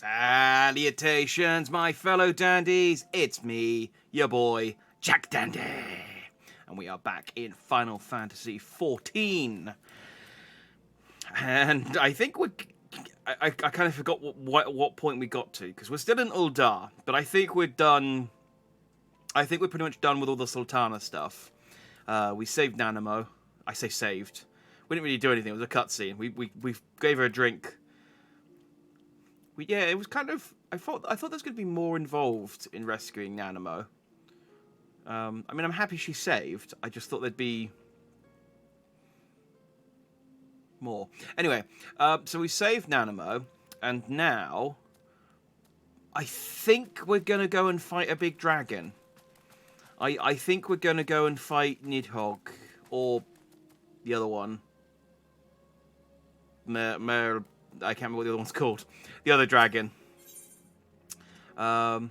Salutations, my fellow dandies. It's me, your boy, Jack Dandy. And we are back in Final Fantasy XIV. And I think I kind of forgot what point we got to, because we're still in Uldar, but I think we're done. I think we're pretty much done with all the Sultana stuff. We saved Nanamo. I say saved. We didn't really do anything. It was a cutscene. We gave her a drink. It was kind of. I thought there's going to be more involved in rescuing Nanamo. I mean, I'm happy she's saved. I just thought there'd be more. Anyway, so we saved Nanamo, and now I think we're going to go and fight a big dragon. I think we're going to go and fight Nidhogg, or the other one. I can't remember what the other one's called. The other dragon. But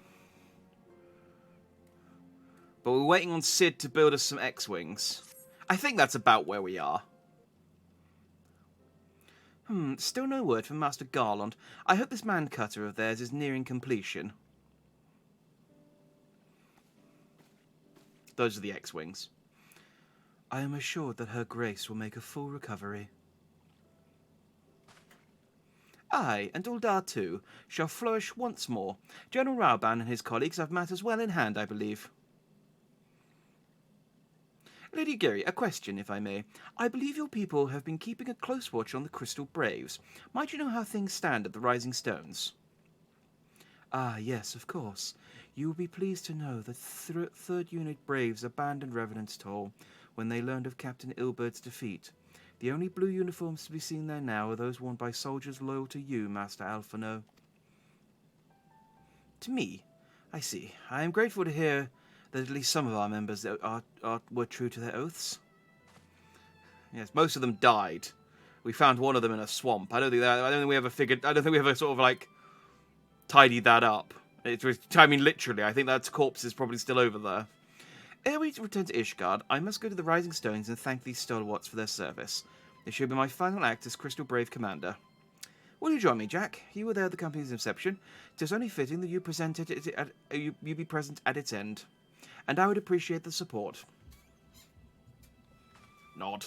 we're waiting on Cid to build us some X-Wings. I think that's about where we are. Still no word from Master Garland. I hope this man cutter of theirs is nearing completion. Those are the X-Wings. I am assured that Her Grace will make a full recovery. I, and Uldar too, shall flourish once more. General Rauban and his colleagues have matters well in hand, I believe. Lady Geary, a question, if I may. I believe your people have been keeping a close watch on the Crystal Braves. Might you know how things stand at the Rising Stones? Ah, yes, of course. You will be pleased to know that 3rd Unit Braves abandoned Revenant's Toll when they learned of Captain Ilbert's defeat. The only blue uniforms to be seen there now are those worn by soldiers loyal to you, Master Alphino. To me? I see. I am grateful to hear that at least some of our members were true to their oaths. Yes, most of them died. We found one of them in a swamp. I don't think we ever sort of like tidied that up. I mean, literally, I think that corpse is probably still over there. Ere we return to Ishgard, I must go to the Rising Stones and thank these stalwarts for their service. It should be my final act as Crystal Brave Commander. Will you join me, Jack? You were there at the company's inception. It is only fitting that you be present at its end. And I would appreciate the support. Nod.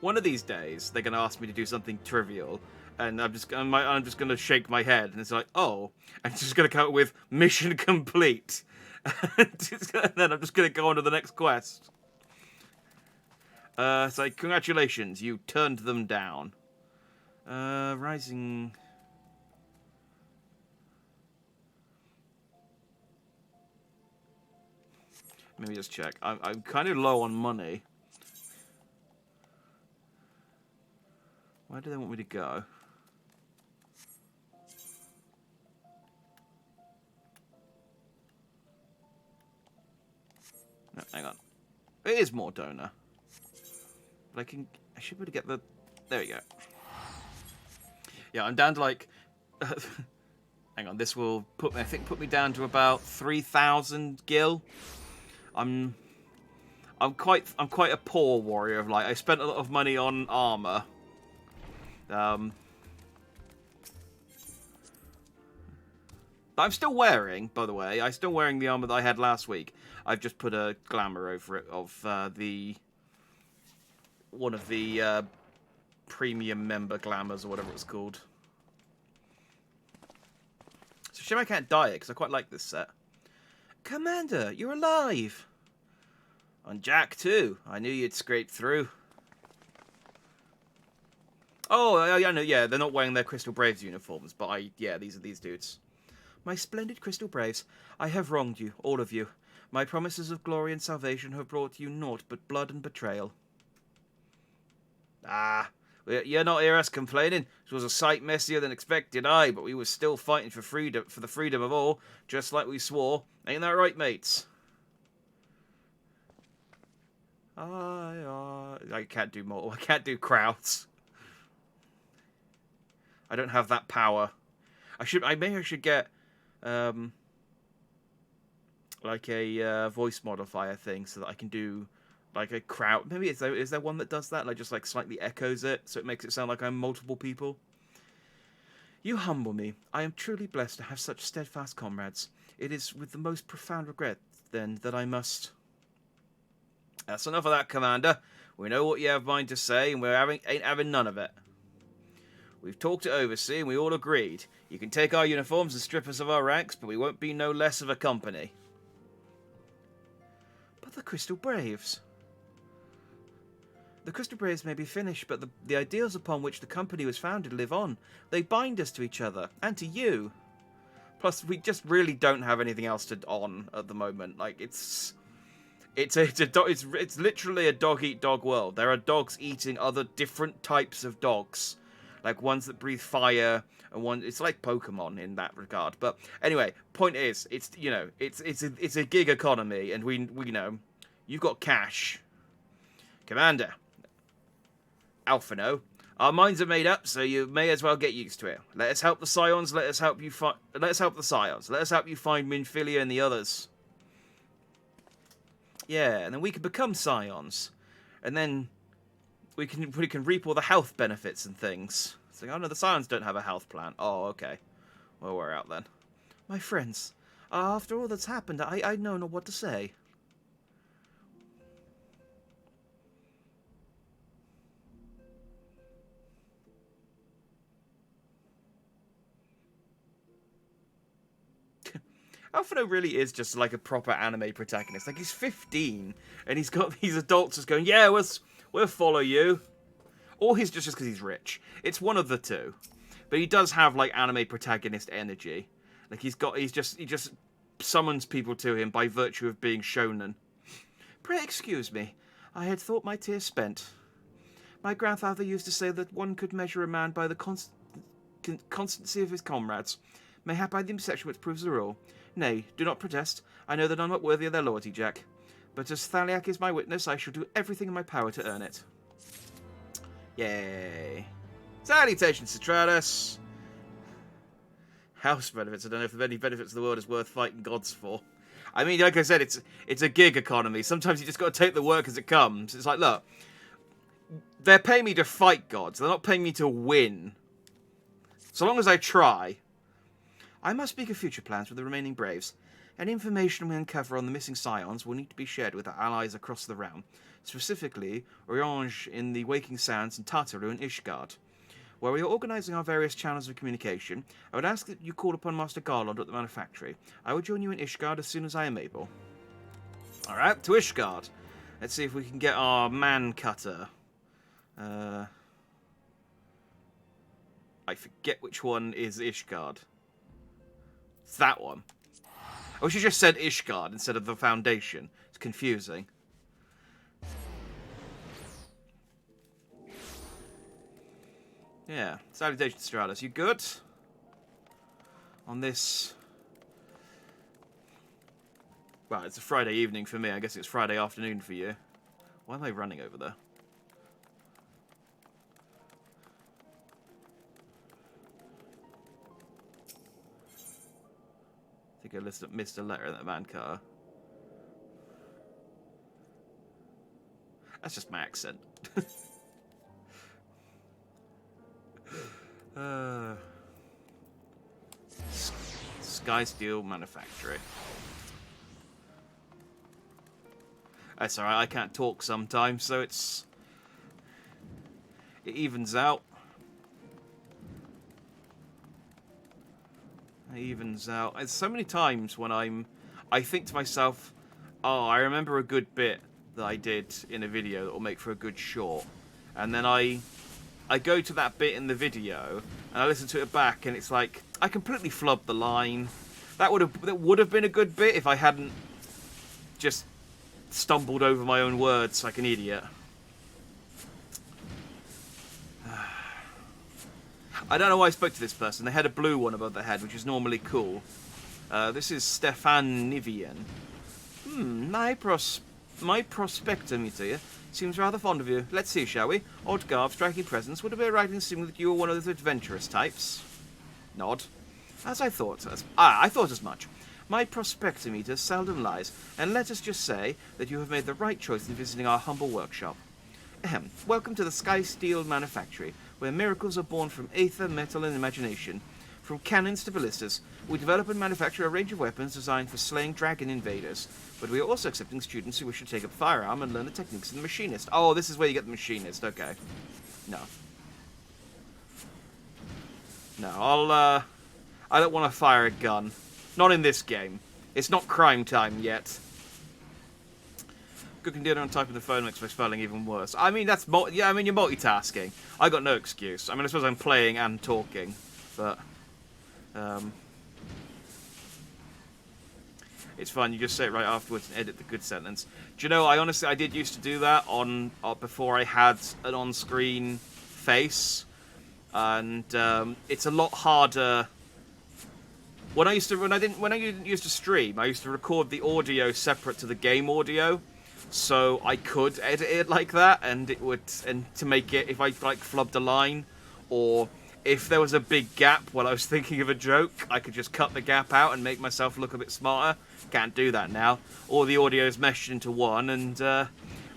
One of these days, they're going to ask me to do something trivial, and I'm just going to shake my head, and it's like, oh, and it's just going to come up with mission complete. And then I'm just going to go on to the next quest. So, congratulations, you turned them down. Rising... Let me just check. I'm kind of low on money. Where do they want me to go? No, hang on. It is more donor. But I should be able to get the... There we go. Yeah, I'm down to like... hang on, this will put me down to about 3,000 gil. I'm quite a poor warrior of light. I spent a lot of money on armor. I'm still wearing, by the way. I'm still wearing the armor that I had last week. I've just put a glamour over it of one of the premium member glamours or whatever it's called. It's a shame I can't dye it because I quite like this set. Commander, you're alive! And Jack too. I knew you'd scrape through. Oh, I know. Yeah, they're not wearing their Crystal Braves uniforms, but these are these dudes. My splendid Crystal Braves, I have wronged you, all of you. My promises of glory and salvation have brought you naught but blood and betrayal. Ah, you're not hear us complaining. It was a sight messier than expected, aye, but we were still fighting for freedom, for the freedom of all, just like we swore. Ain't that right, mates? I can't do more. I can't do crowds. I don't have that power. Maybe I should get like a voice modifier thing so that I can do like a crowd. Maybe is there one that does that? Like just like slightly echoes it so it makes it sound like I'm multiple people. You humble me. I am truly blessed to have such steadfast comrades. It is with the most profound regret, then, that I must... That's enough of that, Commander. We know what you have mind to say, and ain't having none of it. We've talked it over, see, and we all agreed. You can take our uniforms and strip us of our ranks, but we won't be no less of a company. But the Crystal Braves... The Crystal Braves may be finished, but the ideals upon which the company was founded live on. They bind us to each other, and to you. Plus, we just really don't have anything else on at the moment. Like, it's literally a dog-eat-dog world. There are dogs eating other different types of dogs. Like, ones that breathe fire, and it's like Pokemon in that regard. But, anyway, point is, it's a gig economy, and we know, you've got cash. Commander. Alphino, our minds are made up, so you may as well get used to it. Let us help the Scions. Let us help the Scions. Let us help you find Minfilia and the others. Yeah, and then we can become Scions, and then we can reap all the health benefits and things. It's like, oh no, the Scions don't have a health plan. Oh, okay. Well, we're out then. My friends, after all that's happened, I know not what to say. Alphino really is just like a proper anime protagonist. Like, he's 15, and he's got these adults just going, yeah, we'll follow you. Or he's just because he's rich. It's one of the two. But he does have, like, anime protagonist energy. Like, he just summons people to him by virtue of being shonen. Pray excuse me. I had thought my tears spent. My grandfather used to say that one could measure a man by the constancy of his comrades. Mayhap by the exception which proves the rule. Nay, do not protest. I know that I'm not worthy of their loyalty, Jack. But as Thaliak is my witness, I shall do everything in my power to earn it. Yay. Salutations, Citratus. House benefits. I don't know if any benefits of the world is worth fighting gods for. I mean, like I said, it's a gig economy. Sometimes you just got to take the work as it comes. It's like, look, they're paying me to fight gods. They're not paying me to win. So long as I try... I must speak of future plans with the remaining Braves. Any information we uncover on the missing Scions will need to be shared with our allies across the realm, specifically Orange in the Waking Sands and Tartaru in Ishgard. While we are organising our various channels of communication, I would ask that you call upon Master Garland at the Manufactory. I will join you in Ishgard as soon as I am able. Alright, to Ishgard. Let's see if we can get our man cutter. I forget which one is Ishgard. It's that one. I wish you just said Ishgard instead of the Foundation. It's confusing. Yeah. Salutations, Stratus. You good? On this... Well, it's a Friday evening for me. I guess it's Friday afternoon for you. Why am I running over there? I think I missed a letter in that man car. That's just my accent. Sky Steel Manufactory. That's alright, I can't talk sometimes, so it evens out. It evens out. There's so many times when I think to myself, oh, I remember a good bit that I did in a video that will make for a good short. And then I go to that bit in the video, and I listen to it back, and it's like, I completely flubbed the line. That would have been a good bit if I hadn't just stumbled over my own words like an idiot. I don't know why I spoke to this person. They had a blue one above their head, which is normally cool. This is Stefan Nivian. My prospectometer seems rather fond of you. Let's see, shall we? Odd garb, striking presence. Would it be right in assuming that you were one of those adventurous types? Nod. As I thought. I thought as much. My prospectometer seldom lies, and let us just say that you have made the right choice in visiting our humble workshop. Welcome to the Sky Steel Manufactory, where miracles are born from aether, metal, and imagination. From cannons to ballistas, we develop and manufacture a range of weapons designed for slaying dragon invaders. But we are also accepting students who wish to take up firearm and learn the techniques of the machinist. Oh, this is where you get the machinist. Okay. No. No, I don't want to fire a gun. Not in this game. It's not crime time yet. Cooking dinner and typing the phone makes my spelling even worse. I mean, that's yeah. I mean, you're multitasking. I got no excuse. I mean, I suppose I'm playing and talking, but it's fine. You just say it right afterwards and edit the good sentence. Do you know? I did used to do that on before I had an on-screen face, and it's a lot harder. When I didn't use to stream, I used to record the audio separate to the game audio. So I could edit it like that, and to make it, if I like flubbed a line, or if there was a big gap while I was thinking of a joke, I could just cut the gap out and make myself look a bit smarter. Can't do that now. All the audio is meshed into one, and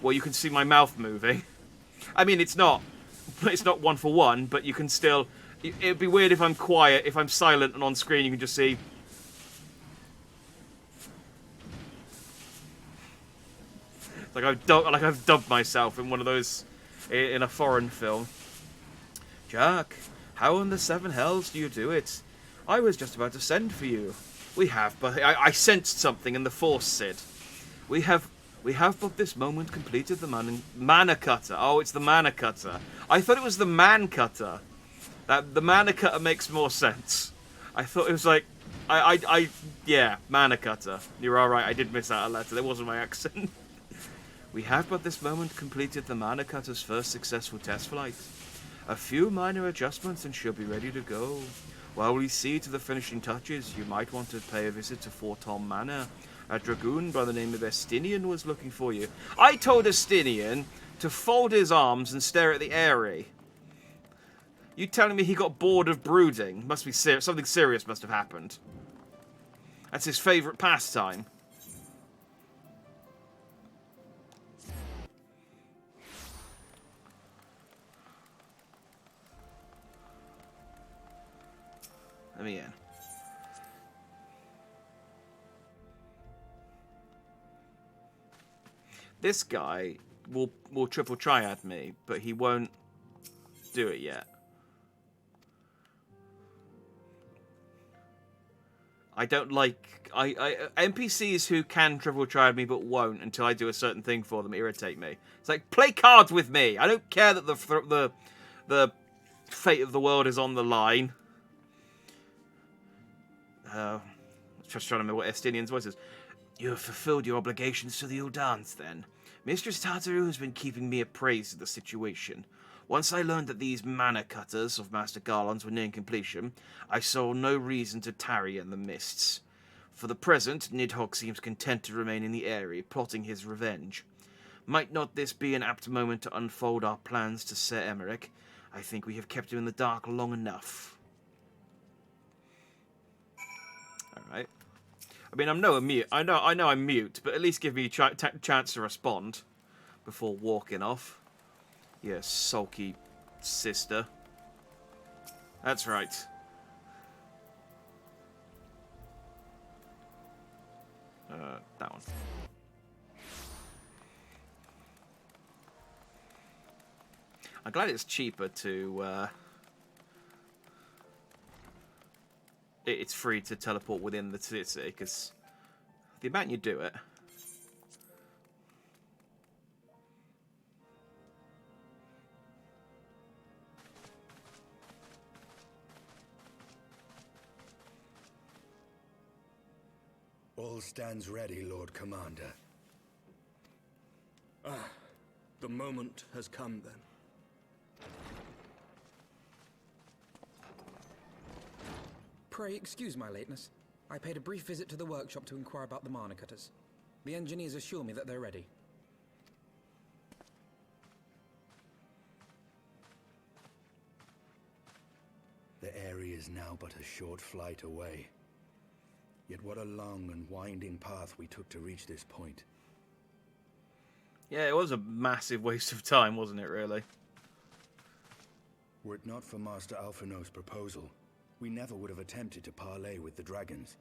well, you can see my mouth moving. I mean, it's not one for one, but you can still. It'd be weird if I'm quiet, if I'm silent and on screen, you can just see. Like I've dubbed myself in one of those in a foreign film. Jack, how in the seven hells do you do it? I was just about to send for you. We have, but I sensed something, and the Force said, We have but this moment completed the mana cutter. Oh, it's the mana cutter. I thought it was the man cutter. The mana cutter makes more sense. I thought it was like, yeah, mana cutter. You're all right. I did miss out a letter. That wasn't my accent. We have but this moment completed the Mana Cutter's first successful test flight. A few minor adjustments and she'll be ready to go. While we see to the finishing touches, you might want to pay a visit to Fort Tom Manor. A dragoon by the name of Estinian was looking for you. I told Estinian to fold his arms and stare at the Aery. You telling me he got bored of brooding? Must be serious. Something serious must have happened. That's his favourite pastime. Let me in. This guy will triple triad me, but he won't do it yet. I don't like NPCs who can triple triad me but won't until I do a certain thing for them irritate me. It's like, play cards with me. I don't care that the fate of the world is on the line. Just trying to remember what Estinian's voice is. You have fulfilled your obligations to the Uldans, then. Mistress Tartaru has been keeping me appraised of the situation. Once I learned that these mana cutters of Master Garland's were nearing completion, I saw no reason to tarry in the mists. For the present, Nidhogg seems content to remain in the Aery, plotting his revenge. Might not this be an apt moment to unfold our plans to Sir Emmerich? I think we have kept him in the dark long enough. Alright. I mean, I know I'm mute, but at least give me a chance to respond before walking off. You sulky sister. That's right. That one. I'm glad it's cheaper to... it's free to teleport within the city, because the amount you do it... All stands ready, Lord Commander. Ah, the moment has come then. Pray excuse my lateness. I paid a brief visit to the workshop to inquire about the mana cutters. The engineers assure me that they're ready. The Aery is now but a short flight away. Yet what a long and winding path we took to reach this point. Yeah, it was a massive waste of time, wasn't it, really? Were it not for Master Alphinaud's proposal, we never would have attempted to parley with the dragons.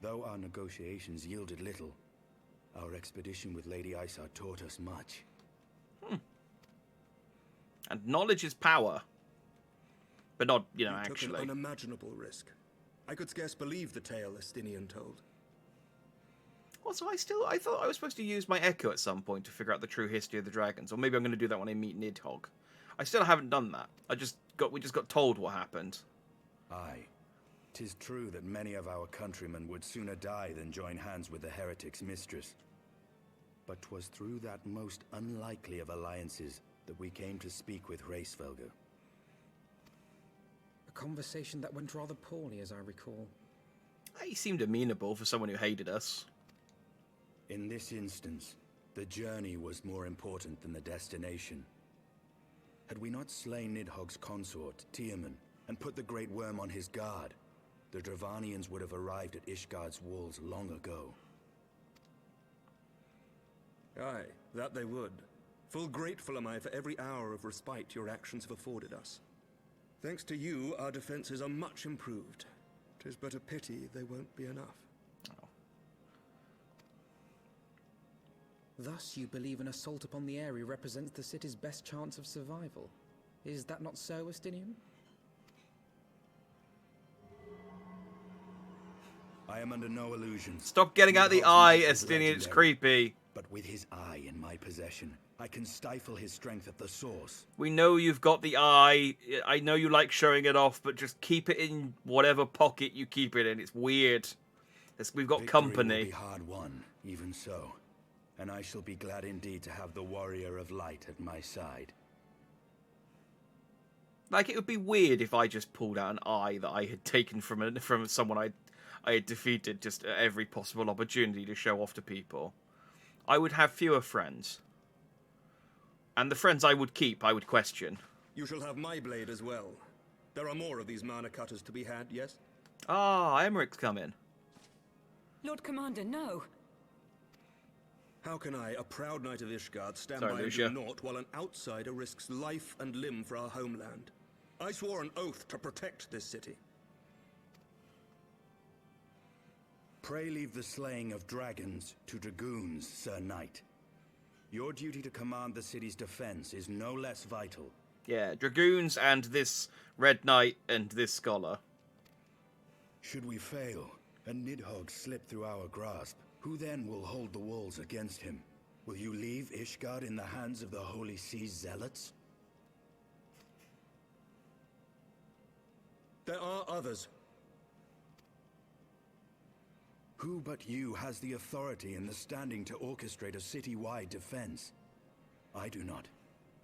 Though our negotiations yielded little, our expedition with Lady Isar taught us much. And knowledge is power. But not, You actually. took an unimaginable risk. I could scarce believe the tale Estinian told. Also, I thought I was supposed to use my echo at some point to figure out the true history of the dragons. Or maybe I'm going to do that when I meet Nidhogg. I still haven't done that. We just got told what happened. Aye. 'Tis true that many of our countrymen would sooner die than join hands with the heretic's mistress. But 'twas through that most unlikely of alliances that we came to speak with Hraesvelgr. A conversation that went rather poorly, as I recall. He seemed amenable for someone who hated us. In this instance, the journey was more important than the destination. Had we not slain Nidhogg's consort, Tiaman, and put the Great Worm on his guard, the Dravanians would have arrived at Ishgard's walls long ago. Aye, that they would. Full grateful am I for every hour of respite your actions have afforded us. Thanks to you, our defenses are much improved. 'Tis but a pity they won't be enough. Thus, you believe an assault upon the Aery represents the city's best chance of survival. Is that not so, Estinian? I am under no illusions. Stop getting out the Nidhogg's eye, might is Estinian. It's legendary. creepy. But with his eye in my possession, I can stifle his strength at the source. We know you've got the eye. I know you like showing it off, but just keep it in whatever pocket you keep it in. It's weird. We've got Victory company. will be hard won, even so. And I shall be glad indeed to have the Warrior of Light at my side. Like, it would be weird if I just pulled out an eye that I had taken from someone I had defeated just at every possible opportunity to show off to people. I would have fewer friends. And the friends I would keep, I would question. You shall have my blade as well. There are more of these mana cutters to be had, yes? Ah, Emmerich's coming. Lord Commander, no. How can I, a proud knight of Ishgard, stand Sorry, by and Lucia. do naught while an outsider risks life and limb for our homeland? I swore an oath to protect this city. Pray leave the slaying of dragons to dragoons, Sir Knight. Your duty to command the city's defense is no less vital. Yeah, dragoons and this Red Knight and this scholar. Should we fail, and Nidhogg slip through our grasp, who then will hold the walls against him? Will you leave Ishgard in the hands of the Holy Sea's zealots? There are others. Who but you has the authority and the standing to orchestrate a city-wide defense? I do not,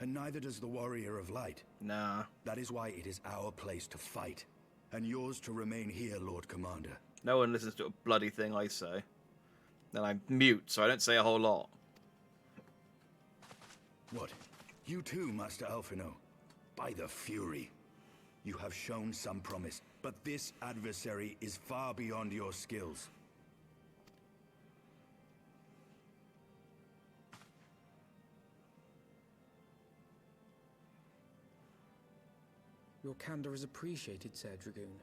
and neither does the Warrior of Light. Nah. That is why it is our place to fight, and yours to remain here, Lord Commander. No one listens to a bloody thing I say. Then I'm mute, so I don't say a whole lot. What? You too, Master Alphino? By the Fury. You have shown some promise, but this adversary is far beyond your skills. Your candor is appreciated, Sir Dragoon.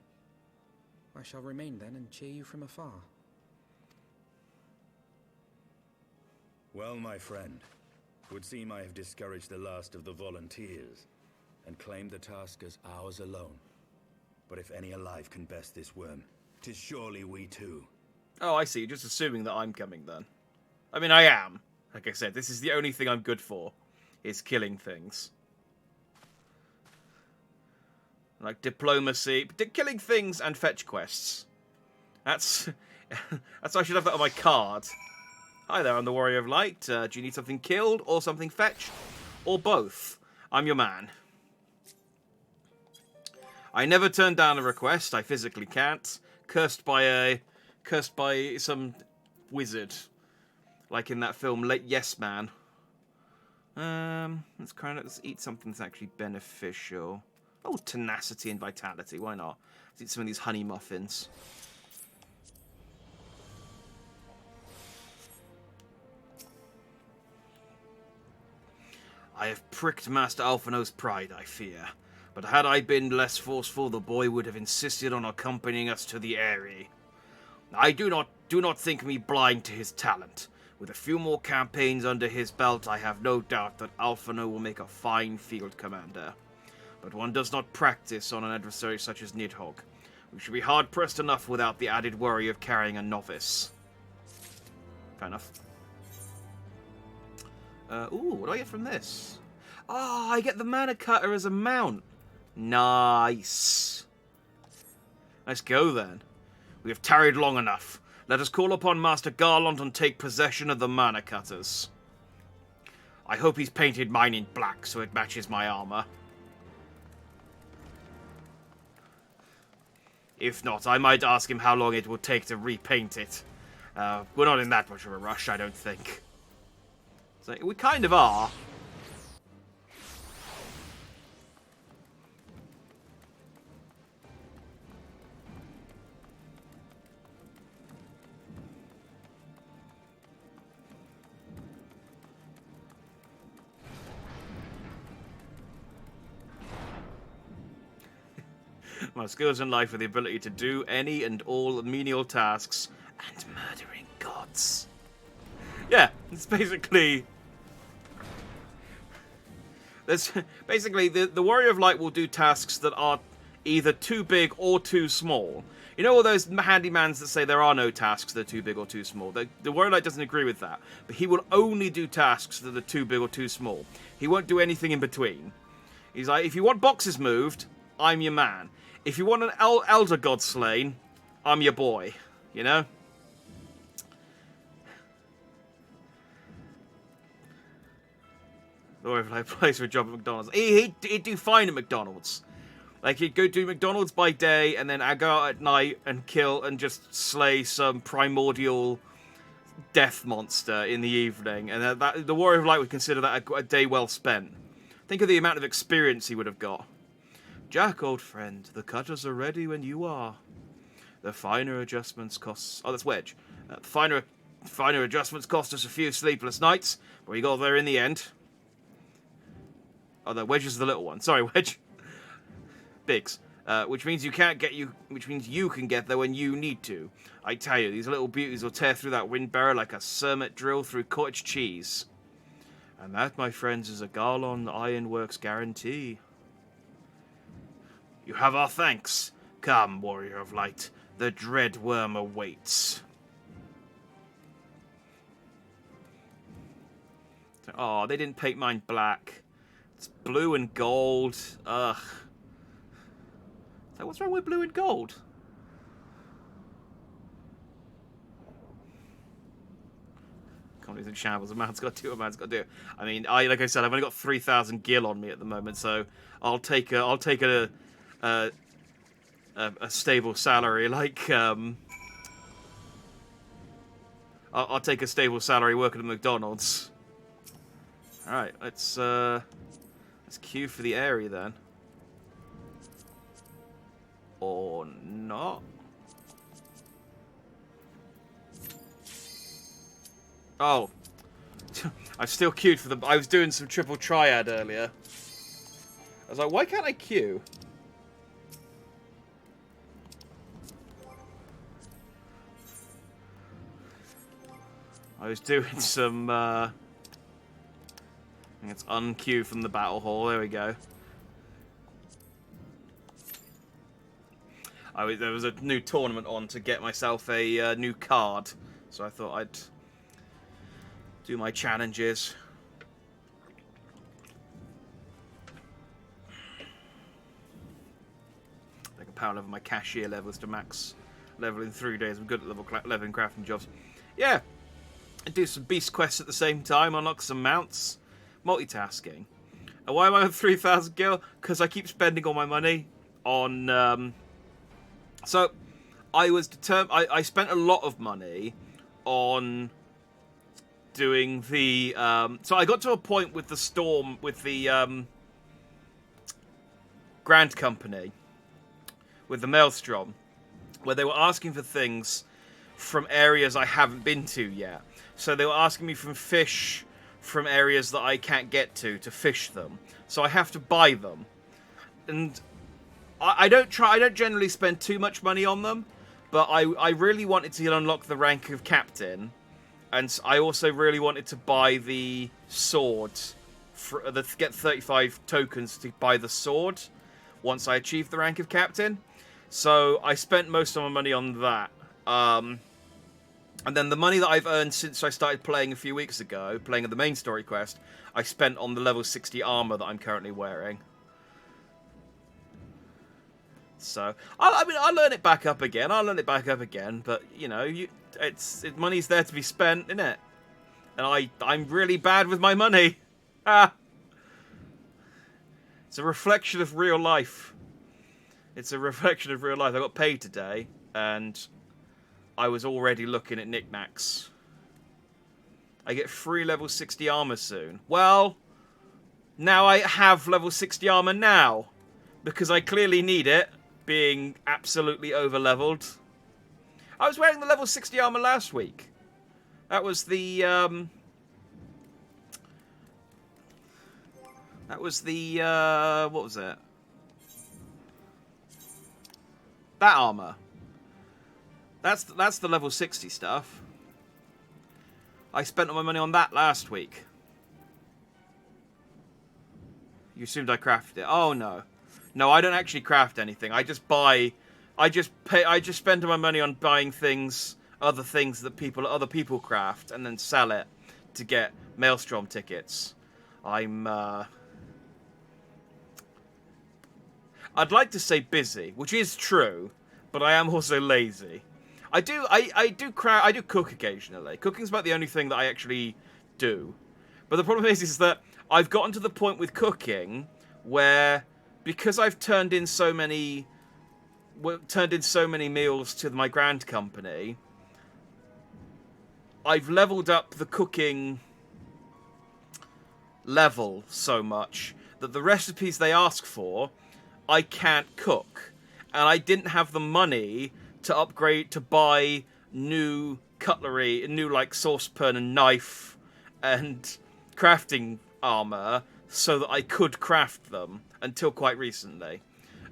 I shall remain then and cheer you from afar. Well, my friend, it would seem I have discouraged the last of the volunteers, and claimed the task as ours alone. But if any alive can best this worm, 'tis surely we too. Oh, I see. You're just assuming that I'm coming then. I mean, I am. Like I said, this is the only thing I'm good for, is killing things. Like diplomacy, killing things and fetch quests. That's I should have that on my card. Hi there, I'm the Warrior of Light. Do you need something killed or something fetched? Or both? I'm your man. I never turn down a request. I physically can't. Cursed by some wizard. Like in that film, Yes Man. Let's eat something that's actually beneficial. Oh, tenacity and vitality. Why not? Let's eat some of these honey muffins. I have pricked Master Alphino's pride, I fear. But had I been less forceful, the boy would have insisted on accompanying us to the Aery. I do not think me blind to his talent. With a few more campaigns under his belt, I have no doubt that Alphino will make a fine field commander. But one does not practice on an adversary such as Nidhogg. We should be hard-pressed enough without the added worry of carrying a novice. Fair enough. Ooh, what do I get from this? Ah, I get the mana cutter as a mount. Nice. Let's go then. We have tarried long enough. Let us call upon Master Garland and take possession of the mana cutters. I hope he's painted mine in black so it matches my armor. If not, I might ask him how long it will take to repaint it. We're not in that much of a rush, I don't think. So, we kind of are. My skills in life are the ability to do any and all menial tasks and murdering gods. Yeah, it's basically... basically, the Warrior of Light will do tasks that are either too big or too small. You know all those handymans that say there are no tasks that are too big or too small? The Warrior of Light doesn't agree with that. But he will only do tasks that are too big or too small. He won't do anything in between. He's like, if you want boxes moved, I'm your man. If you want an elder god slain, I'm your boy. You know? Or if I place for a job at McDonald's. He'd do fine at McDonald's. Like, he'd go do McDonald's by day, and then I'd go out at night and kill and just slay some primordial death monster in the evening. And the Warrior of Light would consider that a day well spent. Think of the amount of experience he would have got. Jack, old friend, the cutters are ready when you are. The finer adjustments cost... Oh, that's Wedge. The finer adjustments cost us a few sleepless nights, but we got there in the end. Oh, no, Wedge is the little one. Sorry, Wedge. Biggs. Which means you can get there when you need to. I tell you, these little beauties will tear through that wind barrow like a cermet drill through cottage cheese. And that, my friends, is a Garlon Ironworks guarantee. You have our thanks. Come, Warrior of Light. The dread worm awaits. Oh, they didn't paint mine black. It's blue and gold. Ugh. So what's wrong with blue and gold? Economy's in shambles. A man's got to do what a man's got to do. I mean, like I said, I've only got 3,000 gil on me at the moment, so I'll take a stable salary, like I'll take a stable salary working at McDonald's. All right, let's queue for the Aery then, or not. Oh, I've still queued for the. I was doing some triple triad earlier. I was like, why can't I queue? I was doing some, I think it's unqueue from the battle hall. There we go. There was a new tournament on to get myself a new card, so I thought I'd do my challenges. I can power level my cashier levels to max level in 3 days. I'm good at leveling crafting jobs. Yeah. Do some beast quests at the same time, unlock some mounts, multitasking. And why am I on 3,000 gil? Because I keep spending all my money on. So I was determined. I spent a lot of money on doing the. So I got to a point with the storm with the Grand Company, with the Maelstrom, where they were asking for things from areas I haven't been to yet. So they were asking me from areas that I can't get to fish them. So I have to buy them. and I don't generally spend too much money on them, but I really wanted to unlock the rank of captain, and I also really wanted to buy the sword, get 35 tokens to buy the sword once I achieved the rank of captain. So I spent most of my money on that. And then the money that I've earned since I started playing a few weeks ago, playing the main story quest, I spent on the level 60 armor that I'm currently wearing. So, I'll earn it back up again. But, you know, money's there to be spent, isn't it? And I'm really bad with my money. Ah. It's a reflection of real life. I got paid today, and I was already looking at knickknacks. I get free level 60 armor soon. Well, now I have level 60 armor now, because I clearly need it, being absolutely over-leveled. I was wearing the level 60 armor last week. That was the, what was it? That armor. That's the level 60 stuff. I spent all my money on that last week. You assumed I crafted it. Oh, no. No, I don't actually craft anything. I just buy... I just spend my money on buying things, other things that other people craft, and then sell it to get Maelstrom tickets. I'd like to say busy, which is true, but I am also lazy. I do cook occasionally. Cooking's about the only thing that I actually do. But the problem is that I've gotten to the point with cooking where, because I've turned in so many meals to my grand company, I've leveled up the cooking level so much that the recipes they ask for, I can't cook. And I didn't have the money to upgrade, to buy new cutlery, new like saucepan and knife and crafting armor so that I could craft them until quite recently.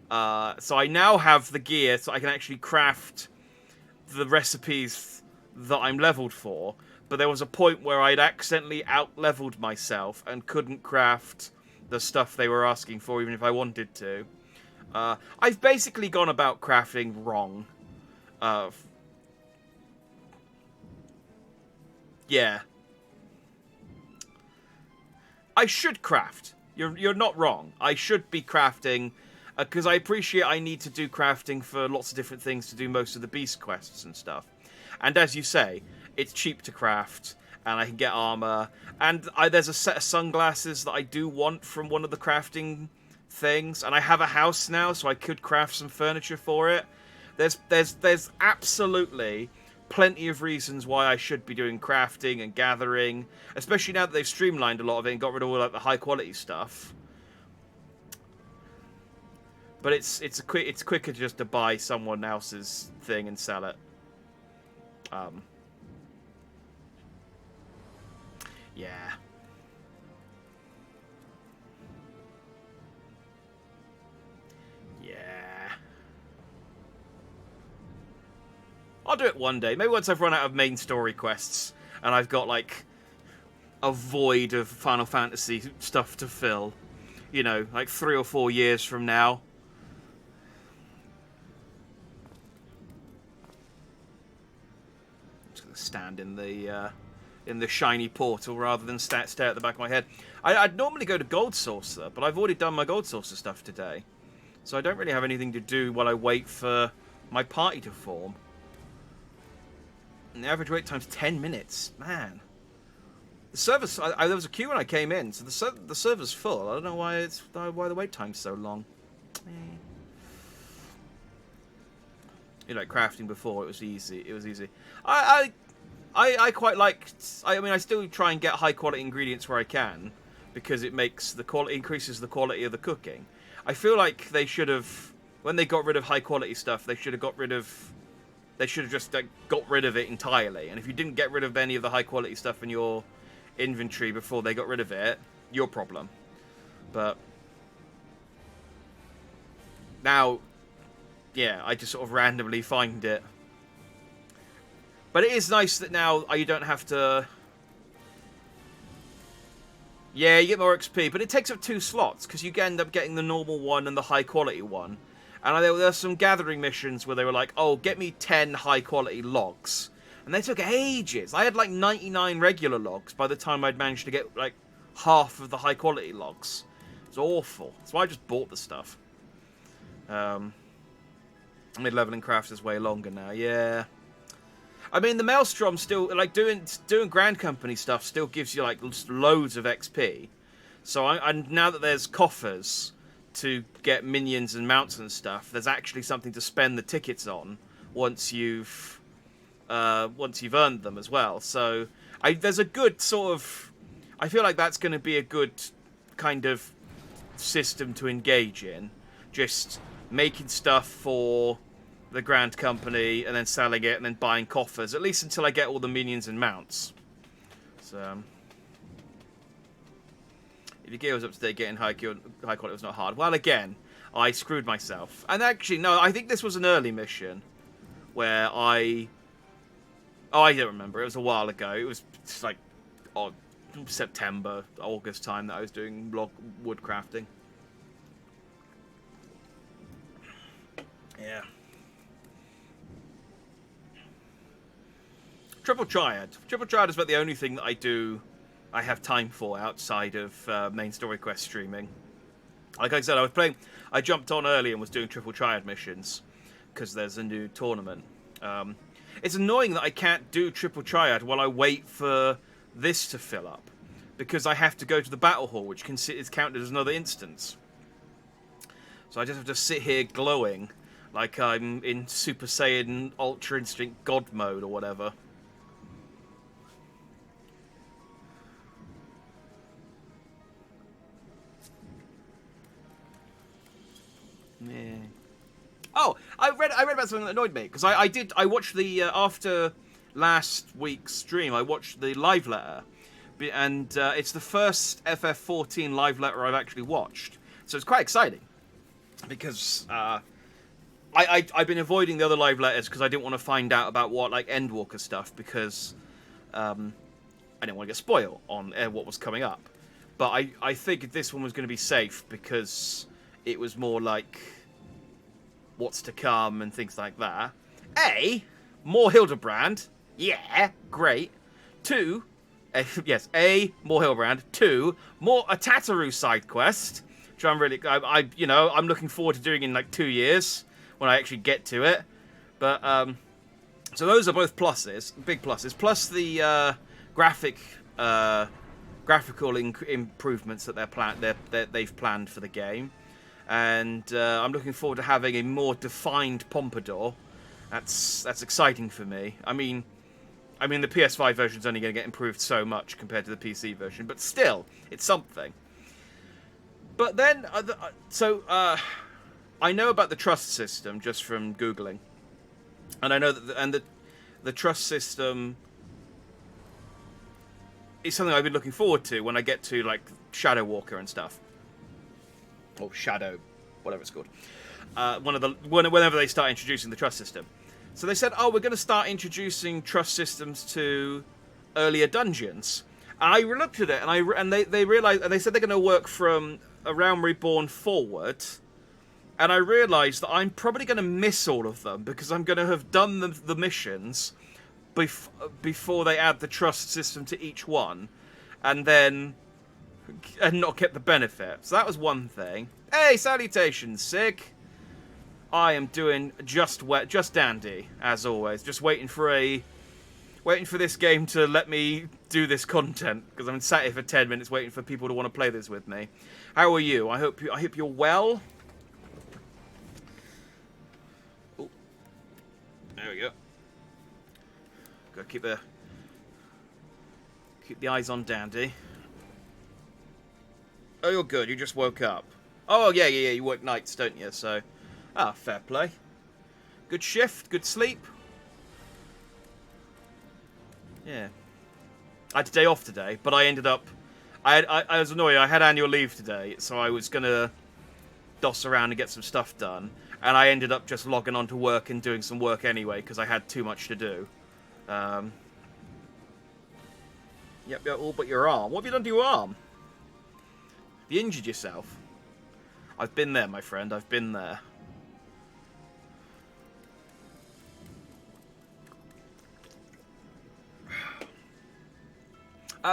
So I now have the gear so I can actually craft the recipes that I'm leveled for, but there was a point where I'd accidentally out-leveled myself and couldn't craft the stuff they were asking for even if I wanted to. I've basically gone about crafting wrong. Yeah. I should craft. You're not wrong. I should be crafting, because I appreciate I need to do crafting for lots of different things to do most of the beast quests and stuff. And as you say, it's cheap to craft, and I can get armor. And there's a set of sunglasses that I do want from one of the crafting things, and I have a house now, so I could craft some furniture for it. There's absolutely plenty of reasons why I should be doing crafting and gathering, especially now that they've streamlined a lot of it and got rid of all like the high quality stuff. But it's quicker just to buy someone else's thing and sell it. Yeah. I'll do it one day. Maybe once I've run out of main story quests and I've got, like, a void of Final Fantasy stuff to fill. You know, like 3 or 4 years from now. I'm just going to stand in the shiny portal rather than stare at the back of my head. I'd normally go to Gold Saucer, but I've already done my Gold Saucer stuff today. So I don't really have anything to do while I wait for my party to form. And the average wait time's 10 minutes. Man. The server's... there was a queue when I came in, so the server's full. I don't know why the wait time's so long. You know, like crafting before, it was easy. I quite like... I mean, I still try and get high quality ingredients where I can, because it makes the quality... increases the quality of the cooking. I feel like they should have... When they got rid of high quality stuff, they should have got rid of... They should have just got rid of it entirely. And if you didn't get rid of any of the high quality stuff in your inventory before they got rid of it, your problem. But now, yeah, I just sort of randomly find it. But it is nice that now you don't have to... Yeah, you get more XP, but it takes up 2 slots, because you end up getting the normal one and the high-quality one. And there were some gathering missions where they were like, oh, get me 10 high-quality logs. And they took ages. I had like 99 regular logs by the time I'd managed to get like half of the high-quality logs. It's awful. That's why I just bought the stuff. Mid-leveling craft is way longer now, yeah. I mean, the Maelstrom still, like, doing Grand Company stuff still gives you, like, loads of XP. So now that there's coffers to get minions and mounts and stuff, there's actually something to spend the tickets on once you've earned them as well. So there's a good sort of... I feel like that's going to be a good kind of system to engage in. Just making stuff for the Grand Company and then selling it and then buying coffers, at least until I get all the minions and mounts. So, if your gear was up to date, getting high quality was not hard. Well, again, I screwed myself. And actually, no, I think this was an early mission where I don't remember. It was a while ago. It was just like September, August time that I was doing wood crafting. Yeah. Triple Triad. Triple Triad is about the only thing that I have time for outside of main story quest streaming. Like I said, I jumped on early and was doing Triple Triad missions because there's a new tournament. It's annoying that I can't do Triple Triad while I wait for this to fill up, because I have to go to the Battle Hall, which is counted as another instance. So I just have to sit here glowing like I'm in Super Saiyan Ultra Instinct God mode or whatever. Yeah. Oh, I read about something that annoyed me, because I watched the after last week's stream. I watched the live letter, and it's the first FF14 live letter I've actually watched, so it's quite exciting. Because I've been avoiding the other live letters because I didn't want to find out about what like Endwalker stuff, because I didn't want to get spoiled on what was coming up. But I figured this one was going to be safe because it was more like what's to come and things like that. More Hildebrand. Yeah, great. 2, more Hildebrand. 2, more a Tataru side quest, which I'm really, I'm looking forward to doing in like 2 years when I actually get to it. But so those are both pluses, big pluses, plus the graphical improvements that they've planned for the game. And I'm looking forward to having a more defined Pompadour. That's exciting for me. I mean, the PS5 version's only going to get improved so much compared to the PC version, but still, it's something. But then, I know about the trust system just from Googling, and I know that the trust system is something I've been looking forward to when I get to like Shadow Walker and stuff. Or Shadow, whatever it's called. Whenever they start introducing the trust system. So they said, we're going to start introducing trust systems to earlier dungeons. And I looked at it, and they realized, and they said they're going to work from A Realm Reborn forward. And I realized that I'm probably going to miss all of them, because I'm going to have done the missions before they add the trust system to each one. And not get the benefit. So that was one thing. Hey, salutations, Sig. I am doing just dandy, as always. Just waiting for this game to let me do this content, because I'm sat here for 10 minutes waiting for people to want to play this with me. How are you? I hope you're well. Oh, there we go. Gotta keep the eyes on dandy. Oh, you're good. You just woke up. Oh, yeah. You work nights, don't you? So, fair play. Good shift, good sleep. Yeah. I had a day off today, but I ended up... I was annoyed. I had annual leave today, so I was going to doss around and get some stuff done. And I ended up just logging on to work and doing some work anyway, because I had too much to do. Yep, all but your arm. What have you done to your arm? Have you injured yourself? I've been there, my friend. I've been there.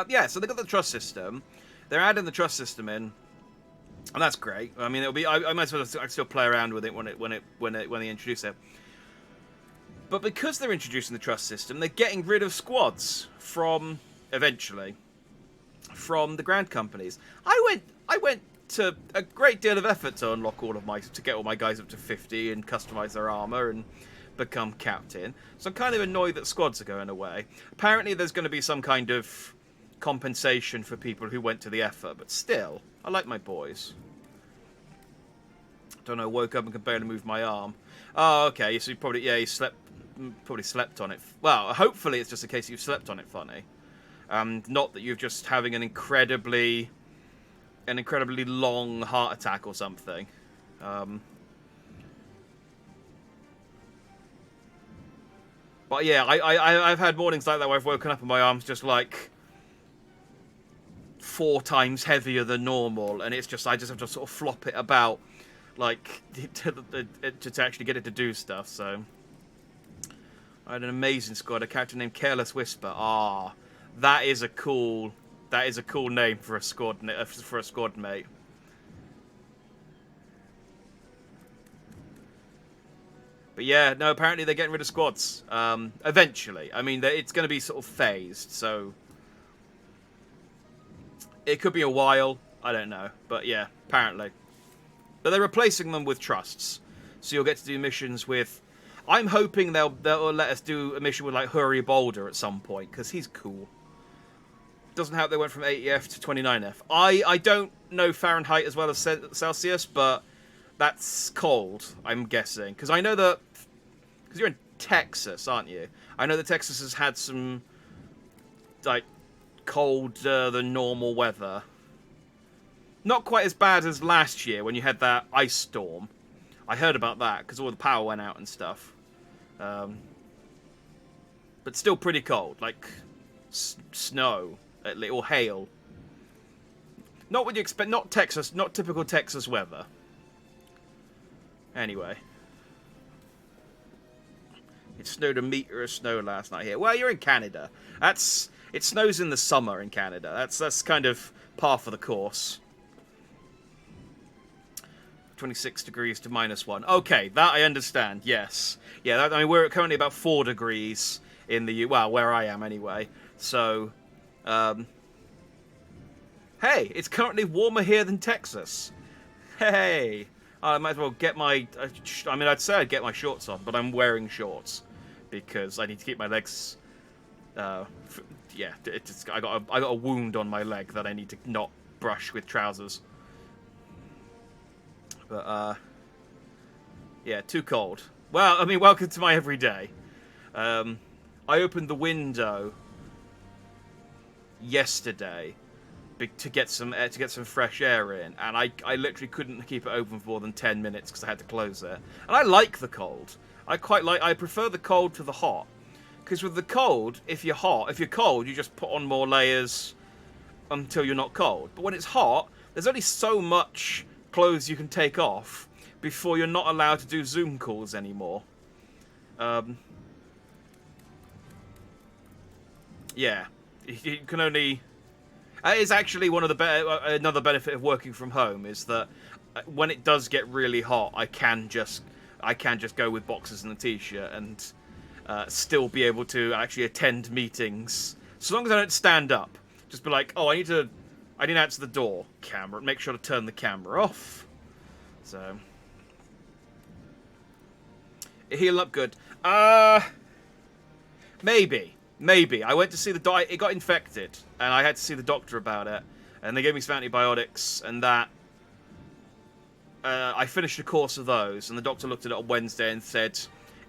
Yeah, so they got the trust system. They're adding the trust system in, and that's great. I mean, it'll be. I might as well. I still play around with it when they introduce it. But because they're introducing the trust system, they're getting rid of squads from eventually from the grand companies. I went to a great deal of effort to unlock to get all my guys up to 50 and customize their armor and become captain. So I'm kind of annoyed that squads are going away. Apparently, there's going to be some kind of compensation for people who went to the effort, but still, I like my boys. Don't know, woke up and could barely move my arm. Oh, okay, so you probably, you slept on it. Well, hopefully it's just a case you've slept on it funny. Not that you're just having an incredibly long heart attack or something. But yeah, I've had mornings like that where I've woken up and my arm's just like 4 times heavier than normal, and it's just I just have to sort of flop it about, like to actually get it to do stuff. So I had an amazing squad. A character named Careless Whisper. Ah, that is a cool name for a squad mate. But yeah, no. Apparently they're getting rid of squads. Eventually, I mean, it's going to be sort of phased, so. It could be a while, I don't know, but yeah, apparently. But they're replacing them with trusts, so you'll get to do missions with. I'm hoping they'll let us do a mission with like Hurry Boulder at some point, because he's cool. Doesn't help they went from 80F to 29F. I don't know Fahrenheit as well as Celsius, but that's cold, I'm guessing, because I know that because you're in Texas, aren't you? I know that Texas has had some like colder than normal weather. Not quite as bad as last year when you had that ice storm. I heard about that because all the power went out and stuff. But still pretty cold, like snow or hail. Not what you expect. Not Texas. Not typical Texas weather. Anyway, it snowed a meter of snow last night here. Well, you're in Canada. It snows in the summer in Canada. That's kind of par for the course. 26 degrees to -1. Okay, that I understand. Yes, yeah. I mean, we're currently about 4 degrees in the where I am anyway. So, hey, it's currently warmer here than Texas. Hey, I might as well get my. I mean, I'd say I'd get my shorts on, but I'm wearing shorts because I need to keep my legs. Yeah, I got a wound on my leg that I need to not brush with trousers. But yeah, too cold. Well, I mean, welcome to my everyday. I opened the window yesterday to get some fresh air in, and I literally couldn't keep it open for more than 10 minutes because I had to close it. And I like the cold. I prefer the cold to the hot. Because with the cold, if you're cold, you just put on more layers until you're not cold. But when it's hot, there's only so much clothes you can take off before you're not allowed to do Zoom calls anymore. Yeah, you can only. It is actually one of the another benefit of working from home is that when it does get really hot, I can just go with boxers and a t-shirt and still be able to actually attend meetings. So long as I don't stand up, just be like, oh, I need to answer the door. Camera, make sure to turn the camera off. So healing up good. Maybe. I went to see the doctor. It got infected, and I had to see the doctor about it. And they gave me some antibiotics, and that. I finished a course of those, and the doctor looked at it on Wednesday and said,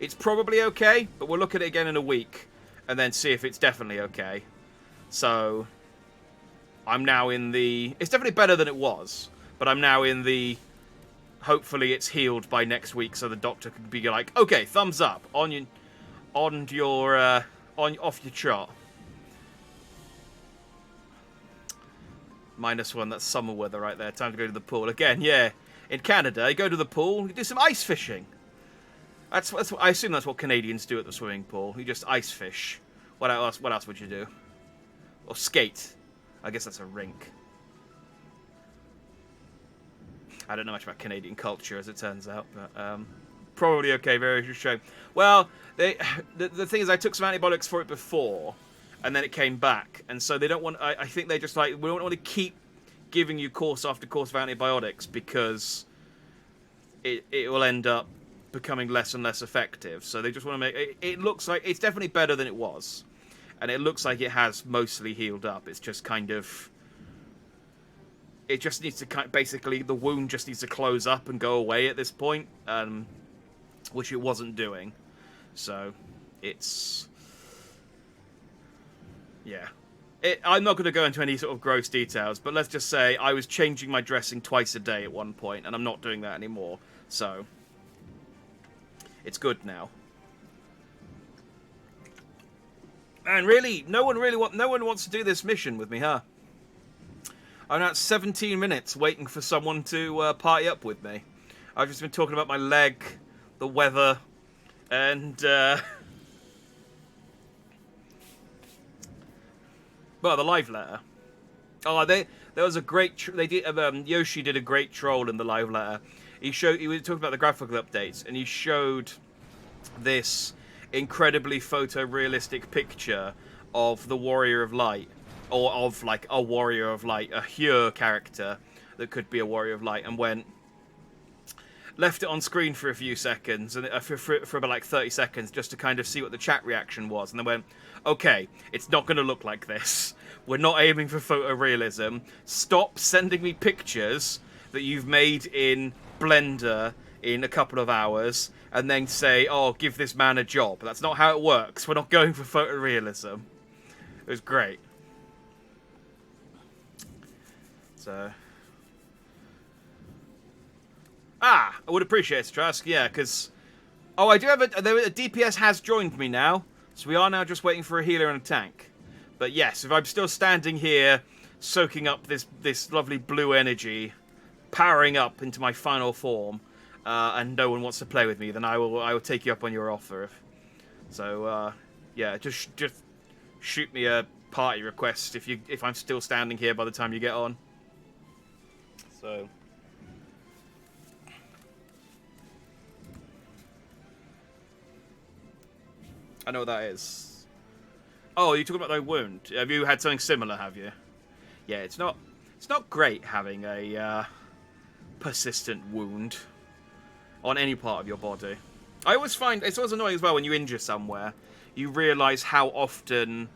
it's probably okay, but we'll look at it again in a week, and then see if it's definitely okay. So, I'm now in the. It's definitely better than it was, but I'm now in the hopefully it's healed by next week, so the doctor can be like, okay, thumbs up off your trot. -1, that's summer weather right there. Time to go to the pool again. Yeah, in Canada, you go to the pool, you do some ice fishing. That's what, I assume that's what Canadians do at the swimming pool. You just ice fish. What else would you do? Or skate. I guess that's a rink. I don't know much about Canadian culture, as it turns out, but probably okay. Very shame. Well, the thing is, I took some antibiotics for it before, and then it came back, and so they don't want. I think they just like, we don't want to keep giving you course after course of antibiotics because it will end up becoming less and less effective. So they just want to make it. It looks like it's definitely better than it was, and it looks like it has mostly healed up. It's just kind of. It just needs to basically, the wound just needs to close up and go away at this point, which it wasn't doing. So, it's... Yeah. I'm not going to go into any sort of gross details, but let's just say I was changing my dressing twice a day at one point, and I'm not doing that anymore. So, it's good now. And really, no one wants to do this mission with me, huh? I'm at 17 minutes waiting for someone to party up with me. I've just been talking about my leg, the weather, and well, the live letter. Oh, there was a great. Yoshi did a great troll in the live letter. He was talking about the graphical updates, and he showed this incredibly photorealistic picture of the Warrior of Light. Or of, like, a Warrior of Light, a Hyur character that could be a Warrior of Light, and left it on screen for a few seconds, and for about, like, 30 seconds, just to kind of see what the chat reaction was, and then went, okay, it's not going to look like this. We're not aiming for photorealism. Stop sending me pictures that you've made in Blender in a couple of hours, and then say, oh, give this man a job. That's not how it works. We're not going for photorealism. It was great. So, I would appreciate it, Trask. Yeah, because I do have a DPS has joined me now, so we are now just waiting for a healer and a tank. But yes, if I'm still standing here, soaking up this lovely blue energy, powering up into my final form, and no one wants to play with me, then I will take you up on your offer. So yeah, just shoot me a party request if I'm still standing here by the time you get on. So, I know what that is. Oh, you're talking about thy wound. Have you had something similar? Have you? Yeah, it's not great having a persistent wound on any part of your body. I always find it's always annoying as well when you injure somewhere. You realise how often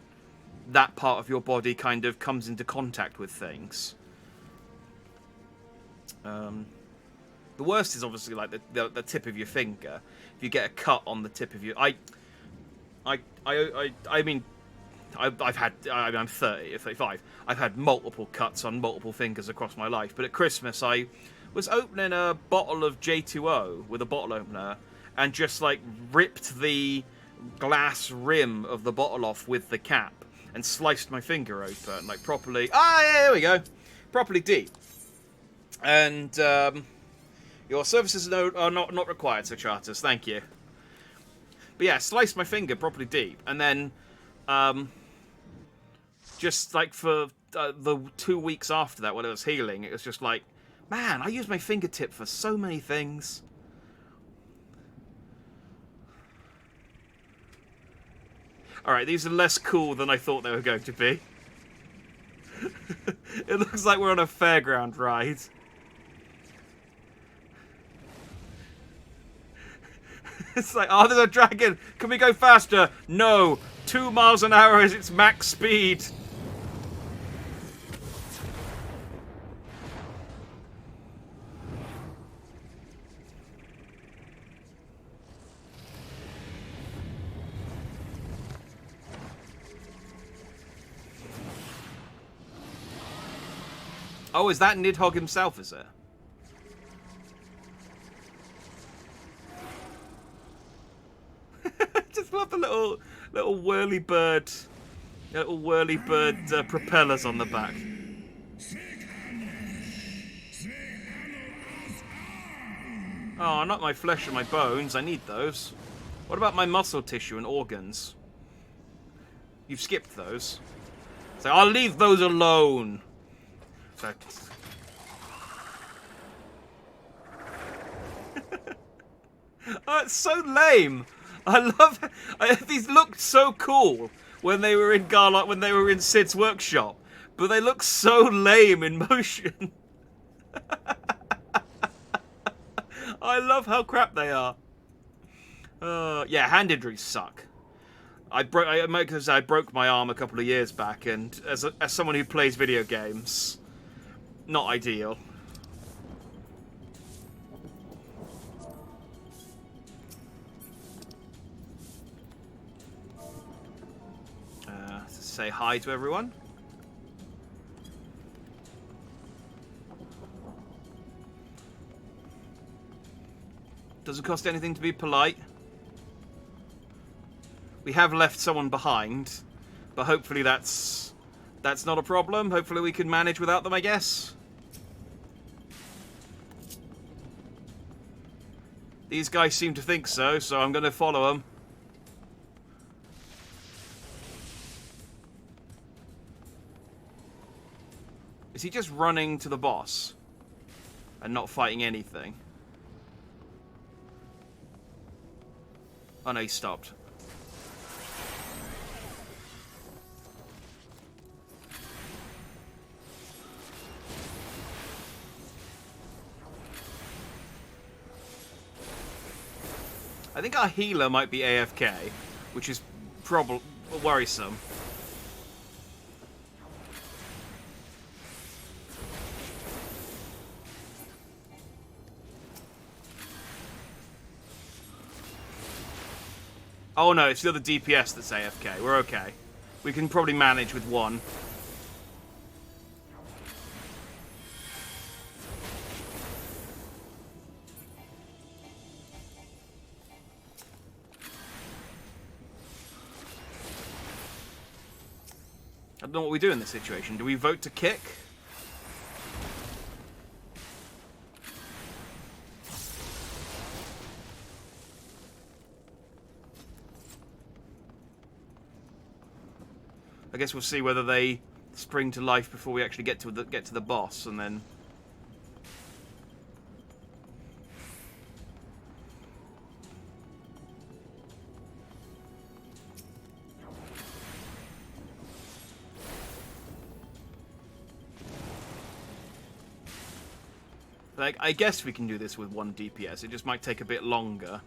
that part of your body kind of comes into contact with things. The worst is obviously like the tip of your finger. If you get a cut on the tip of your, I mean, I'm 35. I've had multiple cuts on multiple fingers across my life. But at Christmas, I was opening a bottle of J2O with a bottle opener, and just like ripped the glass rim of the bottle off with the cap, and sliced my finger open, like properly. Yeah, there we go, properly deep. And your services are not required, Sir Charters. Thank you. But yeah, sliced my finger properly deep, and then just like for the 2 weeks after that, when it was healing, it was just like, man, I use my fingertip for so many things. Alright, these are less cool than I thought they were going to be. It looks like we're on a fairground ride. It's like, oh, there's a dragon. Can we go faster? No. 2 miles an hour is its max speed. Oh, is that Nidhogg himself, is it? the little whirly bird propellers on the back. Oh, not my flesh and my bones. I need those. What about my muscle tissue and organs? You've skipped those. So I'll leave those alone. So... Oh, it's so lame. I love these looked so cool when they were in when they were in Sid's workshop, but they look so lame in motion. I love how crap they are. Yeah, hand injuries suck. I broke my arm a couple of years back, and as someone who plays video games, not ideal. Say hi to everyone. Doesn't cost anything to be polite. We have left someone behind, but hopefully that's not a problem. Hopefully we can manage without them, I guess. These guys seem to think so, so I'm going to follow them. Is he just running to the boss and not fighting anything? Oh no, he stopped. I think our healer might be AFK, which is probably worrisome. Oh no, it's the other DPS that's AFK. We're okay. We can probably manage with one. I don't know what we do in this situation. Do we vote to kick? I guess we'll see whether they spring to life before we actually get to the boss, and then... Like, I guess we can do this with one DPS. It just might take a bit longer.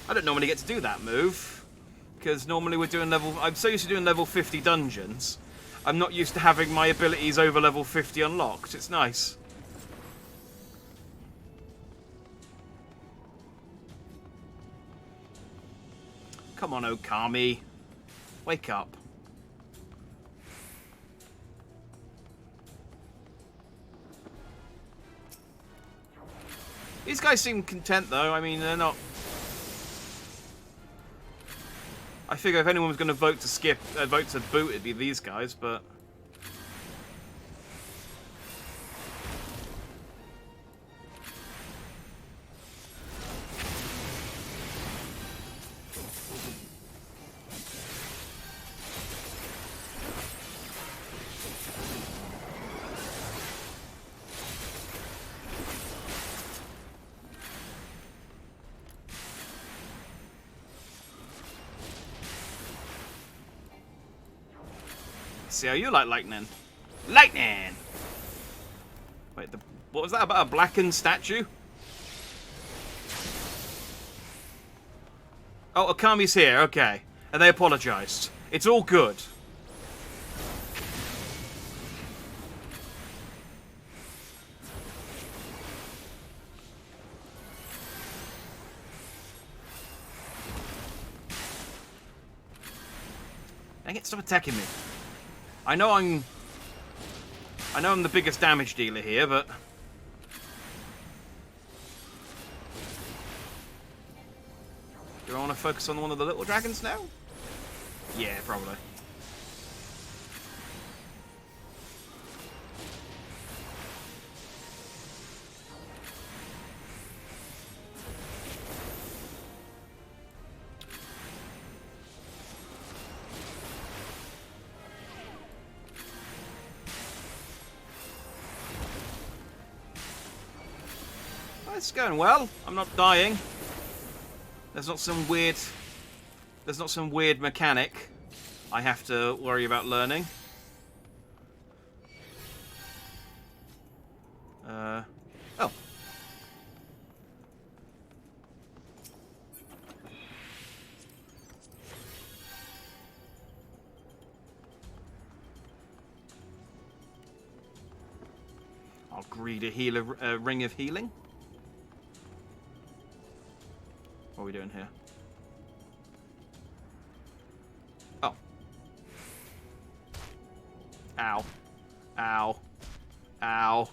I don't normally get to do that move, because normally we're doing I'm so used to doing level 50 dungeons, I'm not used to having my abilities over level 50 unlocked. It's nice. Come on, Okami. Wake up. These guys seem content, though. I mean, they're not... I figure if anyone was going to vote to boot, it'd be these guys, but... See how you like lightning. Lightning! Wait, What was that about a blackened statue? Oh, Okami's here, okay. And they apologised. It's all good. Dang it, stop attacking me. I know I'm the biggest damage dealer here, but... Do I want to focus on one of the little dragons now? Yeah, probably. It's going well. I'm not dying. There's not some weird mechanic I have to worry about learning. Oh. I'll greed a ring of healing. What are we doing here? Oh. Ow. Ow. Ow.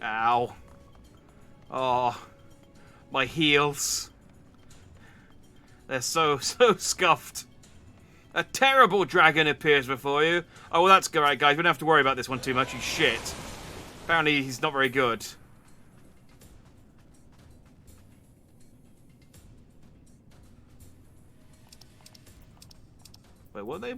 Ow. Oh. My heels. They're so scuffed. A terrible dragon appears before you. Oh, well, that's good, right, guys. We don't have to worry about this one too much. He's shit. Apparently, he's not very good. Wait, what are they?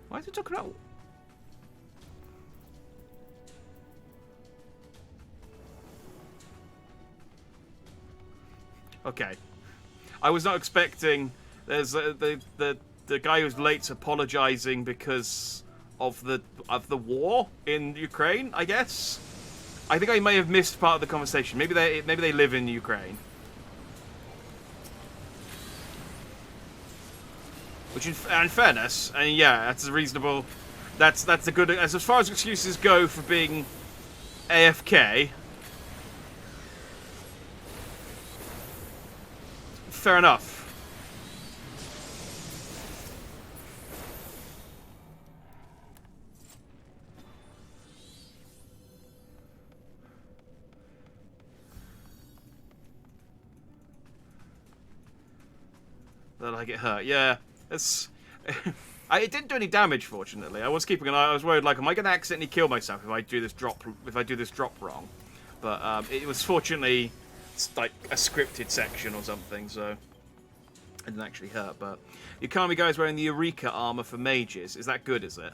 Why is he talking about? Okay, I was not expecting. There's the guy who's late's apologizing because of the war in Ukraine, I guess. I think I may have missed part of the conversation. Maybe they live in Ukraine. Which, in fairness, and yeah, that's a reasonable. That's a good. As far as excuses go for being AFK. Fair enough. That I get hurt. Yeah, it's. It didn't do any damage, fortunately. I was keeping an eye. I was worried, like, am I going to accidentally kill myself if I do this drop? If I do this drop wrong? But it was fortunately like a scripted section or something, so it didn't actually hurt. But Yukami guy's wearing the Eureka armor for mages. Is that good? Is it?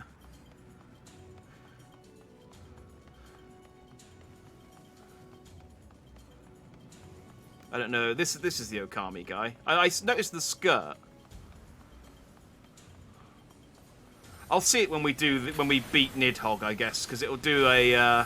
I don't know. This is the Okami guy. I noticed the skirt. I'll see it when we beat Nidhogg, I guess, because it'll do a.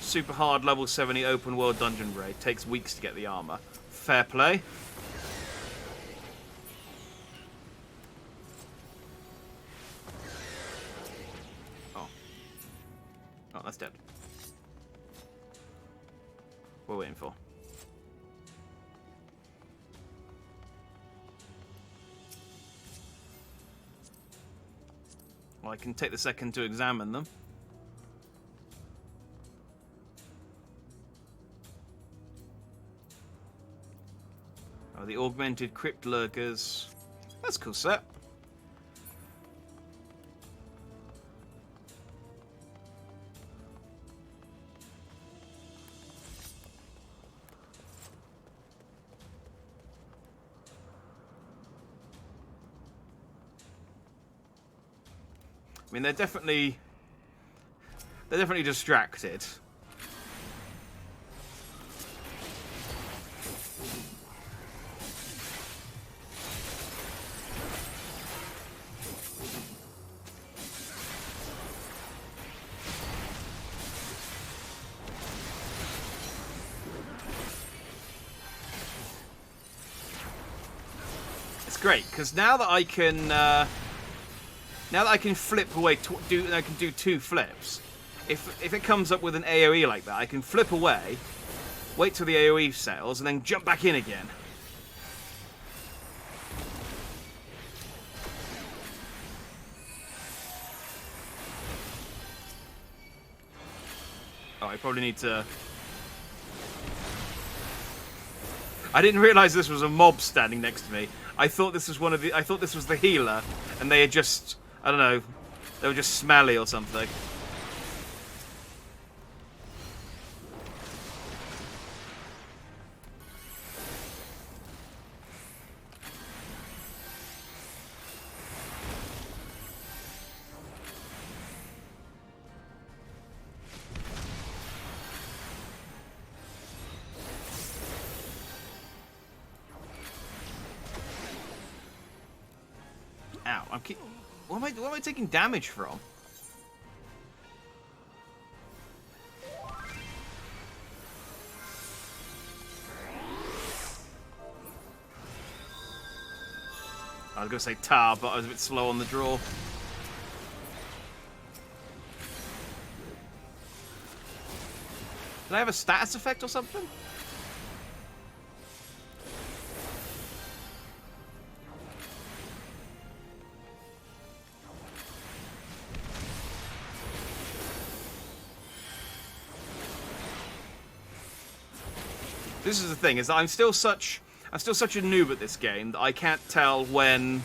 Super hard level 70 open world dungeon raid. Takes weeks to get the armor. Fair play. Oh. Oh, that's dead. What are we waiting for? Well, I can take the second to examine them. Oh, the augmented crypt lurkers. That's a cool set. I mean, they're definitely distracted. It's great because now that I can flip away, I can do 2 flips. If it comes up with an AoE like that, I can flip away, wait till the AoE settles, and then jump back in again. Oh, I probably need to... I didn't realise this was a mob standing next to me. I thought this was I thought this was the healer, and they had just... I don't know. They were just smelly or something. Ow! What am I taking damage from? I was gonna say tar, but I was a bit slow on the draw. Did I have a status effect or something? This is the thing, is that I'm still such a noob at this game that I can't tell when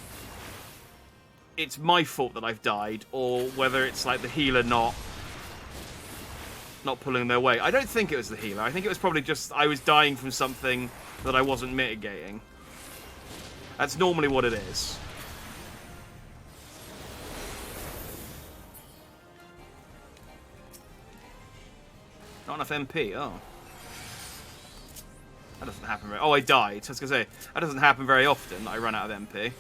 it's my fault that I've died or whether it's like the healer not pulling their weight. I don't think it was the healer. I think it was probably just I was dying from something that I wasn't mitigating. That's normally what it is. Not enough MP, oh. That doesn't happen very... Oh, I died. I was going to say, that doesn't happen very often that I run out of MP.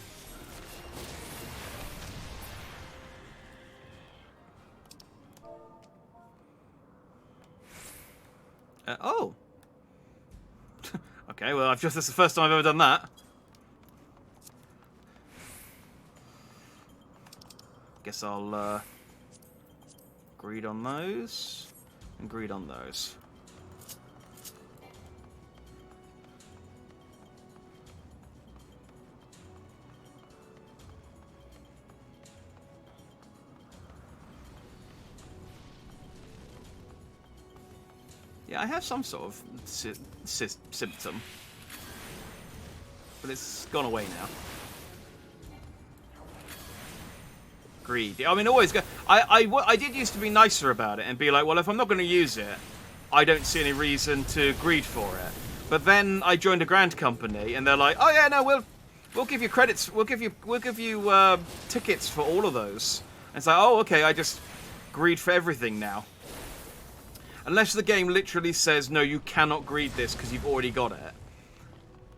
Oh! Okay, well, that's the first time I've ever done that. Guess I'll greed on those and greed on those. Yeah, I have some sort of symptom, but it's gone away now. Greed. I mean, always go. I did used to be nicer about it and be like, well, if I'm not going to use it, I don't see any reason to greed for it. But then I joined a grand company, and they're like, oh yeah, no, we'll give you credits. We'll give you tickets for all of those. And it's like, oh, okay, I just greed for everything now. Unless the game literally says, no, you cannot greed this because you've already got it.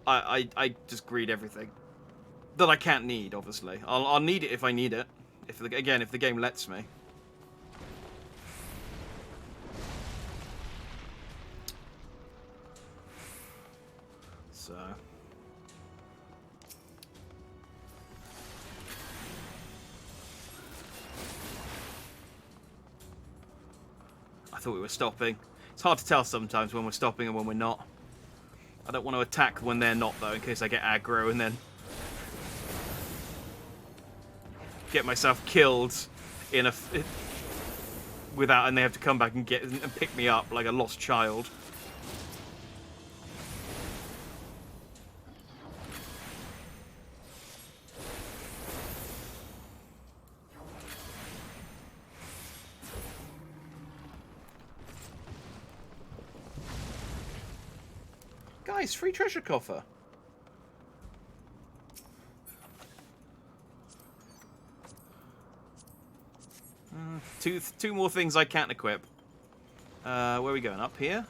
I just greed everything. That I can't need, obviously. I'll need it if I need it. If the game lets me. So... I thought we were stopping. It's hard to tell sometimes when we're stopping and when we're not. I don't want to attack when they're not, though, in case I get aggro and then get myself killed without, and they have to come back and pick me up like a lost child. Guys, free treasure coffer. Two more things I can't equip. Where are we going? Up here?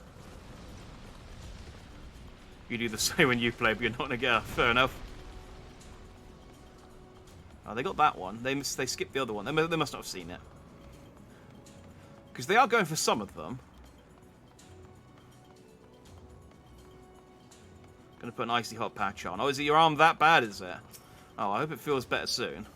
You do the same when you play, but you're not gonna get up. Fair enough. Oh, they got that one. They skipped the other one. They must not have seen it. Because they are going for some of them. Gonna put an icy hot patch on. Oh, is it your arm that bad, is it? Oh, I hope it feels better soon.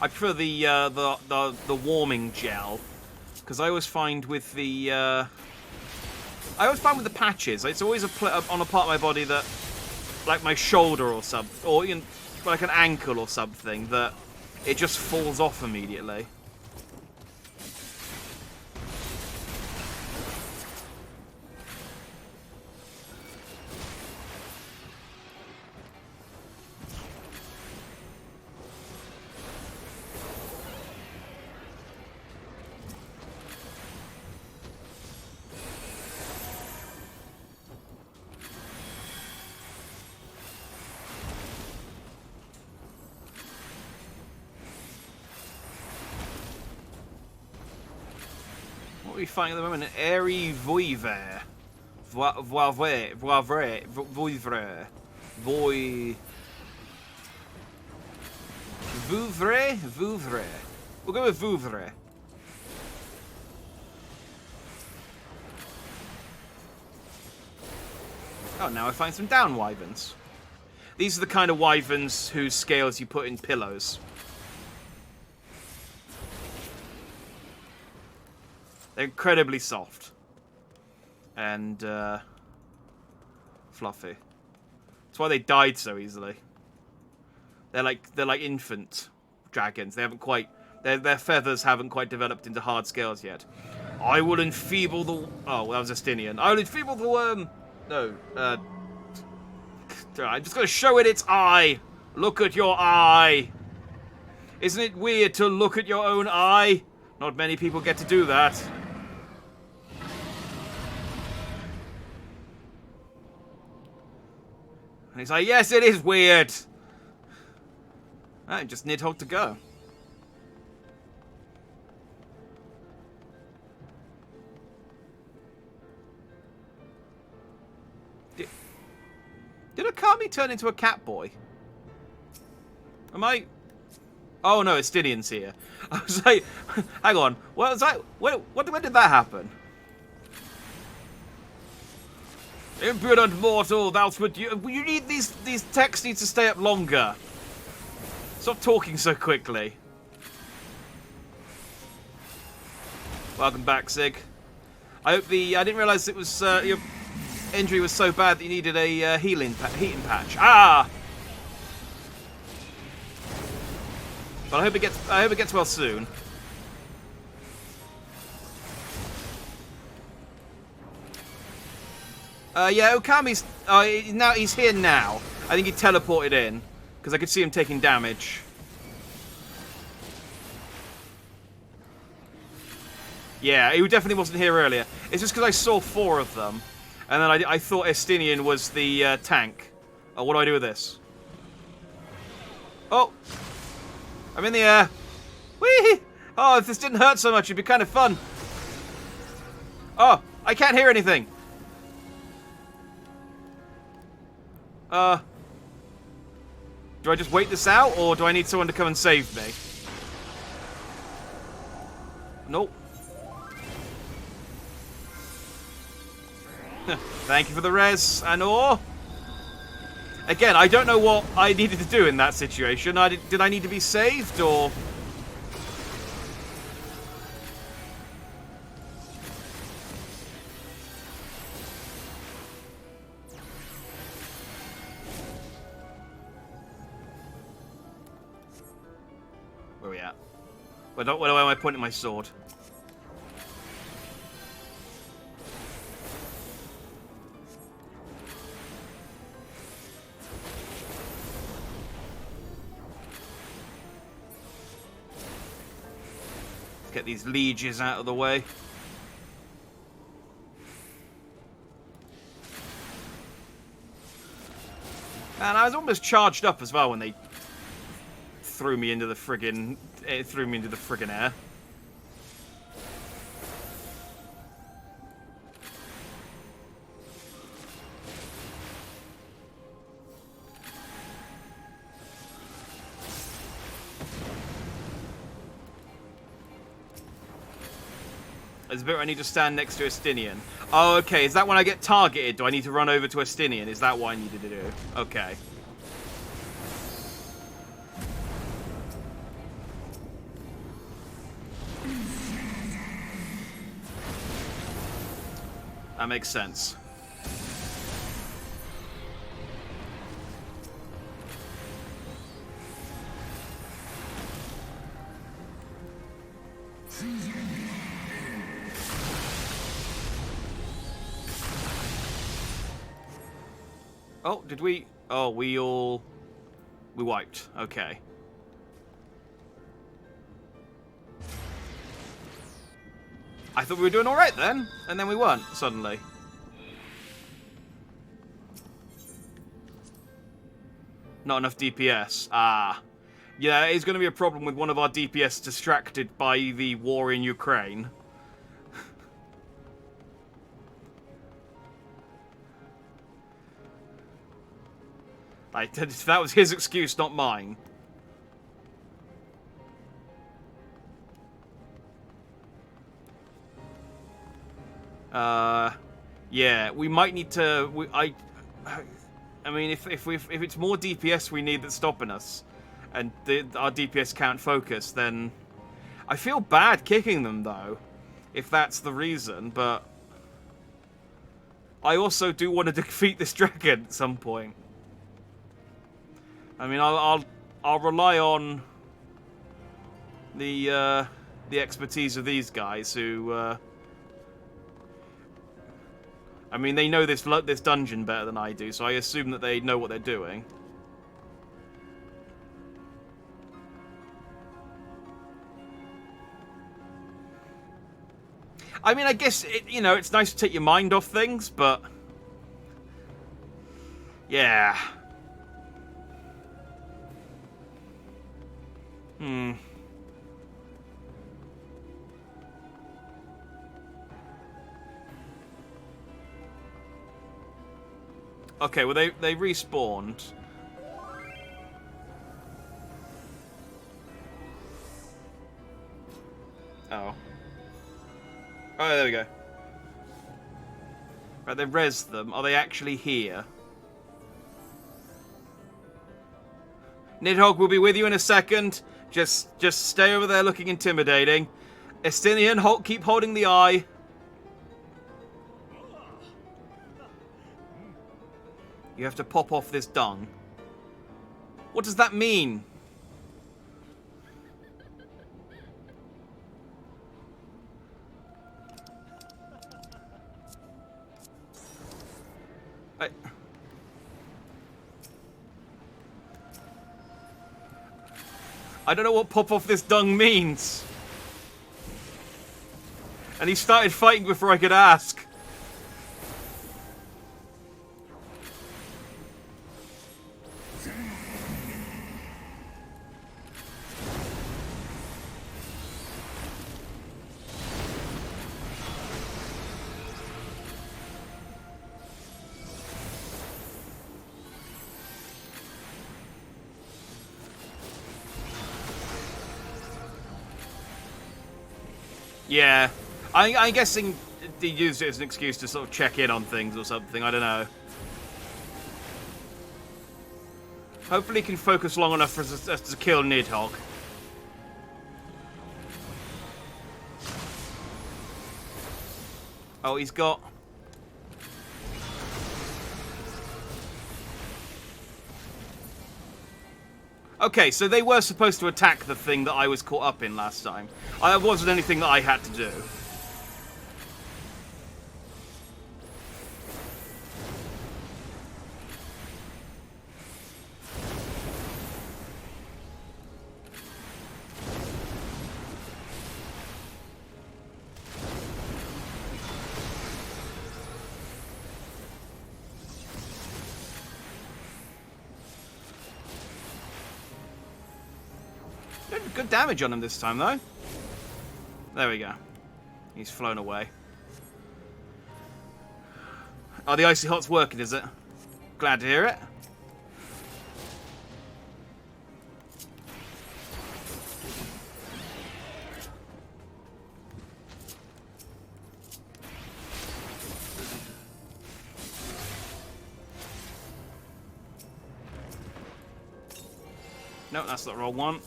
I prefer the warming gel, because I always find with the patches, it's always on a part of my body that, like my shoulder or something, or even like an ankle or something, that it just falls off immediately. What are we fighting at the moment? Aery Voivre. Voivre. Vouvre. We'll go with Vouvre. Oh, now I find some down wyverns. These are the kind of wyverns whose scales you put in pillows. They're incredibly soft. And, fluffy. That's why they died so easily. They're like infant dragons. They haven't quite... Their feathers haven't quite developed into hard scales yet. I will enfeeble the... Oh, well, that was Estinian. I will enfeeble the worm... No, I'm just going to show it its eye. Look at your eye. Isn't it weird to look at your own eye? Not many people get to do that. And he's like, yes, it is weird. I just Nidhogg to go. Did Okami turn into a cat boy? Am I... Oh no, Estinian's here. I was like, hang on. What was that? When did that happen? Impudent mortal, thou would you need these texts need to stay up longer. Stop talking so quickly. Welcome back, Sig. I hope I didn't realise it was your injury was so bad that you needed a heating patch. Ah! But I hope it gets well soon. Yeah, Okami's he's here now. I think he teleported in because I could see him taking damage. Yeah, he definitely wasn't here earlier. It's just because I saw 4 of them, and then I thought Estinian was the tank. Oh, what do I do with this? Oh, I'm in the air. Whee! Oh, if this didn't hurt so much, it'd be kind of fun. Oh, I can't hear anything. Do I just wait this out, or do I need someone to come and save me? Nope. Thank you for the res, Anor. Again, I don't know what I needed to do in that situation. Did I need to be saved, or... Where are we at? Where am I pointing my sword? Get these lieges out of the way. And I was almost charged up as well when they threw me into the friggin' air. There's a bit where I need to stand next to Estinian. Oh, okay. Is that when I get targeted? Do I need to run over to Estinian? Is that what I needed to do? Okay. That makes sense. Oh, did we? Oh, we wiped. Okay. I thought we were doing all right then, and then we weren't suddenly. Not enough DPS. Ah. Yeah, it's going to be a problem with one of our DPS distracted by the war in Ukraine. That was his excuse, not mine. Yeah, we might need to. I mean, if it's more DPS we need that's stopping us, and our DPS can't focus, then I feel bad kicking them though, if that's the reason. But I also do want to defeat this dragon at some point. I mean, I'll rely on the expertise of these guys who. I mean, they know this dungeon better than I do, so I assume that they know what they're doing. I mean, I guess, it's nice to take your mind off things, but... Yeah. Okay, well, they respawned. Oh. Oh, there we go. Right, they rezzed them. Are they actually here? Nidhogg will be with you in a second. Just stay over there looking intimidating. Estinian, keep holding the eye. You have to pop off this dung. What does that mean? I don't know what pop off this dung means. And he started fighting before I could ask. Yeah, I'm guessing they used it as an excuse to sort of check in on things or something, I don't know. Hopefully he can focus long enough for us to kill Nidhogg. Oh, he's got... Okay, so they were supposed to attack the thing that I was caught up in last time. It wasn't anything that I had to do. good damage on him this time, though. There we go. He's flown away. Oh, the icy hot's working, is it? Glad to hear it. No, that's the wrong one.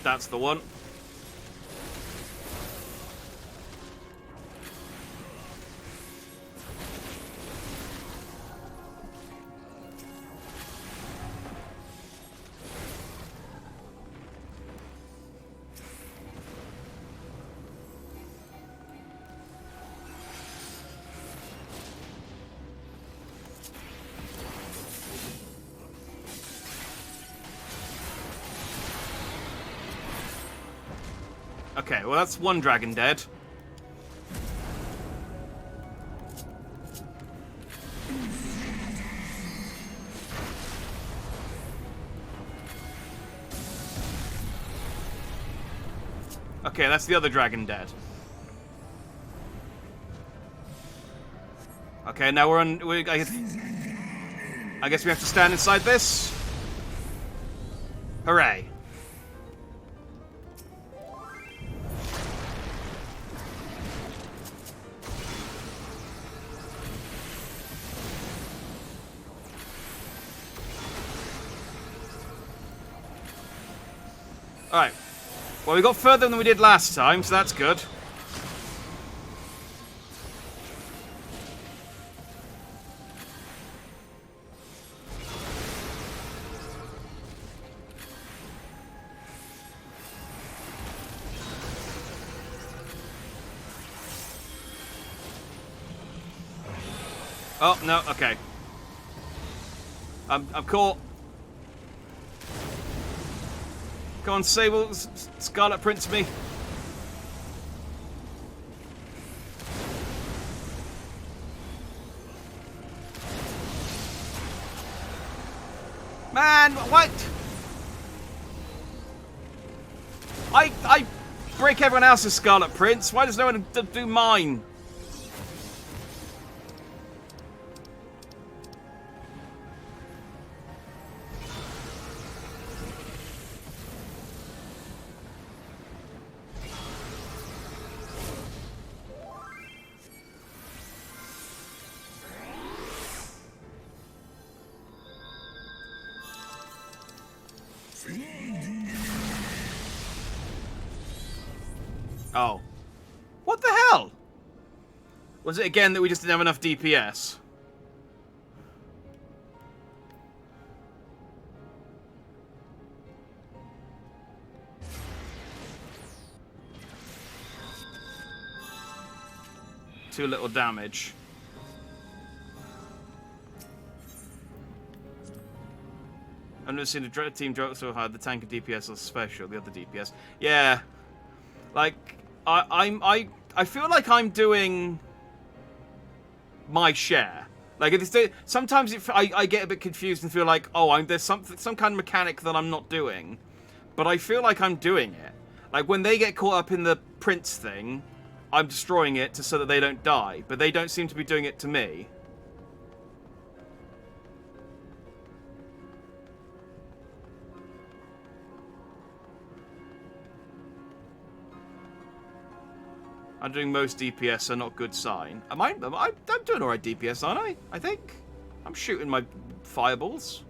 That's the one. Okay, well that's one dragon dead. Okay, that's the other dragon dead. Okay, now we're on. I guess we have to stand inside this. Hooray! Alright. Well, we got further than we did last time, so that's good. Oh, no, okay. I'm caught. Come on, Sable, Scarlet Prince me. Man, what? I break everyone else's Scarlet Prince. Why does no one do mine? Oh. What the hell? Was it again that we just didn't have enough DPS? Too little damage. I've never seen a team drop so hard. The tank and DPS are special. The other DPS, yeah. Like I feel like I'm doing my share. Like sometimes I get a bit confused and feel like, oh, there's some kind of mechanic that I'm not doing, but I feel like I'm doing it. Like when they get caught up in the prince thing, I'm destroying it so that they don't die, but they don't seem to be doing it to me. I'm doing most DPS, so not good sign. I'm doing alright DPS, aren't I? I think. I'm shooting my fireballs.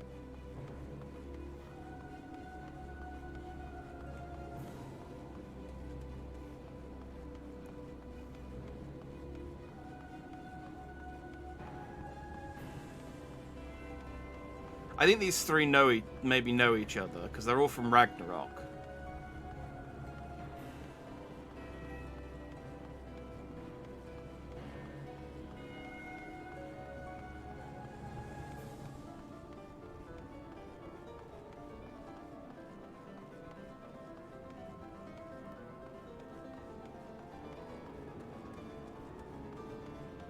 I think these three maybe know each other, because they're all from Ragnarok.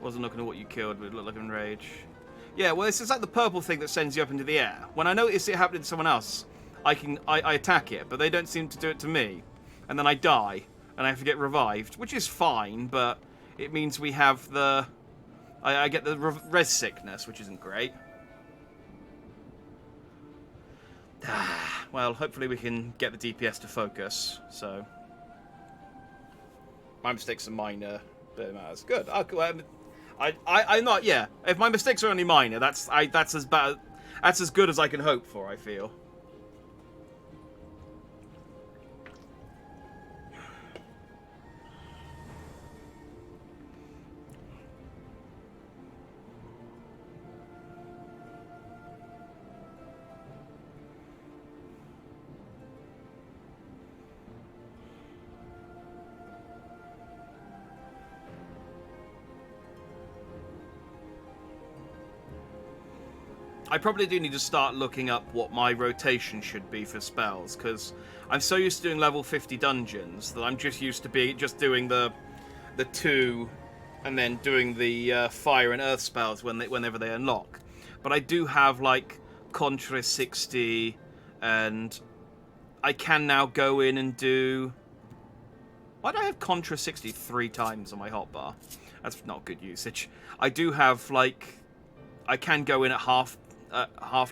Wasn't looking at what you killed, but it looked like enrage. Yeah, well, it's like the purple thing that sends you up into the air. When I noticed it happened to someone else, I attack it, but they don't seem to do it to me. And then I die, and I have to get revived, which is fine, but it means we have the... I get the res sickness, which isn't great. Well, hopefully we can get the DPS to focus, so... My mistakes are minor, but it matters. Good. I'm not... Yeah, if my mistakes are only minor, that's as bad... That's as good as I can hope for, I feel. I probably do need to start looking up what my rotation should be for spells, because I'm so used to doing level 50 dungeons that I'm just used to doing the 2 and then doing the fire and earth spells whenever they unlock. But I do have like Contra 60, and I can now go in and do... Why do I have Contra 60 3 times on my hotbar? That's not good usage. I do have like... I can go in at half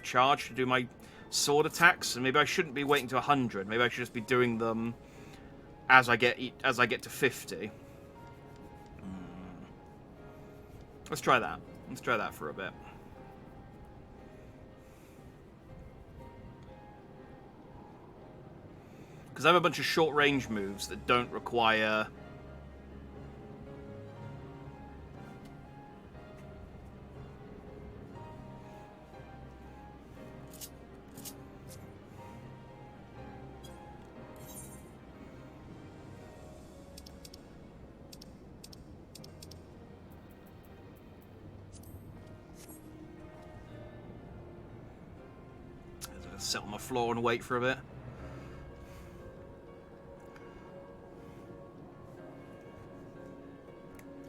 charge to do my sword attacks, and maybe I shouldn't be waiting to 100. Maybe I should just be doing them as I get to 50. Let's try that. Let's try that for a bit. Because I have a bunch of short range moves that don't require... Sit on the floor and wait for a bit.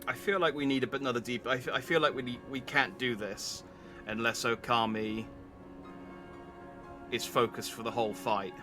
I feel like we need another deep... I feel like we can't do this unless Okami is focused for the whole fight.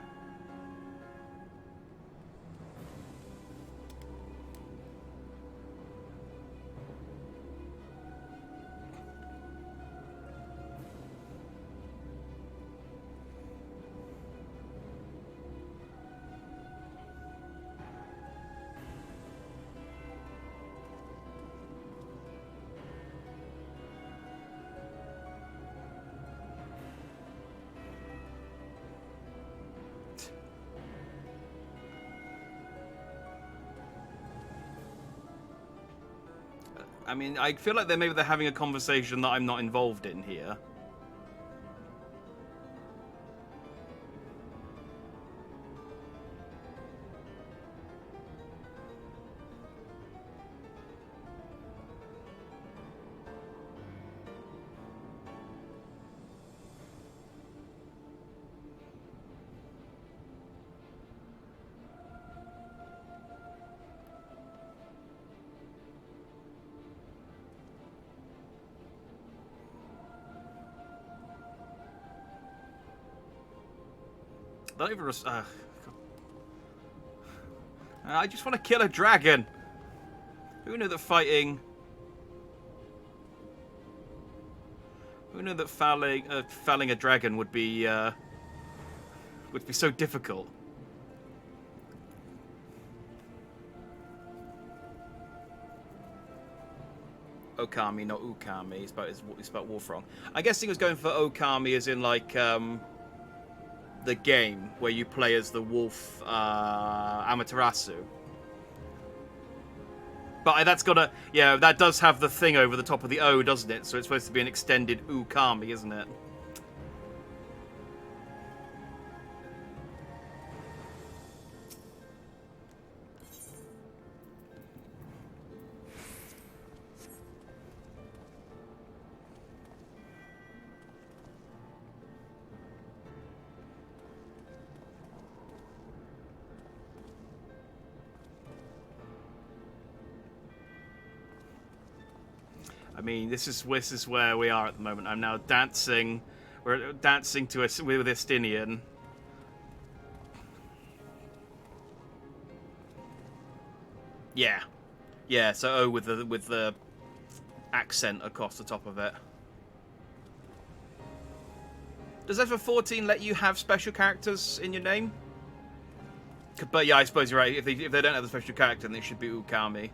I mean, I feel like maybe they're having a conversation that I'm not involved in here. Don't even... I just want to kill a dragon. Who knew that fighting... Who knew that felling a dragon would be so difficult? Okami, not Ukami. It's about Wolfrong. I guess he was going for Okami as in like the game where you play as the wolf Amaterasu. But that's got a... Yeah, that does have the thing over the top of the O, doesn't it? So it's supposed to be an extended Ukami, isn't it? I mean, this is where we are at the moment. I'm now dancing. We're dancing with Estinian, Yeah, so O with the accent across the top of it. Does FF14 let you have special characters in your name? But yeah, I suppose you're right. If they don't have the special character, then it should be Ukami.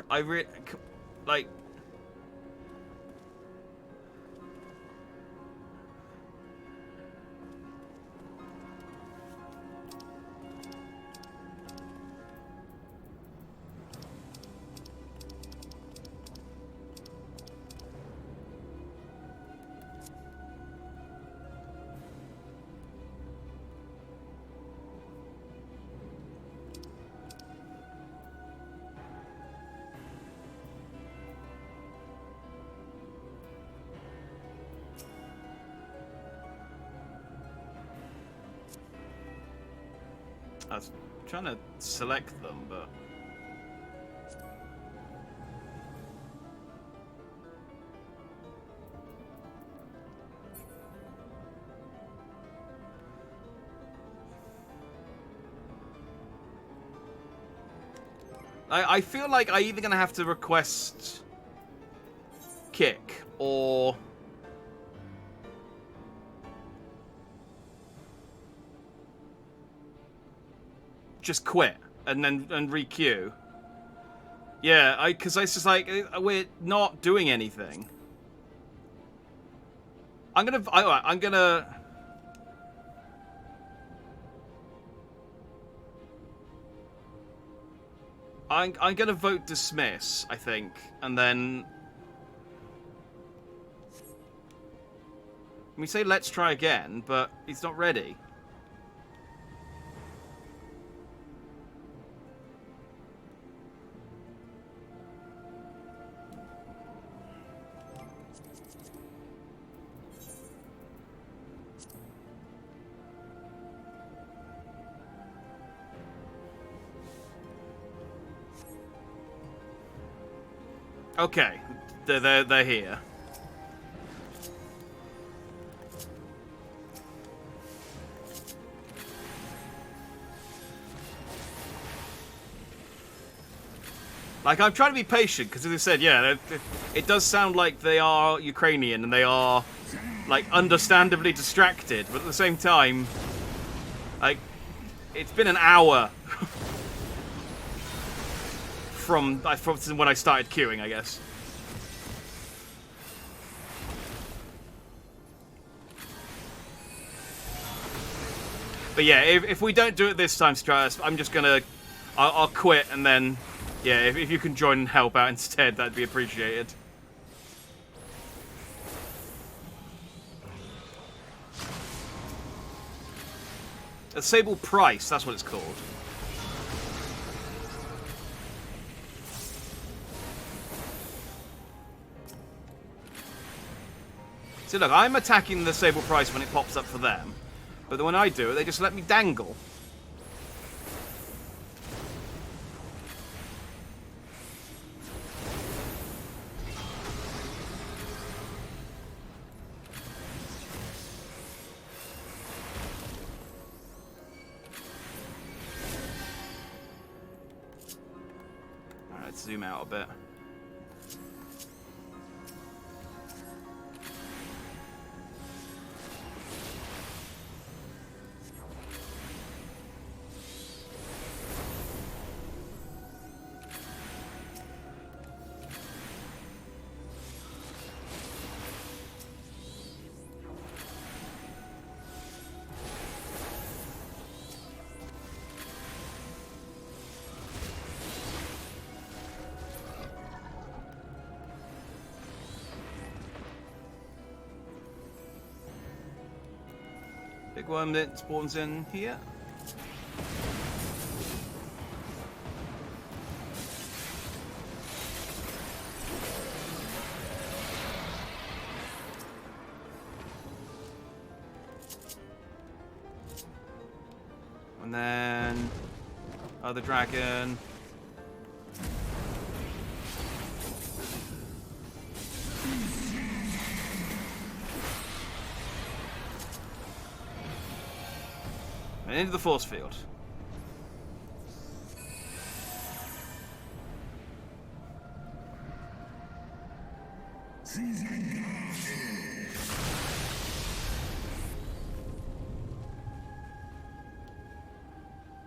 I really like. I was trying to select them, but I feel like I'm either gonna have to request kick or just quit and then re-queue. Yeah, because it's just like we're not doing anything. I'm gonna vote dismiss, I think, and then we say let's try again, but he's not ready. Okay, they're here. Like, I'm trying to be patient, because as I said, yeah, it does sound like they are Ukrainian, and they are, like, understandably distracted, but at the same time, like, it's been an hour from when I started queuing, I guess. But yeah, if we don't do it this time, Stratus, I'm just gonna... I'll quit, and then... Yeah, if you can join and help out instead, that'd be appreciated. A Sable Price, that's what it's called. See, look, I'm attacking the Sable Price when it pops up for them. But then when I do it, they just let me dangle. Alright, let's zoom out a bit. Big worm that spawns in here. And then other dragon. And into the force field.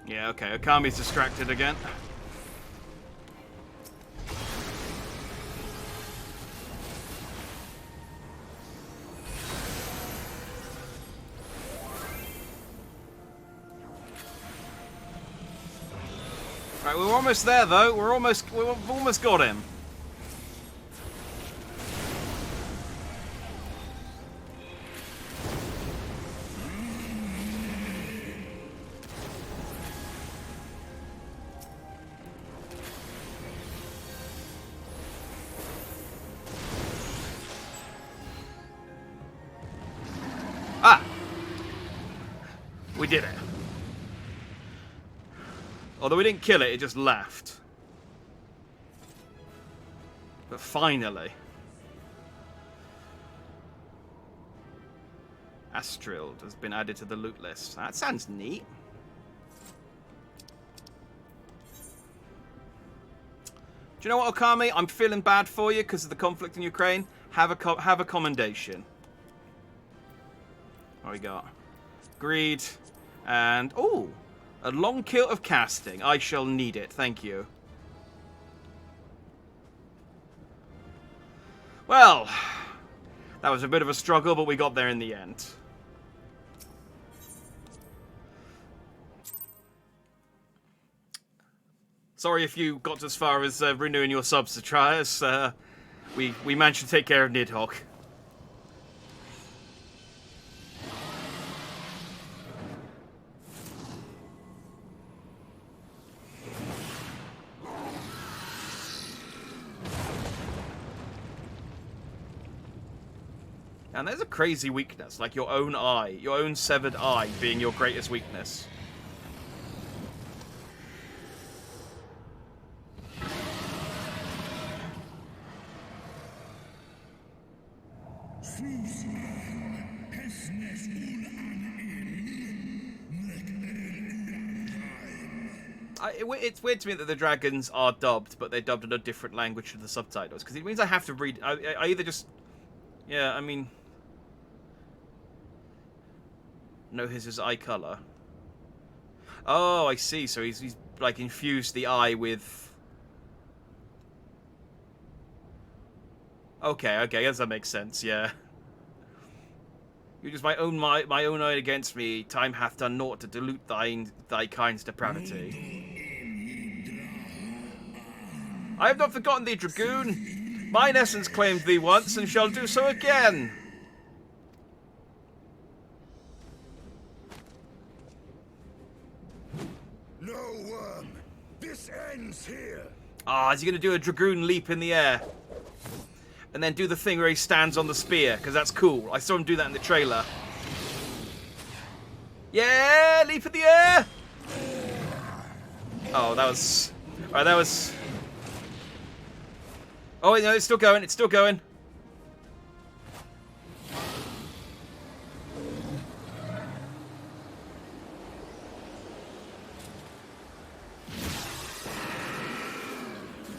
Yeah, okay, Okami's distracted again. Right, we're almost there though. We've almost got him. Ah! We did it. Although we didn't kill it, it just left. But finally. Astrild has been added to the loot list. That sounds neat. Do you know what, Okami? I'm feeling bad for you because of the conflict in Ukraine. Have a commendation. What we got? Greed. And... ooh! A long kilt of casting. I shall need it. Thank you. Well, that was a bit of a struggle, but we got there in the end. Sorry if you got as far as renewing your subs to try us. We managed to take care of Nidhogg. And there's a crazy weakness, like your own eye, your own severed eye being your greatest weakness. It's weird to me that the dragons are dubbed, but they're dubbed in a different language to the subtitles, because it means I have to read... I either just... Yeah, I mean... No, his eye color. Oh, I see. So he's like infused the eye with. Okay, I guess that makes sense. Yeah. You just my own eye against me. Time hath done naught to dilute thy kind's depravity. I have not forgotten thee, dragoon. Mine essence claimed thee once, and shall do so again. Here. Ah, is he going to do a dragoon leap in the air? And then do the thing where he stands on the spear, because that's cool. I saw him do that in the trailer. Yeah, leap in the air! Oh, that was... Alright, that was... Oh, no, it's still going, it's still going.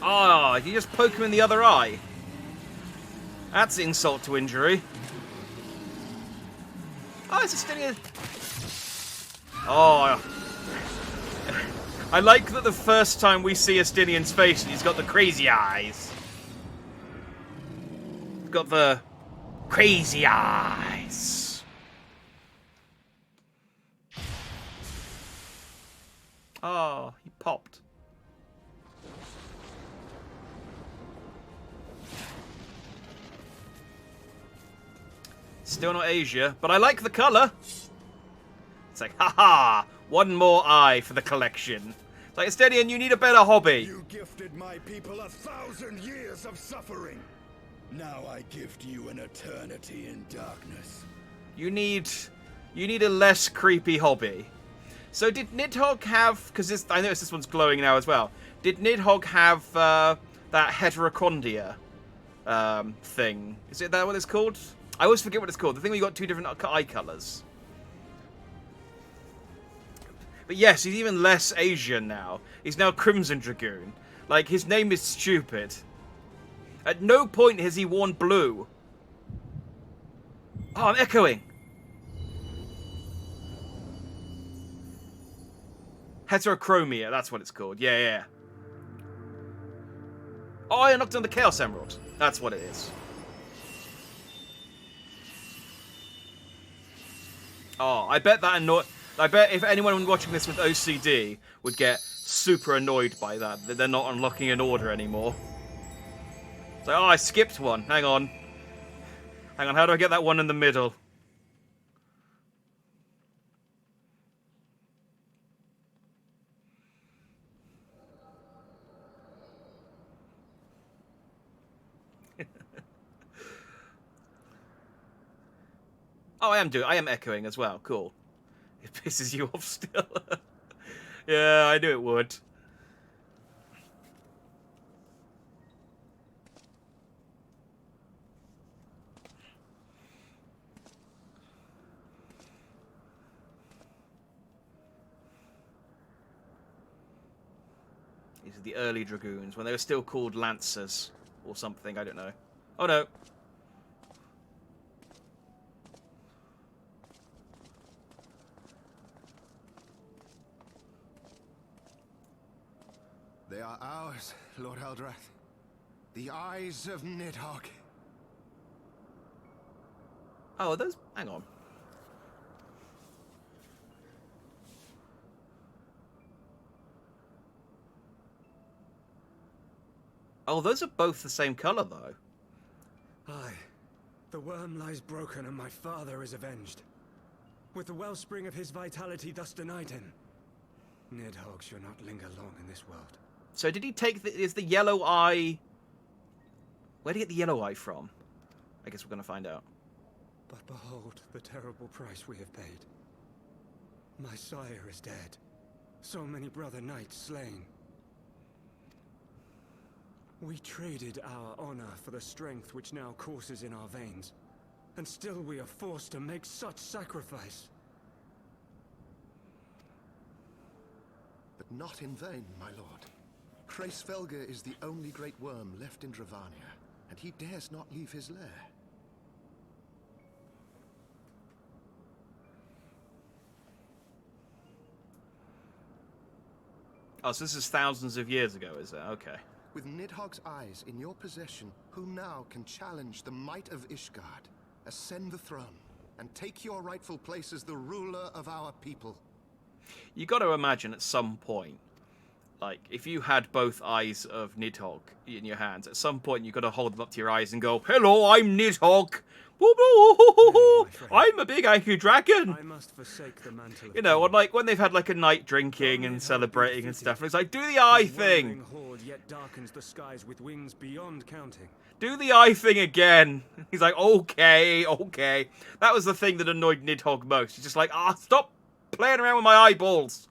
Ah, you just poke him in the other eye. That's insult to injury. Oh, it's a stinging. Oh. I like that the first time we see Estinian's face, he's got the crazy eyes. He's got the crazy eyes. Oh, he popped. Still not Asia, but I like the colour. It's like, haha, one more eye for the collection. It's like, Estinian, you need a better hobby. You gifted my people 1,000 years of suffering. Now I gift you an eternity in darkness. You need a less creepy hobby. So did Nidhogg have... Because I noticed this one's glowing now as well. Did Nidhogg have that heterochondria thing? Is it that what it's called? I always forget what it's called. The thing where you got 2 different eye colours. But yes, he's even less Asian now. He's now Crimson Dragoon. Like, his name is stupid. At no point has he worn blue. Oh, I'm echoing. Heterochromia, that's what it's called. Yeah, yeah. Oh, I knocked on the Chaos Emerald. That's what it is. Oh, I bet if anyone watching this with OCD would get super annoyed by that they're not unlocking an order anymore. It's like, oh, I skipped one. Hang on. Hang on, how do I get that one in the middle? Oh, I am echoing as well. Cool. It pisses you off still. Yeah, I knew it would. These are the early Dragoons, when they were still called Lancers or something, I don't know. Oh no. They are ours, Lord Eldrath. The eyes of Nidhogg. Oh, are those... Hang on. Oh, those are both the same colour, though. Aye. The worm lies broken and my father is avenged. With the wellspring of his vitality thus denied him. Nidhogg shall not linger long in this world. So did he take is the yellow eye... Where did he get the yellow eye from? I guess we're going to find out. But behold the terrible price we have paid. My sire is dead. So many brother knights slain. We traded our honor for the strength which now courses in our veins. And still we are forced to make such sacrifice. But not in vain, my lord. Hraesvelgr is the only great worm left in Dravania, and he dares not leave his lair. Oh, so this is thousands of years ago, is it? Okay. With Nidhogg's eyes in your possession, who now can challenge the might of Ishgard, ascend the throne, and take your rightful place as the ruler of our people? You got to imagine at some point, like, if you had both eyes of Nidhogg in your hands, at some point you got to hold them up to your eyes and go, "Hello, I'm Nidhogg. I'm a big angry dragon." I must forsake the mantle of You know, king. or like when they've had like a night drinking and celebrating and stuff, and it's like, do the eye His thing. whirling horde yet darkens the skies with wings beyond counting. Do the eye thing again. He's like, okay, okay. That was the thing that annoyed Nidhogg most. He's just like, stop playing around with my eyeballs.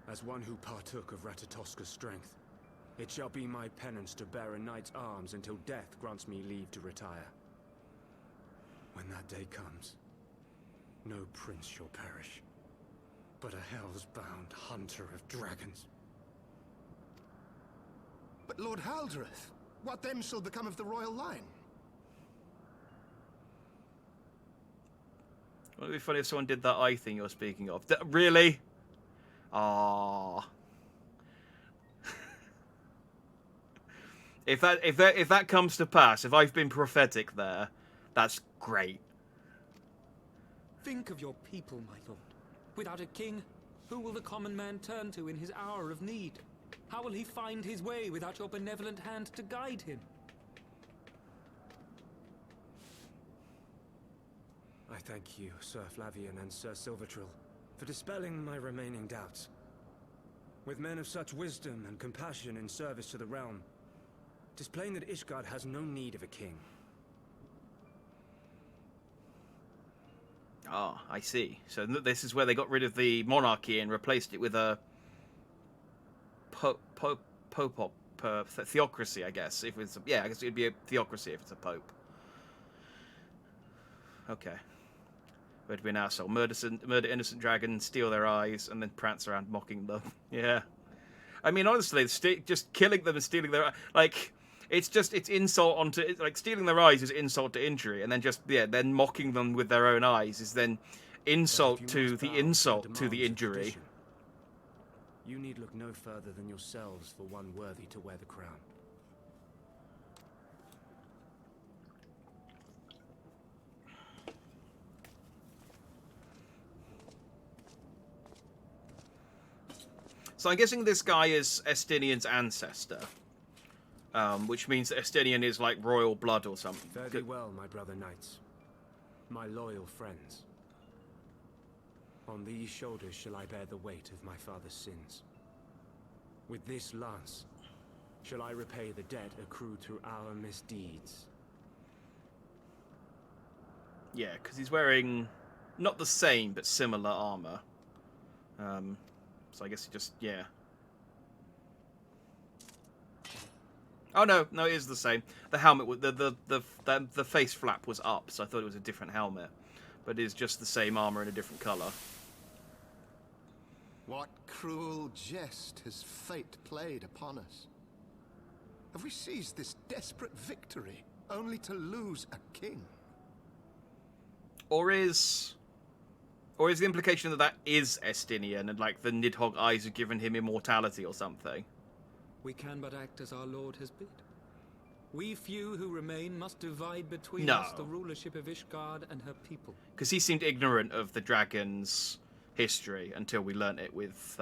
As one who partook of Ratatoska's strength, it shall be my penance to bear a knight's arms until death grants me leave to retire. When that day comes, no prince shall perish, but a hell's-bound hunter of dragons. But Lord Haldreth, what then shall become of the royal line? Wouldn't it be funny if someone did that eye thing you're speaking of? Really? Ah. If that comes to pass, if I've been prophetic there, that's great. Think of your people, my lord. Without a king, who will the common man turn to in his hour of need? How will he find his way without your benevolent hand to guide him? I thank you, Sir Flavian and Sir Silvertrill, for dispelling my remaining doubts. With men of such wisdom and compassion in service to the realm, 'tis plain that Ishgard has no need of a king. Ah, I see. So this is where they got rid of the monarchy and replaced it with a theocracy, I guess. If it's I guess it'd be a theocracy if it's a pope. Okay. Where to be an asshole? Murder innocent dragons, steal their eyes, and then prance around mocking them. Yeah. I mean, honestly, just killing them and stealing their it's insult onto stealing their eyes is insult to injury, and then then mocking them with their own eyes is then insult to the insult to the injury. You need look no further than yourselves for one worthy to wear the crown. So I'm guessing this guy is Estinian's ancestor, which means that Estinian is like royal blood or something. Fare thee well, my brother knights, my loyal friends. On these shoulders shall I bear the weight of my father's sins. With this lance shall I repay the debt accrued through our misdeeds. Yeah, because he's wearing not the same but similar armor. So I guess he just Oh no, it is the same. The helmet, the face flap was up, so I thought it was a different helmet, but it is just the same armor in a different color. What cruel jest has fate played upon us? Have we seized this desperate victory only to lose a king? Or is the implication that that is Estinian and like the Nidhogg eyes have given him immortality or something? We can but act as our lord has bid. We few who remain must divide between No. us the rulership of Ishgard and her people. Because he seemed ignorant of the dragon's history until we learnt it with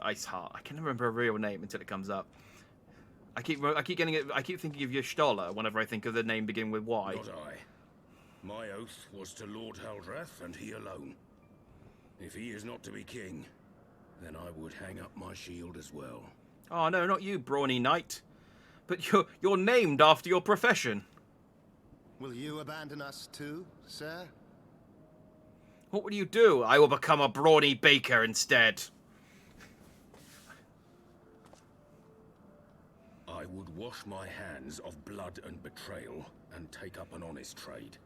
Ice Heart. I can't remember her real name until it comes up. I keep thinking of Y'shtola whenever I think of the name beginning with Y. Not I. My oath was to Lord Haldrath, and he alone. If he is not to be king, then I would hang up my shield as well. Oh no, not you, brawny knight. But you're named after your profession. Will you abandon us too, sir? What will you do? I will become a brawny baker instead. I would wash my hands of blood and betrayal, and take up an honest trade.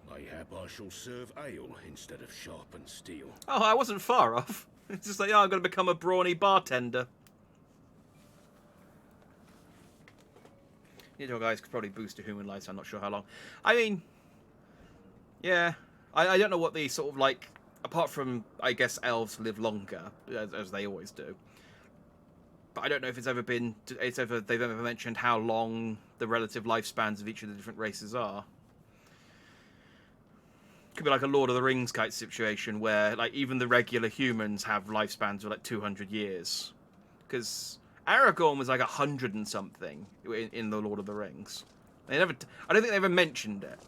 Mayhap I shall serve ale instead of sharpened steel. Oh, I wasn't far off. It's just like, I'm going to become a brawny bartender. You know, guys could probably boost a human life, so I'm not sure how long. I mean, yeah. I don't know what the sort of like, apart from, I guess, elves live longer, as they always do. But I don't know if they've ever mentioned how long the relative lifespans of each of the different races are. Could be like a Lord of the Rings type situation where like even the regular humans have lifespans of like 200 years. Because Aragorn was like 100 and something in the Lord of the Rings. I don't think they ever mentioned it.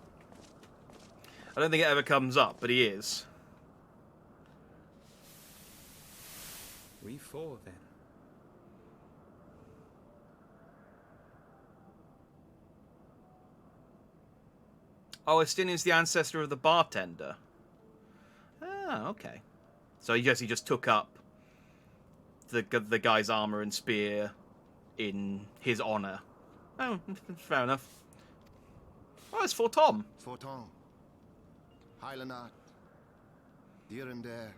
I don't think it ever comes up, but he is. We four, then. Oh, Estinian's the ancestor of the bartender. Ah, okay. So he just took up the guy's armor and spear in his honor. Oh, fair enough. Oh, it's for Tom. Forton, Hylanat, Durander,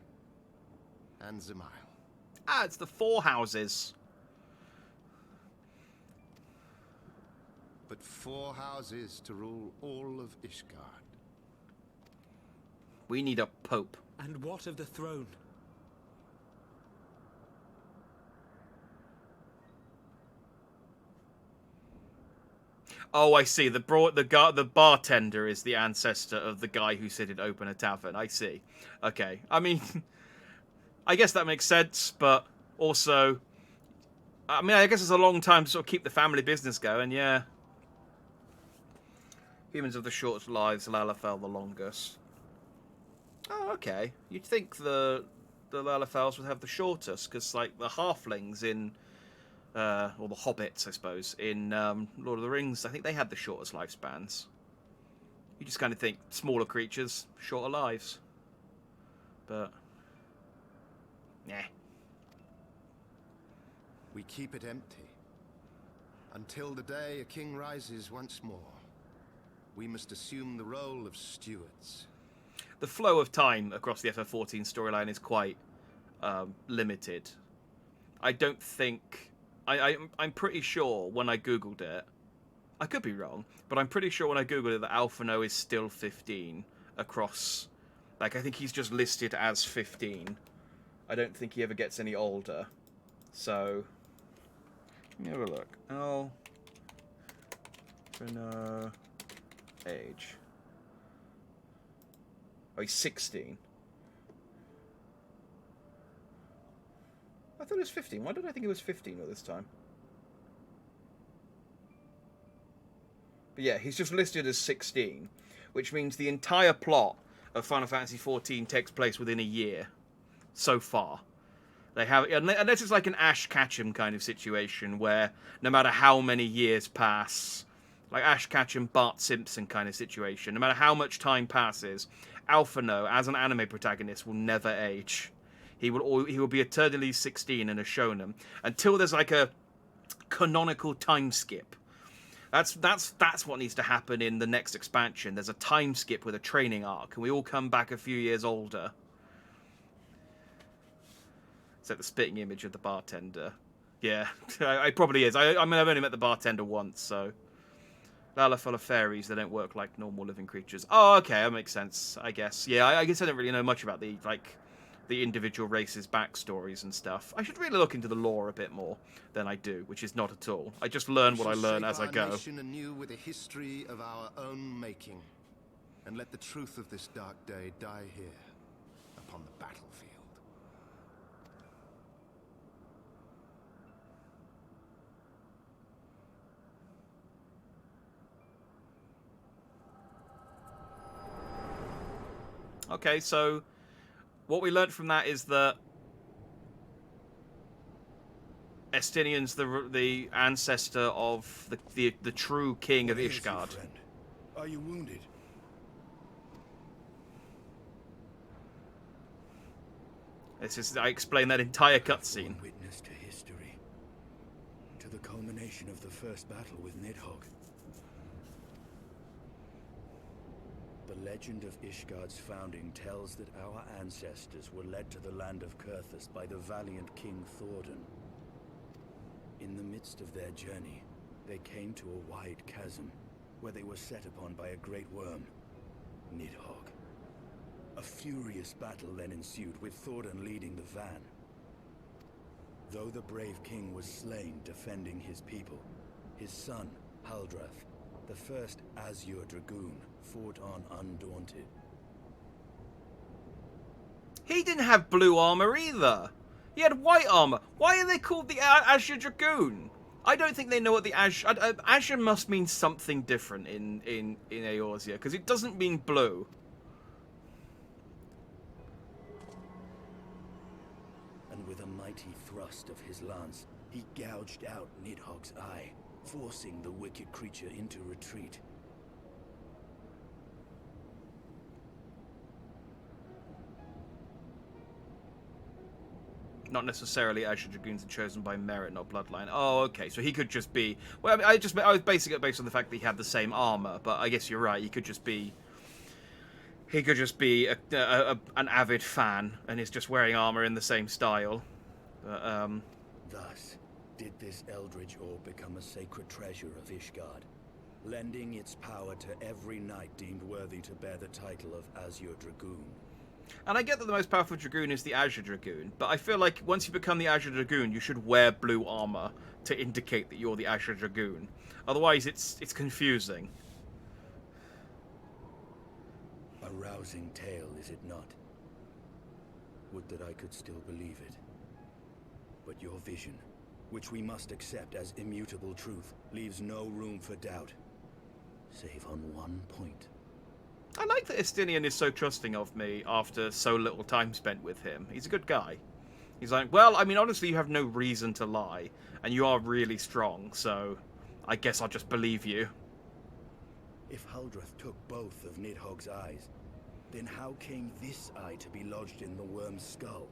and Zemile. Ah, it's the four houses. But 4 houses to rule all of Ishgard. We need a pope. And what of the throne? Oh, I see. The bartender is the ancestor of the guy who said he'd open a tavern. I see. Okay. I mean, I guess that makes sense, but also, I mean, I guess it's a long time to sort of keep the family business going, yeah. Humans have the shortest lives, Lalafell the longest. Oh, okay. You'd think the Lalafells would have the shortest, because, like, the halflings in, or the hobbits, I suppose, in Lord of the Rings, I think they had the shortest lifespans. You just kind of think smaller creatures, shorter lives. But, yeah. We keep it empty. Until the day a king rises once more. We must assume the role of stewards. The flow of time across the FF14 storyline is quite limited. I don't think... I'm pretty sure when I googled it, I could be wrong, but I'm pretty sure when I googled it that Alphino is still 15 across... Like, I think he's just listed as 15. I don't think he ever gets any older. So, let me have a look. Alphino age. Oh, he's 16. I thought it was 15. Why did I think it was 15 all this time? But yeah, he's just listed as 16, which means the entire plot of Final Fantasy XIV takes place within a year so far. They have, unless it's like an Ash Ketchum kind of situation where no matter how many years pass, like Ash Ketchum, Bart Simpson kind of situation, no matter how much time passes, Alphino, as an anime protagonist, will never age. He will be eternally 16 in a shonen until there's like a canonical time skip. That's what needs to happen in the next expansion. There's a time skip with a training arc, and we all come back a few years older. Except the spitting image of the bartender. Yeah, it probably is. I mean, I've only met the bartender once, so... Lala full of fairies, they don't work like normal living creatures. Oh, okay, that makes sense, I guess. Yeah, I guess I don't really know much about the individual races' backstories and stuff. I should really look into the lore a bit more than I do, which is not at all. I just learn what I learn as I go. We shall shape our nation anew with a history of our own making, and let the truth of this dark day die here, upon the battlefield. Okay, so what we learned from that is that Estinian's the ancestor of the true king of Ishgard. Friend? Are you wounded? I explained that entire cutscene. Witness to history, to the culmination of the first battle with Nidhogg. The legend of Ishgard's founding tells that our ancestors were led to the land of Kurthus by the valiant King Thordan. In the midst of their journey, they came to a wide chasm, where they were set upon by a great worm, Nidhogg. A furious battle then ensued, with Thordan leading the van. Though the brave king was slain defending his people, his son, Haldrath, the first Azure Dragoon, fought on undaunted. He didn't have blue armor either. He had white armor. Why are they called the Azure Dragoon? I don't think they know what the Azure... Azure must mean something different in Eorzea, because it doesn't mean blue. And with a mighty thrust of his lance, he gouged out Nidhogg's eye, forcing the wicked creature into retreat. Not necessarily Azure Dragoons are chosen by merit, not bloodline. Oh, okay. So he could just be... Well, I mean, I was basing it based on the fact that he had the same armor, but I guess you're right. He could just be an avid fan and is just wearing armor in the same style. But, Thus, did this eldritch orb become a sacred treasure of Ishgard, lending its power to every knight deemed worthy to bear the title of Azure Dragoon. And I get that the most powerful Dragoon is the Azure Dragoon, but I feel like once you become the Azure Dragoon, you should wear blue armor to indicate that you're the Azure Dragoon. Otherwise, it's confusing. A rousing tale, is it not? Would that I could still believe it. But your vision, which we must accept as immutable truth, leaves no room for doubt. Save on one point. I like that Estinian is so trusting of me after so little time spent with him. He's a good guy. He's like, well, I mean, honestly, you have no reason to lie, and you are really strong, so I guess I'll just believe you. If Huldreth took both of Nidhogg's eyes, then how came this eye to be lodged in the worm's skull?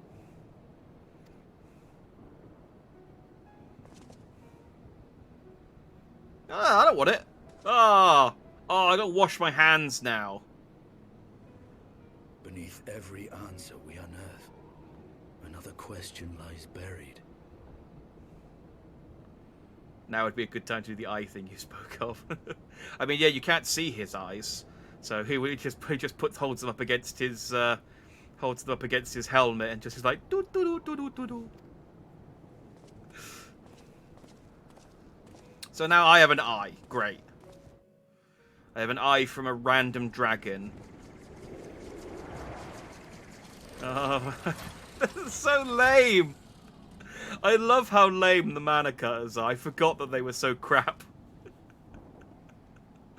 Ah, I don't want it. Ah, oh, I gotta wash my hands now. Beneath every answer we unearth, another question lies buried. Now would be a good time to do the eye thing you spoke of. I mean, yeah, you can't see his eyes, so he just holds them up against his helmet and just is like doo doo doo doo doo doo doo. So now I have an eye. Great. I have an eye from a random dragon. Oh, that's so lame. I love how lame the mana cutters are. I forgot that they were so crap.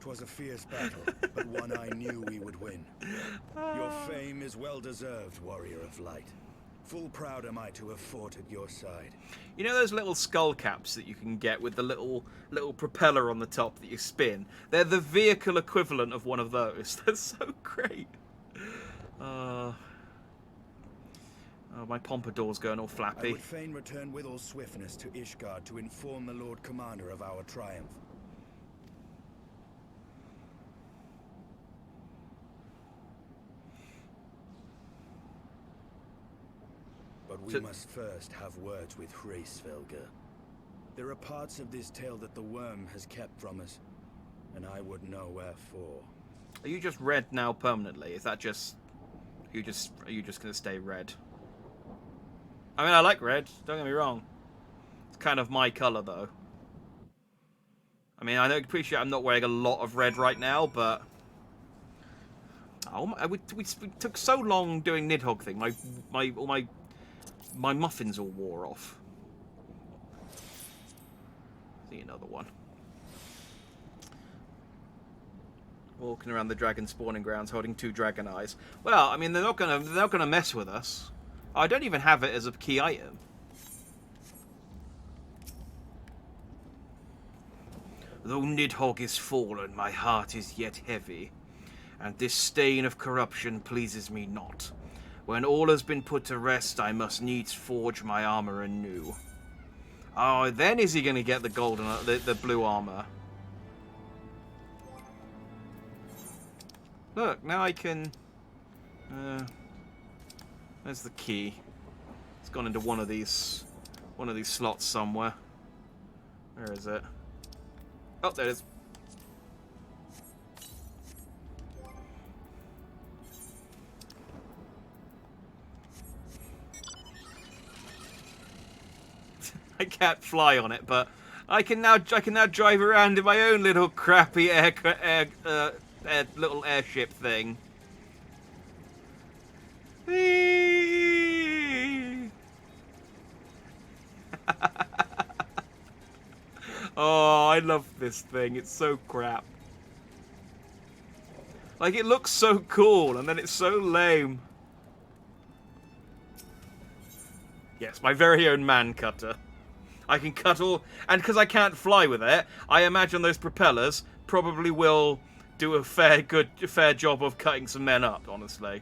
'Twas a fierce battle, but one I knew we would win. Your fame is well deserved, warrior of light. Full proud am I to have fought at your side. You know those little skull caps that you can get with the little propeller on the top that you spin? They're the vehicle equivalent of one of those. That's so great. Oh, my pompadour's going all I flappy. would fain return with all swiftness to Ishgard to inform the Lord Commander of our triumph. But we must first have words with Hraesvelgr. There are parts of this tale that the worm has kept from us, and I would know wherefore. Are you just red now permanently? Is that just... Are you just going to stay red? I mean, I like red, don't get me wrong. It's kind of my colour, though. I mean, I appreciate I'm not wearing a lot of red right now, but... Oh, we took so long doing Nidhogg thing. My muffins all wore off. See another one. Walking around the dragon spawning grounds, holding 2 dragon eyes. Well, I mean, they're not gonna mess with us. I don't even have it as a key item. Though Nidhogg is fallen, my heart is yet heavy, and this stain of corruption pleases me not. When all has been put to rest, I must needs forge my armor anew. Oh, then is he going to get the golden, the blue armor? Look, now I can... there's the key. It's gone into one of these slots somewhere. Where is it? Oh, there it is. I can't fly on it, but I can now drive around in my own little crappy little airship thing. Oh, I love this thing. It's so crap. Like, it looks so cool, and then it's so lame. Yes, my very own man cutter. I can cut all... And because I can't fly with it, I imagine those propellers probably will do a fair job of cutting some men up, honestly.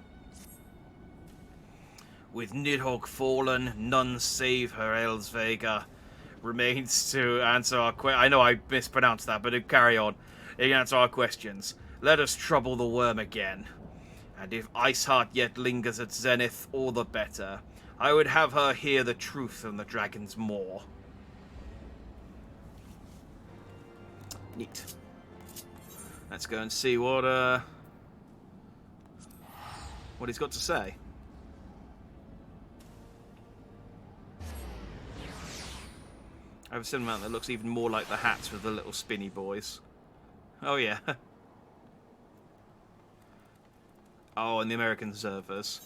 With Nidhogg fallen, none save her Hraesvelgr remains to answer our questions. I know I mispronounced that, but carry on. He can answer our questions. Let us trouble the worm again. And if Iceheart yet lingers at Zenith, all the better. I would have her hear the truth and the dragon's maw. Neat. Let's go and see what he's got to say. I have a cinema that looks even more like the hats with the little spinny boys. Oh yeah. Oh, and the American servers.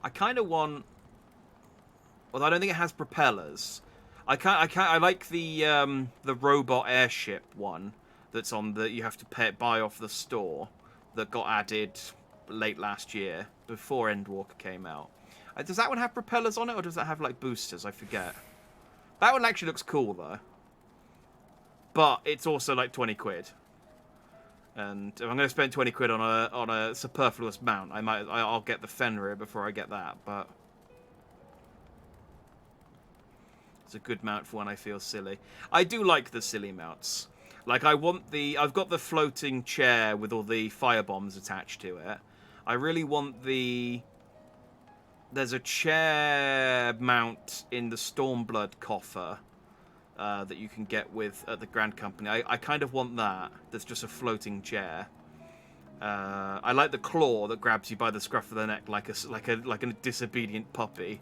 I kind of want... Well, I don't think it has propellers. I like the robot airship one that's on the... You have to buy off the store that got added late last year before Endwalker came out. Does that one have propellers on it, or does that have like boosters? I forget. That one actually looks cool though. but it's also like 20 quid. And if I'm going to spend 20 quid on a superfluous mount, I'll get the Fenrir before I get that. But it's a good mount for when I feel silly. I do like the silly mounts. Like I've got the floating chair with all the fire bombs attached to it. I really want there's a chair mount in the Stormblood coffer. That you can get at the Grand Company. I kind of want that. That's just a floating chair. I like the claw that grabs you by the scruff of the neck like a disobedient puppy.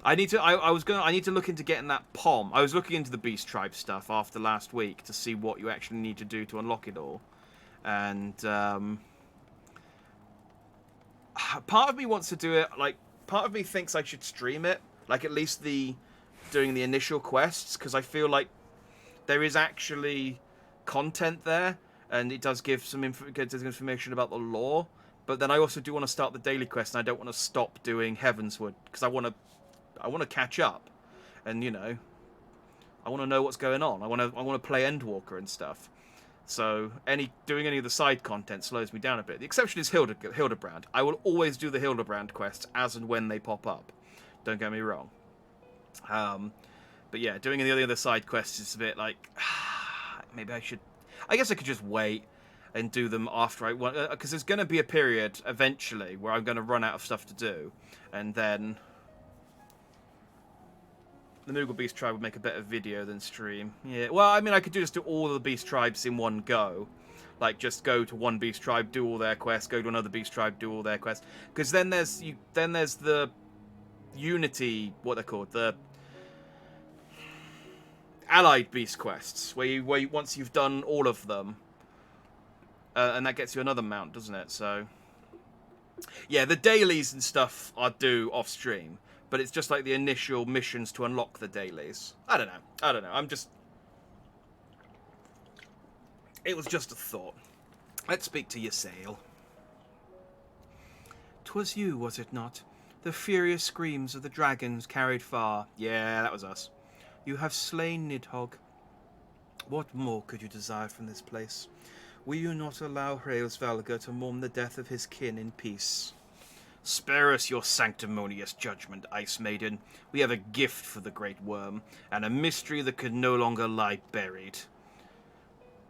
I need to look into getting that pom. I was looking into the Beast Tribe stuff after last week to see what you actually need to do to unlock it all, and part of me wants to do it like. Part of me thinks I should stream it, like at least doing the initial quests, because I feel like there is actually content there, and it does give some information about the lore. But then I also do want to start the daily quest, and I don't want to stop doing Heavensward because I want to catch up, and I want to know what's going on. I want to play Endwalker and stuff. So doing any of the side content slows me down a bit. The exception is Hildebrand. I will always do the Hildebrand quests as and when they pop up. Don't get me wrong. But yeah, doing any of the other side quests is a bit like maybe I should. I guess I could just wait and do them after I want, because there's going to be a period eventually where I'm going to run out of stuff to do, and then the Moogle Beast Tribe would make a better video than stream. Yeah, well, I mean, I could just do all of the Beast Tribes in one go. Like, just go to one Beast Tribe, do all their quests, go to another Beast Tribe, do all their quests. Because then there's the Unity, what they're called, the Allied Beast quests, where once you've done all of them, and that gets you another mount, doesn't it? So, yeah, the dailies and stuff I do off stream. But it's just like the initial missions to unlock the dailies. I don't know. It was just a thought. Let's speak to Ysayle. 'Twas you, was it not? The furious screams of the dragons carried far. Yeah, that was us. You have slain Nidhogg. What more could you desire from this place? Will you not allow Hraesvelgr to mourn the death of his kin in peace? Spare us your sanctimonious judgment, Ice Maiden. We have a gift for the Great Worm, and a mystery that could no longer lie buried.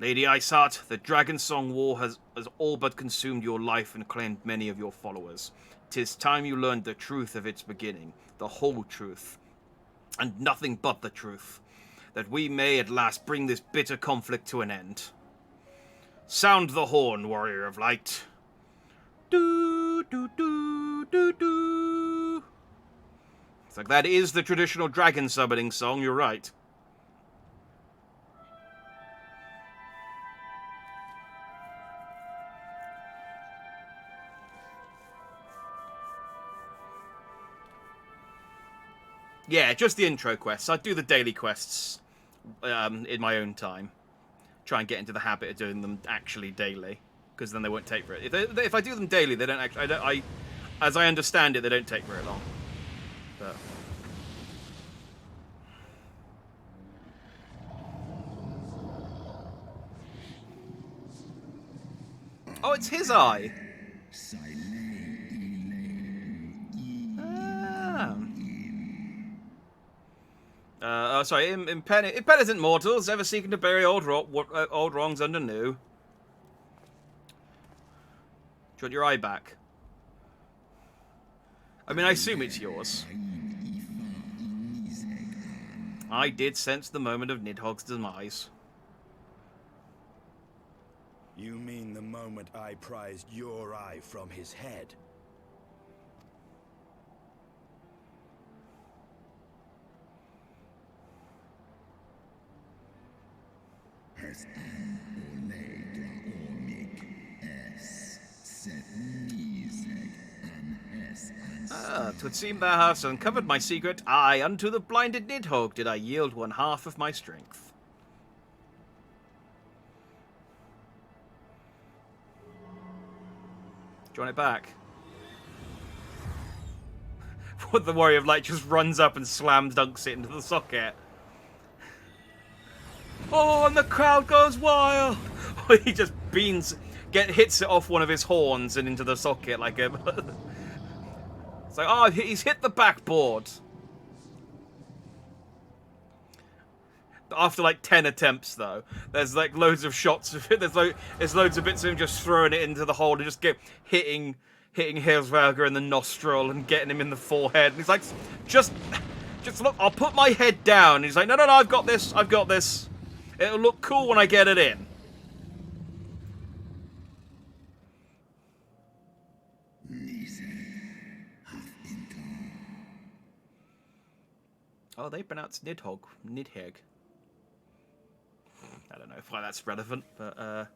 Lady Iceheart, the Dragon Song War has all but consumed your life and claimed many of your followers. 'Tis time you learned the truth of its beginning, the whole truth, and nothing but the truth, that we may at last bring this bitter conflict to an end. Sound the horn, warrior of light. Do, do, do, do, do. It's like that is the traditional dragon summoning song, you're right. Yeah, just the intro quests. I do the daily quests in my own time. Try and get into the habit of doing them actually daily, because then they won't take very. If I do them daily, they don't actually. As I understand it, they don't take very long. But. Oh, it's his eye. Sorry, impenitent mortals, ever seeking to bury old wrongs under new. Do you want your eye back? I mean, I assume it's yours. I did sense the moment of Nidhogg's demise. You mean the moment I prized your eye from his head? Twould seem thou hast uncovered my secret. Aye, unto the blinded Nidhogg did I yield one half of my strength. Do you want it back? the Warrior of Light just runs up and slam dunks it into the socket. Oh, and the crowd goes wild. He just hits it off one of his horns and into the socket like a... It's like, oh, he's hit the backboard. After like 10 attempts, though, there's like loads of shots of it. There's loads of bits of him just throwing it into the hole and just hitting Hilsvalger in the nostril and getting him in the forehead. And he's like, just look, I'll put my head down. And he's like, no, I've got this. It'll look cool when I get it in. Oh, they pronounce Nidhogg. Nidhegg. I don't know why that's relevant, but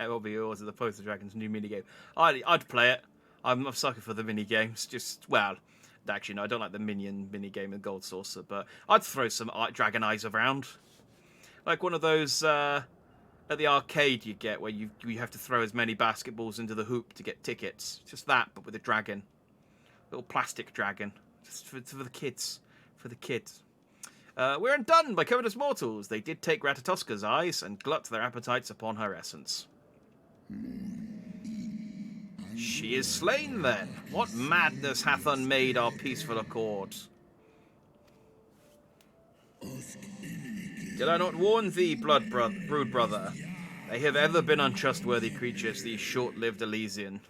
it will be yours as opposed to Dragon's new minigame. I'd play it. I'm a sucker for the minigames. Actually, no, I don't like the minion minigame in Gold Saucer, but I'd throw some Dragon Eyes around. Like one of those at the arcade you get where you have to throw as many basketballs into the hoop to get tickets. Just that, but with a dragon. Little plastic dragon. Just for the kids. For the kids. We're undone by covetous mortals. They did take Ratatoska's eyes and glut their appetites upon her essence. She is slain, then. What madness hath unmade our peaceful accord? Did I not warn thee, brood brother? They have ever been untrustworthy creatures, these short-lived Elysian.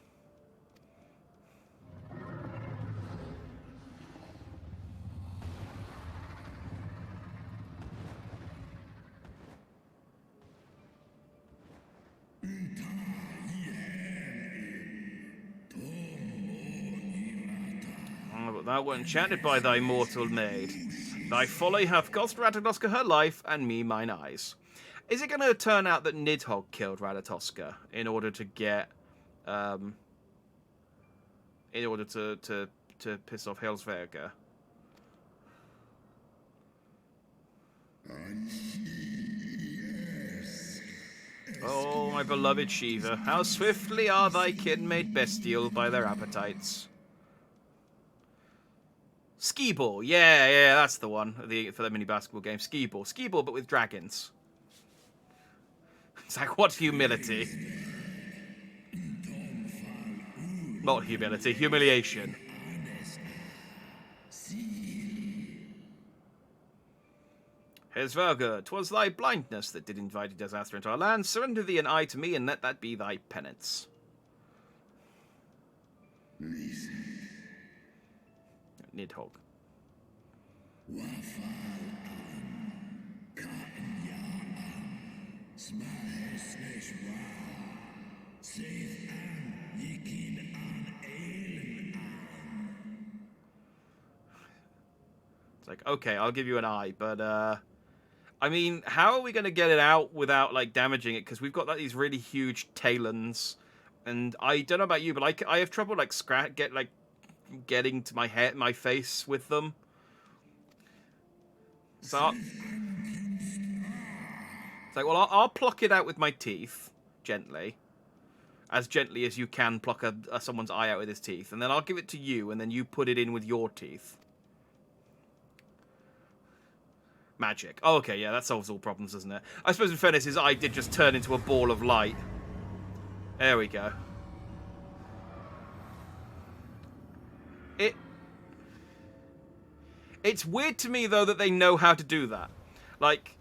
Thou wert enchanted by thy mortal maid. Thy folly hath cost Ratatoska her life, and me mine eyes. Is it going to turn out that Nidhogg killed Ratatoska in order to get, in order to piss off Hilsvalger? Oh, my beloved Shiva, how swiftly are thy kin made bestial by their appetites. Skee ball, yeah, that's the one for the mini basketball game. Skee ball, but with dragons. It's like, what humility? Not humility, humiliation. Hilsvalger, 'twas thy blindness that did invite disaster into our land. Surrender thee an eye to me, and let that be thy penance. Nidhogg. It's like, okay, I'll give you an eye, but I mean, how are we going to get it out without like damaging it? Because we've got like these really huge talons, and I don't know about you, but I have trouble like getting to my face with them. So it's like, well, I'll pluck it out with my teeth gently as you can pluck someone's eye out with his teeth, and then I'll give it to you, and then you put it in with your teeth. Magic. Oh, okay, yeah, that solves all problems, doesn't it? I suppose in fairness, his eye did just turn into a ball of light. There we go. It's weird to me, though, that they know how to do that. Like...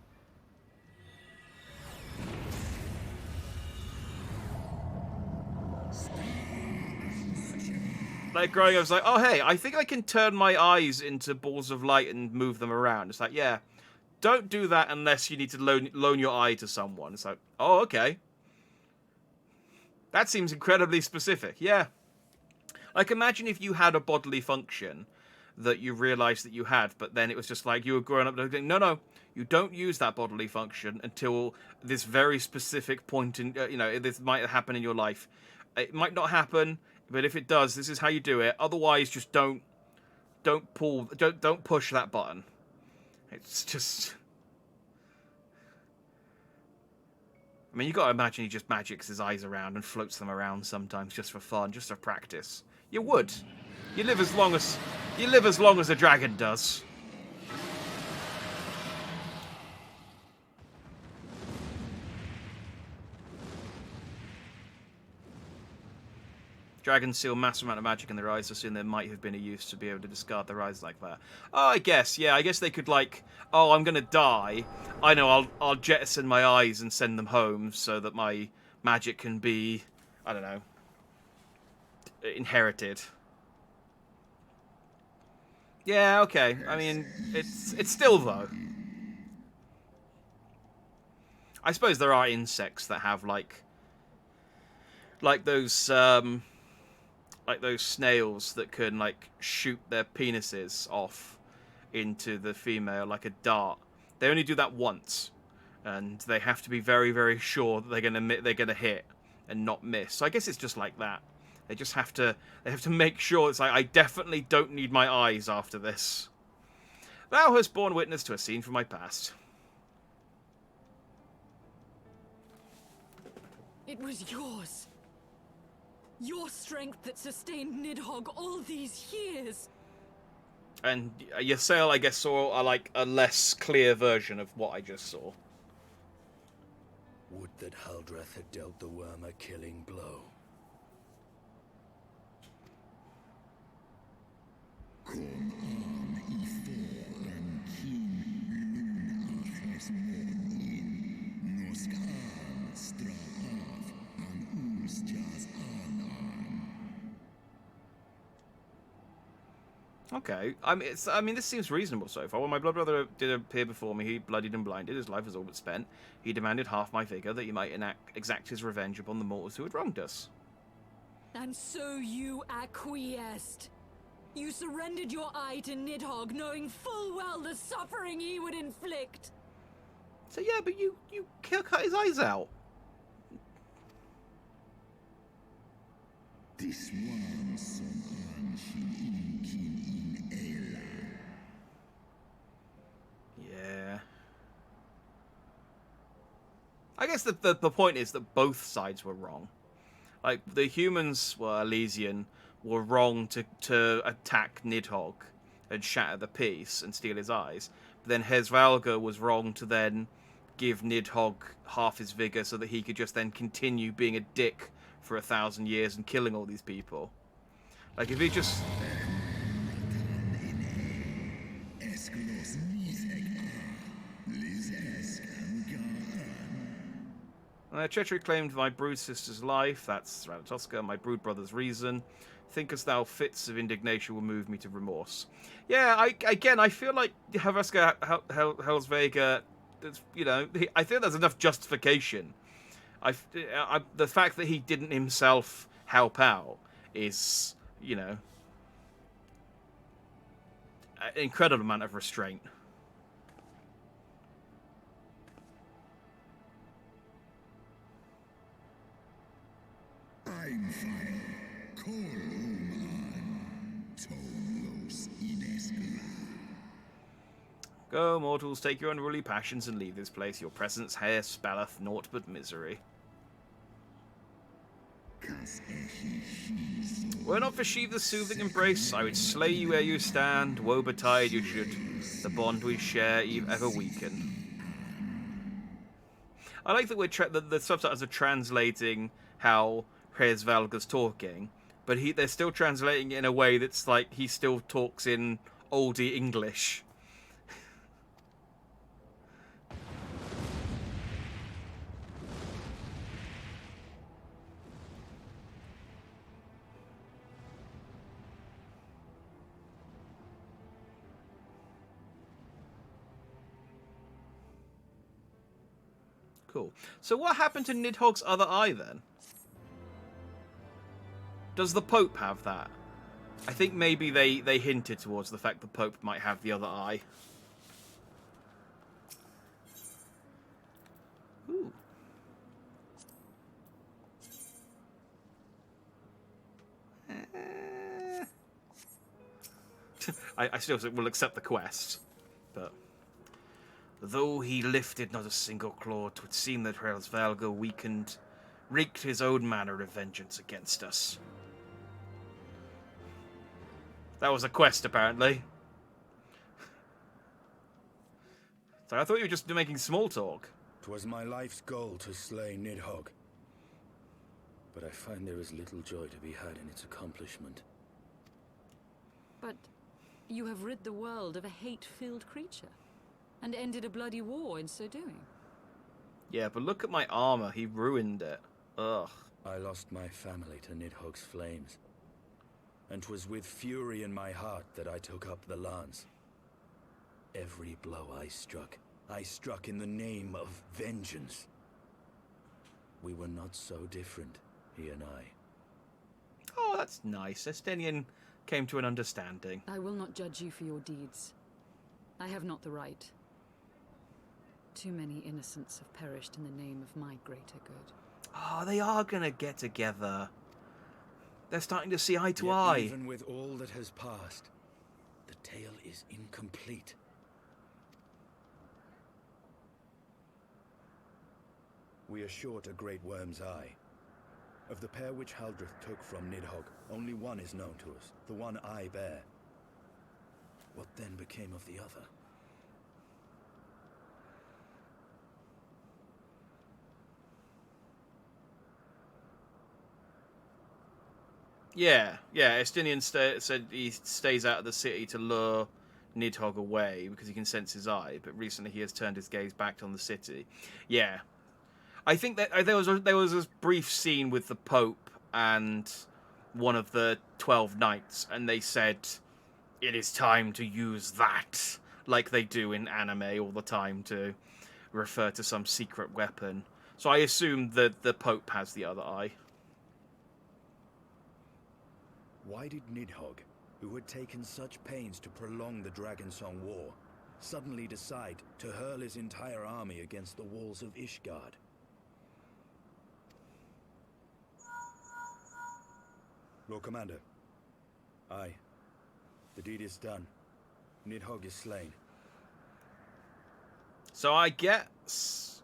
Like, growing up, I was like, oh, hey, I think I can turn my eyes into balls of light and move them around. It's like, yeah, don't do that unless you need to loan your eye to someone. It's like, oh, okay. That seems incredibly specific, yeah. Like, imagine if you had a bodily function that you realised that you had, but then it was just like you were growing up going, no, you don't use that bodily function until this very specific point in, this might happen in your life. It might not happen, but if it does, this is how you do it. Otherwise, just don't push that button. It's just... I mean, you got to imagine he just magics his eyes around and floats them around sometimes just for fun, just for practice. You would. You live as long as a dragon does. Dragons seal massive amount of magic in their eyes, so soon there might have been a use to be able to discard their eyes like that. Oh, I guess they could, like, oh, I'm gonna die. I know, I'll jettison my eyes and send them home so that my magic can be, I don't know, inherited. Yeah, okay. I mean, it's still, though. I suppose there are insects that have, like those snails that can, like, shoot their penises off into the female like a dart. They only do that once, and they have to be very, very sure that they're gonna hit and not miss. So I guess it's just like that. They just have to make sure it's like, I definitely don't need my eyes after this. Thou hast borne witness to a scene from my past. It was yours. Your strength that sustained Nidhogg all these years. And Ysael, I guess, saw a less clear version of what I just saw. Would that Haldreth had dealt the worm a killing blow. Okay, I mean, this seems reasonable so far. When my blood brother did appear before me, he bloodied and blinded. His life was all but spent. He demanded half my vigor that he might exact his revenge upon the mortals who had wronged us. And so you acquiesced. You surrendered your eye to Nidhogg, knowing full well the suffering he would inflict. So yeah, but you cut his eyes out. This one son Yeah. I guess the point is that both sides were wrong. Like, the humans were Elysian were wrong to attack Nidhogg and shatter the peace and steal his eyes. But then Hezvalga was wrong to then give Nidhogg half his vigor so that he could just then continue being a dick for 1,000 years and killing all these people. Like, if he just... Treachery claimed my brood sister's life, that's Ratatoska, my brood brother's reason. Thinkest thou fits of indignation will move me to remorse? Yeah, I feel like Havaska Helsvega, you know, I think there's enough justification. The fact that he didn't himself help out is, you know, an incredible amount of restraint. I'm fine. Go, mortals, take your unruly passions and leave this place. Your presence here spelleth naught but misery. Were it not for Sheev the soothing embrace, I would slay you where you stand. Woe betide you should the bond we share ever weaken. I like that the subtitles are translating how Hezvalga's talking, but they're still translating it in a way that's like he still talks in oldie English. Cool. So what happened to Nidhogg's other eye then? Does the Pope have that? I think maybe they hinted towards the fact the Pope might have the other eye. Ooh. I still will accept the quest, but though he lifted not a single claw, 'twould seem that Helsvalga weakened, wreaked his own manner of vengeance against us. That was a quest, apparently. So I thought you were just making small talk. 'Twas my life's goal to slay Nidhogg, but I find there is little joy to be had in its accomplishment. But you have rid the world of a hate-filled creature, and ended a bloody war in so doing. Yeah, but look at my armor. He ruined it. Ugh. I lost my family to Nidhogg's flames, and 'twas with fury in my heart that I took up the lance. Every blow I struck in the name of vengeance. We were not so different, he and I. Oh, that's nice. Estinian came to an understanding. I will not judge you for your deeds. I have not the right. Too many innocents have perished in the name of my greater good. Oh, they are gonna get together. They're starting to see eye to Yet eye. even with all that has passed, the tale is incomplete. We are short a great worm's eye. Of the pair which Haldrith took from Nidhogg, only one is known to us, the one I bear. What then became of the other? Yeah. Estinian said he stays out of the city to lure Nidhogg away because he can sense his eye, but recently he has turned his gaze back on the city. Yeah. I think that there was a brief scene with the Pope and one of the 12 knights, and they said, it is time to use that, like they do in anime all the time to refer to some secret weapon. So I assume that the Pope has the other eye. Why did Nidhogg, who had taken such pains to prolong the Dragonsong War, suddenly decide to hurl his entire army against the walls of Ishgard? Lord Commander. Aye. The deed is done. Nidhogg is slain. So I guess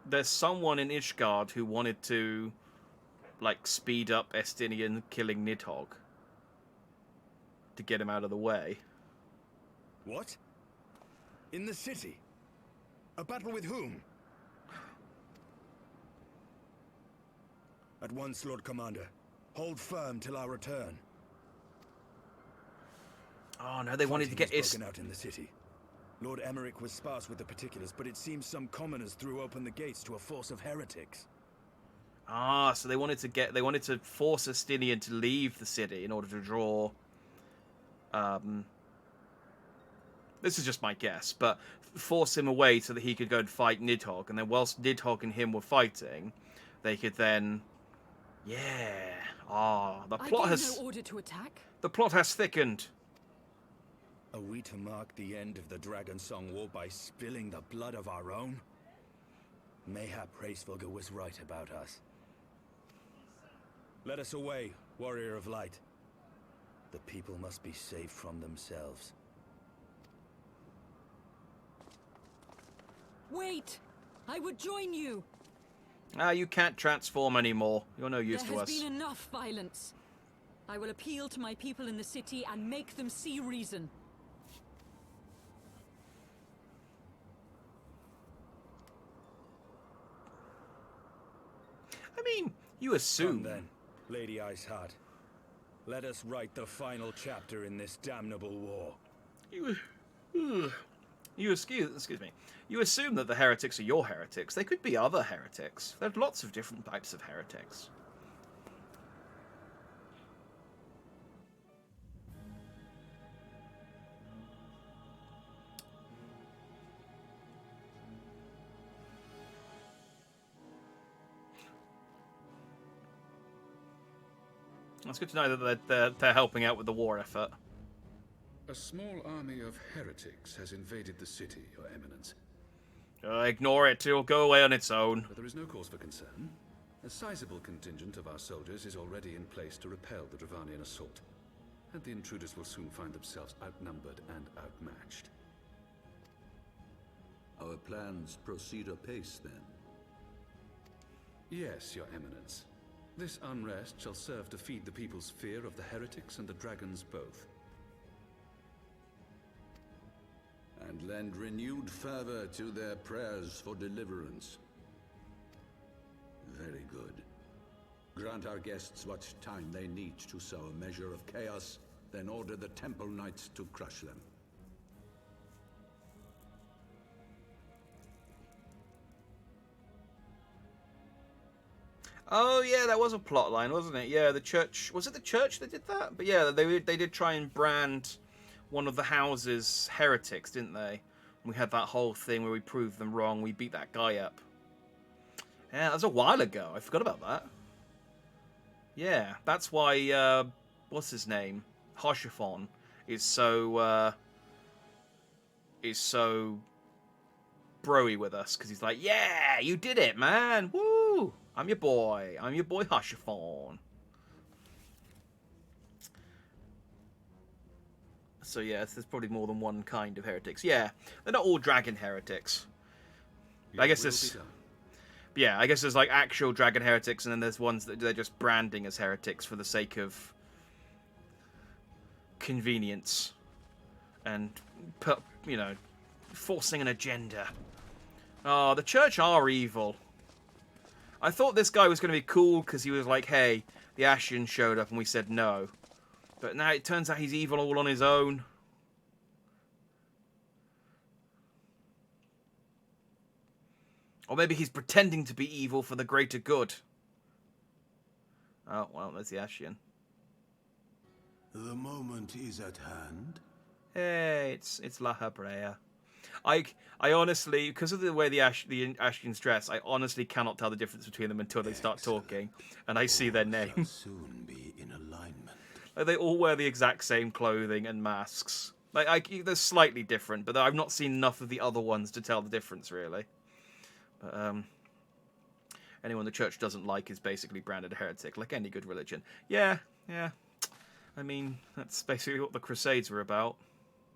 there's someone in Ishgard who wanted to, like, speed up Estinian killing Nidhogg to get him out of the way. What? In the city? A battle with whom? At once, Lord Commander. Hold firm till our return. Oh no, they wanted to get broken out in the city. Lord Emmerich was sparse with the particulars, but it seems some commoners threw open the gates to a force of heretics. Ah, so they wanted to force Estinian to leave the city in order to draw. This is just my guess, but force him away so that he could go and fight Nidhogg, and then whilst Nidhogg and him were fighting, they could then, yeah. Ah, the plot has. No order to attack. The plot has thickened. Are we to mark the end of the Dragonsong War by spilling the blood of our own? Mayhap Hraesvelgr was right about us. Let us away, Warrior of Light. The people must be saved from themselves. Wait! I would join you! Ah, you can't transform anymore. You're no use to us. There has been enough violence. I will appeal to my people in the city and make them see reason. I mean, you assume. Come then, Lady Iceheart. Let us write the final chapter in this damnable war. Excuse me. You assume that the heretics are your heretics. They could be other heretics. There are lots of different types of heretics. It's good to know that they're helping out with the war effort. A small army of heretics has invaded the city, Your Eminence. Ignore it. It'll go away on its own. But there is no cause for concern. A sizable contingent of our soldiers is already in place to repel the Dravanian assault. And the intruders will soon find themselves outnumbered and outmatched. Our plans proceed apace, then? Yes, Your Eminence. This unrest shall serve to feed the people's fear of the heretics and the dragons both. And lend renewed fervor to their prayers for deliverance. Very good. Grant our guests what time they need to sow a measure of chaos, then order the Temple Knights to crush them. Oh yeah, that was a plot line, wasn't it? Yeah, the church. Was it the church that did that? But yeah, they did try and brand one of the houses heretics, didn't they? We had that whole thing where we proved them wrong. We beat that guy up. Yeah, that was a while ago. I forgot about that. Yeah, that's why. What's his name? Hoshifon is so broy with us because he's like, yeah, you did it, man. Woo! I'm your boy. I'm your boy Hoshifon. So yeah, there's probably more than one kind of heretics. Yeah, they're not all dragon heretics. I guess there's... Yeah, I guess there's like actual dragon heretics, and then there's ones that they're just branding as heretics for the sake of convenience and, you know, forcing an agenda. Oh, the church are evil. I thought this guy was going to be cool because he was like, hey, the Ashians showed up and we said no. But now it turns out he's evil all on his own. Or maybe he's pretending to be evil for the greater good. Oh, well, there's the Ashian. The moment is at hand. Hey, it's La Habrea. I honestly, because of the way the Ashians dress, I honestly cannot tell the difference between them until they start talking, and I see their name. Soon be in alignment. Like, they all wear the exact same clothing and masks. Like, they're slightly different, but I've not seen enough of the other ones to tell the difference, really. But, anyone the church doesn't like is basically branded a heretic, like any good religion. Yeah. I mean, that's basically what the Crusades were about.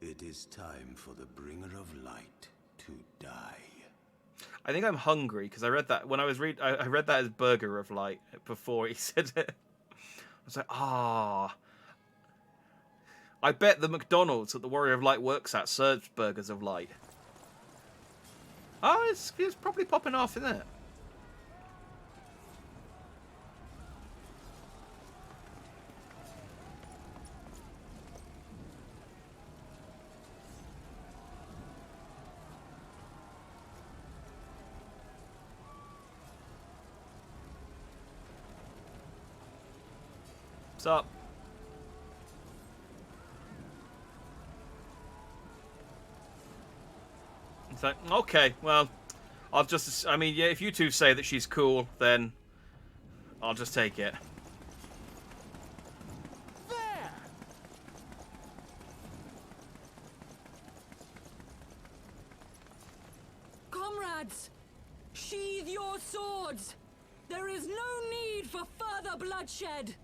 It is time for the bringer of light to die. I think I'm hungry, because I read that when I was I read that as Burger of Light before he said it. I was like, I bet the McDonald's that the Warrior of Light works at serves Burgers of Light. Oh, it's probably popping off, isn't it? What's up? It's like, okay, well, I'll just, I mean, yeah, if you two say that she's cool, then I'll just take it. There! Comrades, sheathe your swords. There is no need for further bloodshed.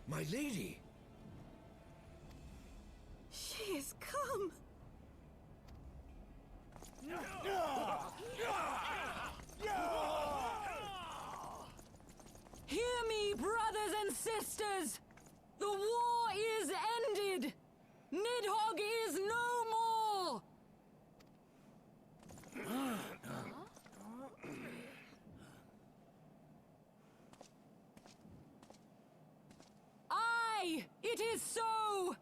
My lady! She has come. Hear me, brothers and sisters! The war is ended! Nidhogg is no more! Aye, it is so!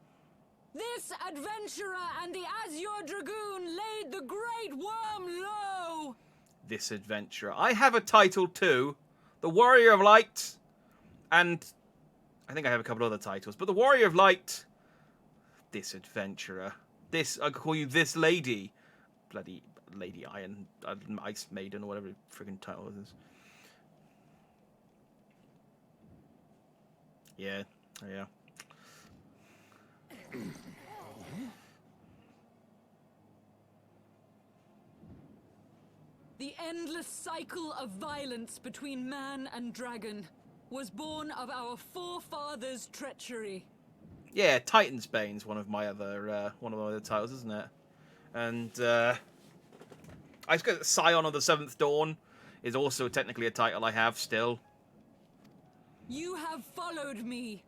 This adventurer and the Azure Dragoon laid the Great Worm low! This adventurer. I have a title too. The Warrior of Light. And I think I have a couple other titles. But the Warrior of Light. This adventurer. This, I could call you this lady. Bloody Lady Iron, Ice Maiden, or whatever the friggin' title is. Yeah, yeah. The endless cycle of violence between man and dragon was born of our forefathers' treachery. Yeah, Titan's Bane's one of my other titles, isn't it? And I suppose Scion of the Seventh Dawn is also technically a title I have still. You have followed me,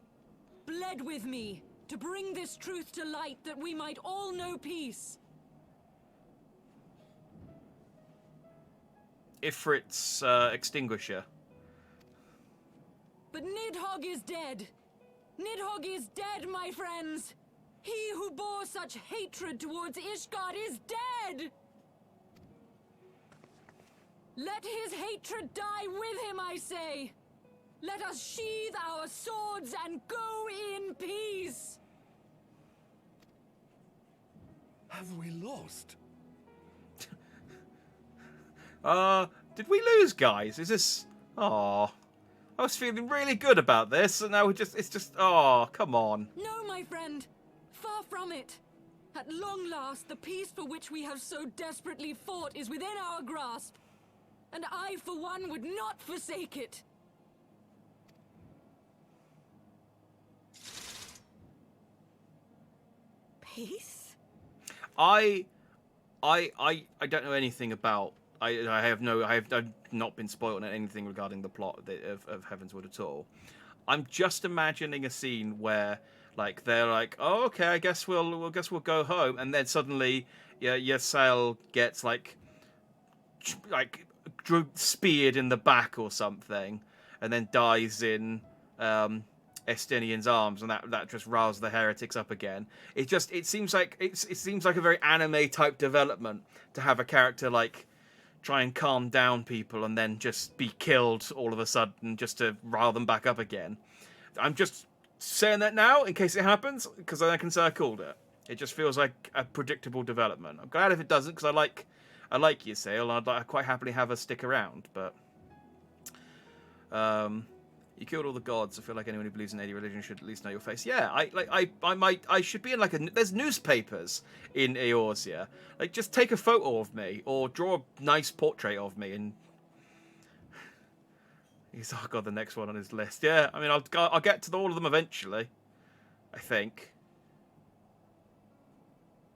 bled with me, to bring this truth to light that we might all know peace. Ifrit's Extinguisher. But Nidhogg is dead. Nidhogg is dead, my friends. He who bore such hatred towards Ishgard is dead. Let his hatred die with him, I say. Let us sheathe our swords and go in peace. Have we lost? Did we lose, guys? Is this... Oh, I was feeling really good about this, and now it's just... Oh, come on. No, my friend. Far from it. At long last, the peace for which we have so desperately fought is within our grasp. And I, for one, would not forsake it. Peace? I don't know anything about... I've not been spoiled on anything regarding the plot of Heavensward at all. I'm just imagining a scene where, like, they're like, "Oh, okay, I guess we'll go home," and then suddenly, Ysael gets like speared in the back or something, and then dies in Estinian's arms, and that just rouses the heretics up again. It seems like a very anime type development to have a character like try and calm down people and then just be killed all of a sudden just to rile them back up again. I'm just saying that now in case it happens, because I can say I called it. It just feels like a predictable development. I'm glad if it doesn't, because I like Ysael, and I'd quite happily have her stick around, but you killed all the gods. I feel like anyone who believes in any religion should at least know your face. Yeah, I should be in there's newspapers in Eorzea. Like, just take a photo of me or draw a nice portrait of me, and he's got the next one on his list. Yeah, I mean, I'll get to all of them eventually, I think.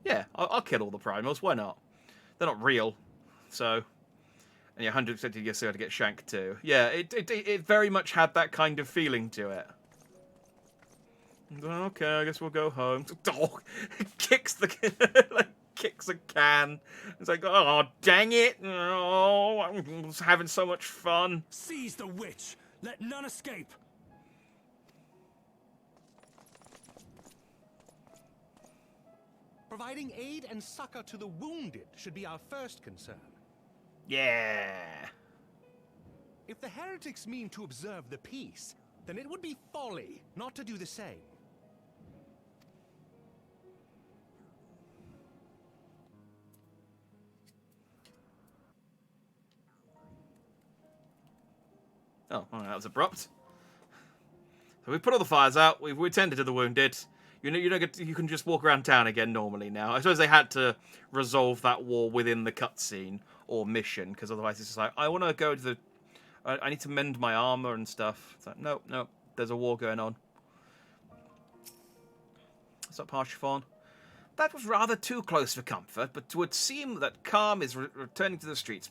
Yeah, I'll kill all the primals. Why not? They're not real, so. And yeah, 100% you to get shanked too. Yeah, it very much had that kind of feeling to it. Okay, I guess we'll go home. Oh, kicks a can. It's like, oh, dang it! Oh, I was having so much fun. Seize the witch. Let none escape. Providing aid and succor to the wounded should be our first concern. Yeah. If the heretics mean to observe the peace, then it would be folly not to do the same. Oh, well, that was abrupt. So we put all the fires out. We've tended to the wounded. You can just walk around town again normally now. I suppose they had to resolve that war within the cutscene or mission, because otherwise it's just like, I want to go to the... I need to mend my armor and stuff. It's like, nope, there's a war going on. What's up, Parshiphon? That was rather too close for comfort, but it would seem that calm is returning to the streets.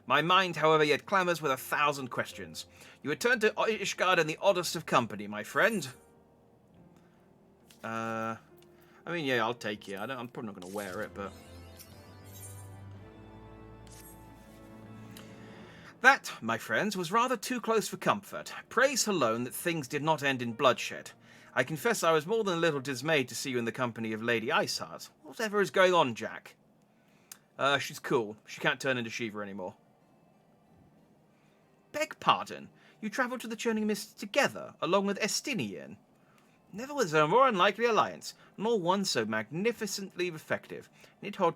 My mind, however, yet clamours with 1,000 questions. You return to Ishgard in the oddest of company, my friend. I mean, yeah, I'll take it. I'm probably not going to wear it, but... That, my friends, was rather too close for comfort. Praise alone that things did not end in bloodshed. I confess I was more than a little dismayed to see you in the company of Lady Iceheart. Whatever is going on, Jack? She's cool. She can't turn into Shiva anymore. Beg pardon? You travelled to the Churning Mist together, along with Estinian? Never was there a more unlikely alliance, nor one so magnificently effective. Nidhogg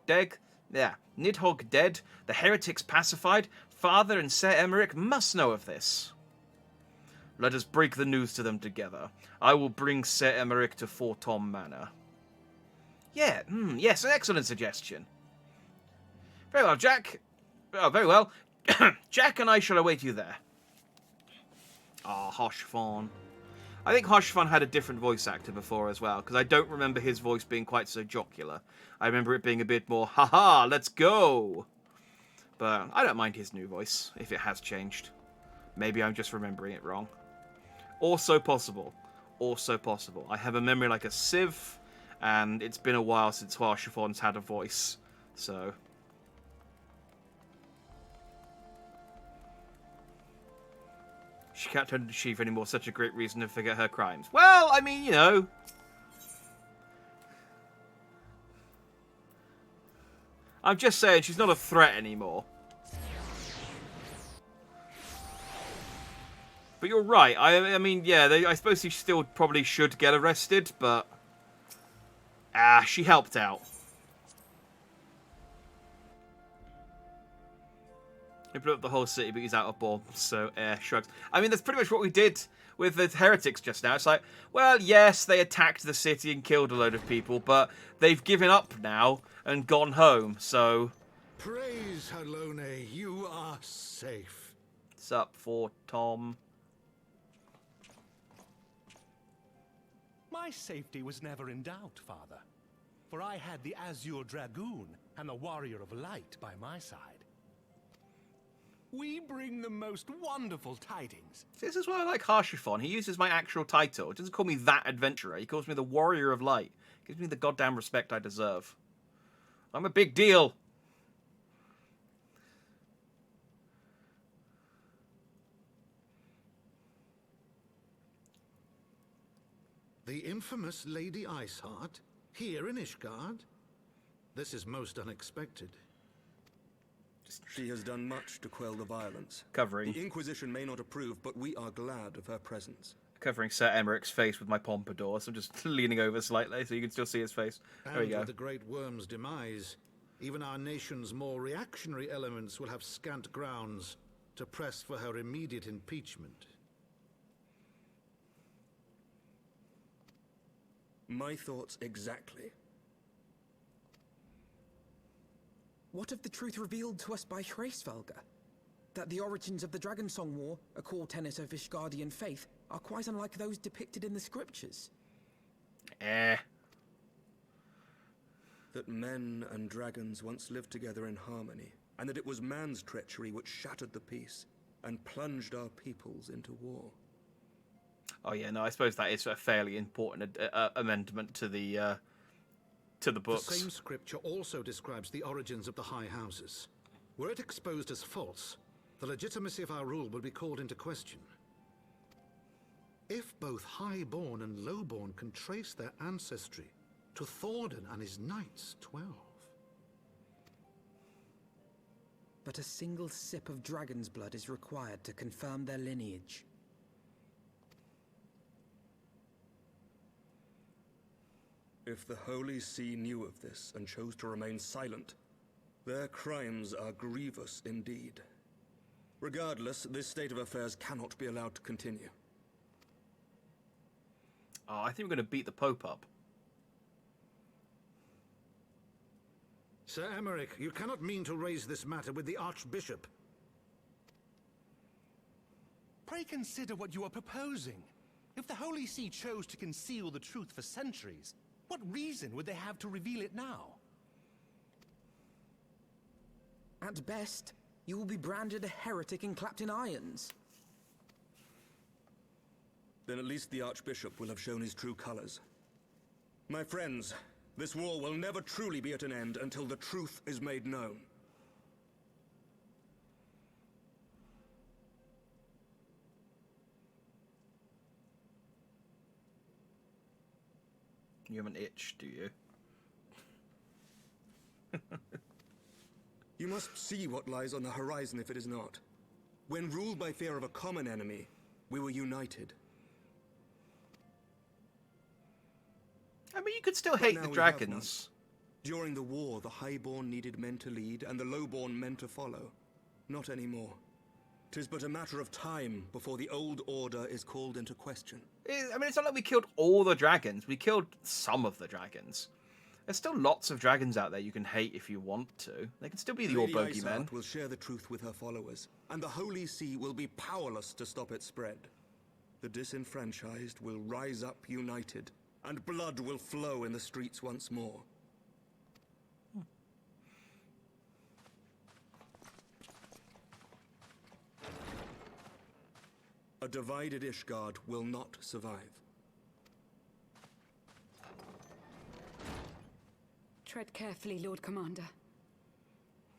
dead, the heretics pacified, Father and Ser Emmerich must know of this. Let us break the news to them together. I will bring Sir Emeric to Fort Tom Manor. Yeah, yes, an excellent suggestion. Very well, Jack. Oh, very well. Jack and I shall await you there. Ah, Hoshfon. I think Hoshfon had a different voice actor before as well, because I don't remember his voice being quite so jocular. I remember it being a bit more, haha, let's go. But I don't mind his new voice, if it has changed. Maybe I'm just remembering it wrong. Also possible. Also possible. I have a memory like a sieve, and it's been a while since Hoshfon's had a voice. So... she can't turn into Sheev anymore, such a great reason to forget her crimes. Well, I mean, you know. I'm just saying, she's not a threat anymore. But you're right. I mean, yeah, I suppose she still probably should get arrested, but... she helped out. He blew up the whole city, but he's out of bombs, so shrugs. I mean, that's pretty much what we did with the heretics just now. It's like, well, yes, they attacked the city and killed a load of people, but they've given up now and gone home, so... Praise Halone, you are safe. What's up, Fort Tom? My safety was never in doubt, Father. For I had the Azure Dragoon and the Warrior of Light by my side. We bring the most wonderful tidings. This is why I like Harshifon. He uses my actual title. He doesn't call me that adventurer. He calls me the Warrior of Light. Gives me the goddamn respect I deserve. I'm a big deal. The infamous Lady Iceheart, here in Ishgard? This is most unexpected. She has done much to quell the violence. Covering. The Inquisition may not approve, but we are glad of her presence. Covering Sir Emeric's face with my pompadour, so I'm just leaning over slightly so you can still see his face. There we And go. with the Great Worm's demise, even our nation's more reactionary elements will have scant grounds to press for her immediate impeachment. My thoughts exactly. What of the truth revealed to us by Hraesvelga? That the origins of the Dragonsong War, a core tenet of Ishgardian faith, are quite unlike those depicted in the scriptures. That men and dragons once lived together in harmony, and that it was man's treachery which shattered the peace and plunged our peoples into war. Oh yeah, no, I suppose that is a fairly important amendment to the books. The same scripture also describes the origins of the High Houses. Were it exposed as false, the legitimacy of our rule would be called into question. If both Highborn and Lowborn can trace their ancestry to Thordan and his knights, 12. But a single sip of dragon's blood is required to confirm their lineage. If the Holy See knew of this and chose to remain silent, their crimes are grievous indeed. Regardless, this state of affairs cannot be allowed to continue. Oh, I think we're going to beat the Pope up. Sir Emeric, you cannot mean to raise this matter with the Archbishop. Pray consider what you are proposing. If the Holy See chose to conceal the truth for centuries, what reason would they have to reveal it now? At best, you will be branded a heretic and clapped in irons. Then at least the Archbishop will have shown his true colors. My friends, this war will never truly be at an end until the truth is made known. You have an itch, do you? You must see what lies on the horizon if it is not. When ruled by fear of a common enemy, we were united. I mean, you could still But hate now the we have dragons. none. During the war, the Highborn needed men to lead and the Lowborn men to follow. Not anymore. 'Tis but a matter of time before the old order is called into question. I mean, it's not like we killed all the dragons. We killed some of the dragons. There's still lots of dragons out there you can hate if you want to. They can still be the old Lady bogeymen. Isart will share the truth with her followers, and the Holy See will be powerless to stop its spread. The disenfranchised will rise up united, and blood will flow in the streets once more. A divided Ishgard will not survive. Tread carefully, Lord Commander.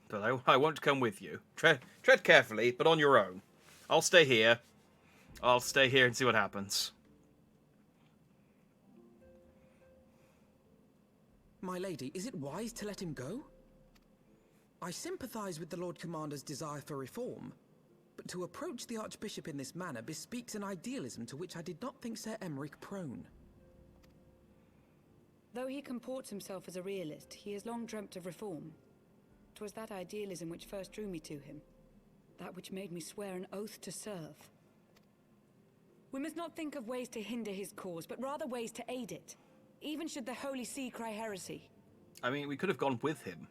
But I won't come with you. Tread carefully, but on your own. I'll stay here. I'll stay here and see what happens. My lady, is it wise to let him go? I sympathize with the Lord Commander's desire for reform, but to approach the Archbishop in this manner bespeaks an idealism to which I did not think Sir Aery prone. Though he comports himself as a realist, he has long dreamt of reform. 'Twas that idealism which first drew me to him, that which made me swear an oath to serve. We must not think of ways to hinder his cause, but rather ways to aid it, even should the Holy See cry heresy. I mean, we could have gone with him.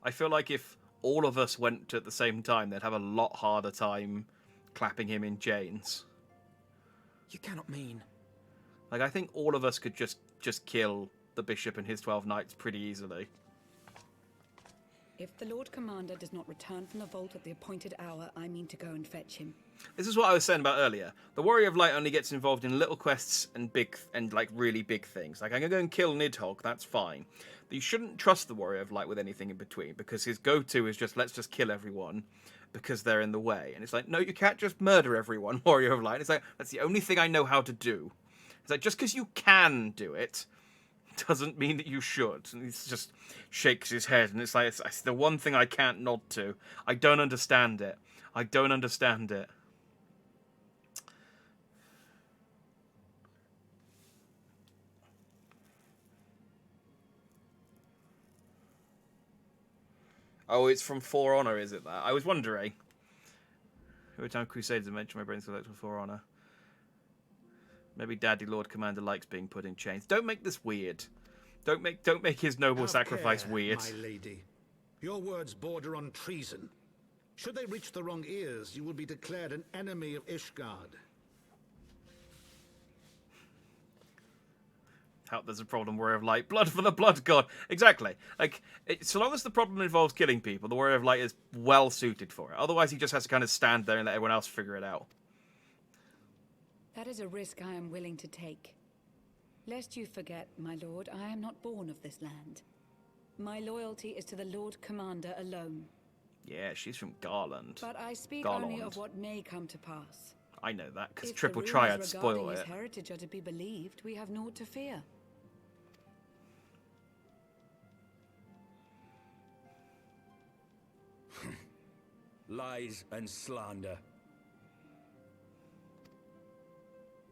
I feel like if all of us went at the same time, they'd have a lot harder time clapping him in chains. You cannot mean... Like, I think all of us could just kill the bishop and his 12 knights pretty easily. If the Lord Commander does not return from the vault at the appointed hour, I mean to go and fetch him. This is what I was saying about earlier. The Warrior of Light only gets involved in little quests and like really big things. Like, I'm gonna go and kill Nidhogg, that's fine. But you shouldn't trust the Warrior of Light with anything in between, because his go-to is just, let's just kill everyone because they're in the way. And it's like, no, you can't just murder everyone, Warrior of Light. It's like, that's the only thing I know how to do. It's like, just because you can do it doesn't mean that you should. And he just shakes his head, and it's like, it's the one thing I can't nod to. I don't understand it. I don't understand it. Oh, it's from For Honor, is it that? I was wondering. Every time Crusaders mention my brain's collected For Honor. Maybe Daddy Lord Commander likes being put in chains. Don't make this weird. Don't make his noble sacrifice weird. My lady. Your words border on treason. Should they reach the wrong ears, you will be declared an enemy of Ishgard. How there's a problem, Warrior of Light. Blood for the Blood God. Exactly. Like, so long as the problem involves killing people, the Warrior of Light is well suited for it. Otherwise, he just has to kind of stand there and let everyone else figure it out. That is a risk I am willing to take. Lest you forget, my lord, I am not born of this land. My loyalty is to the Lord Commander alone. Yeah, she's from Garland. But I speak Garland. only of what may come to pass. I know that, because If Triple the Triad rumors spoil regarding it. his heritage are to be believed, we have naught to fear. Lies and slander.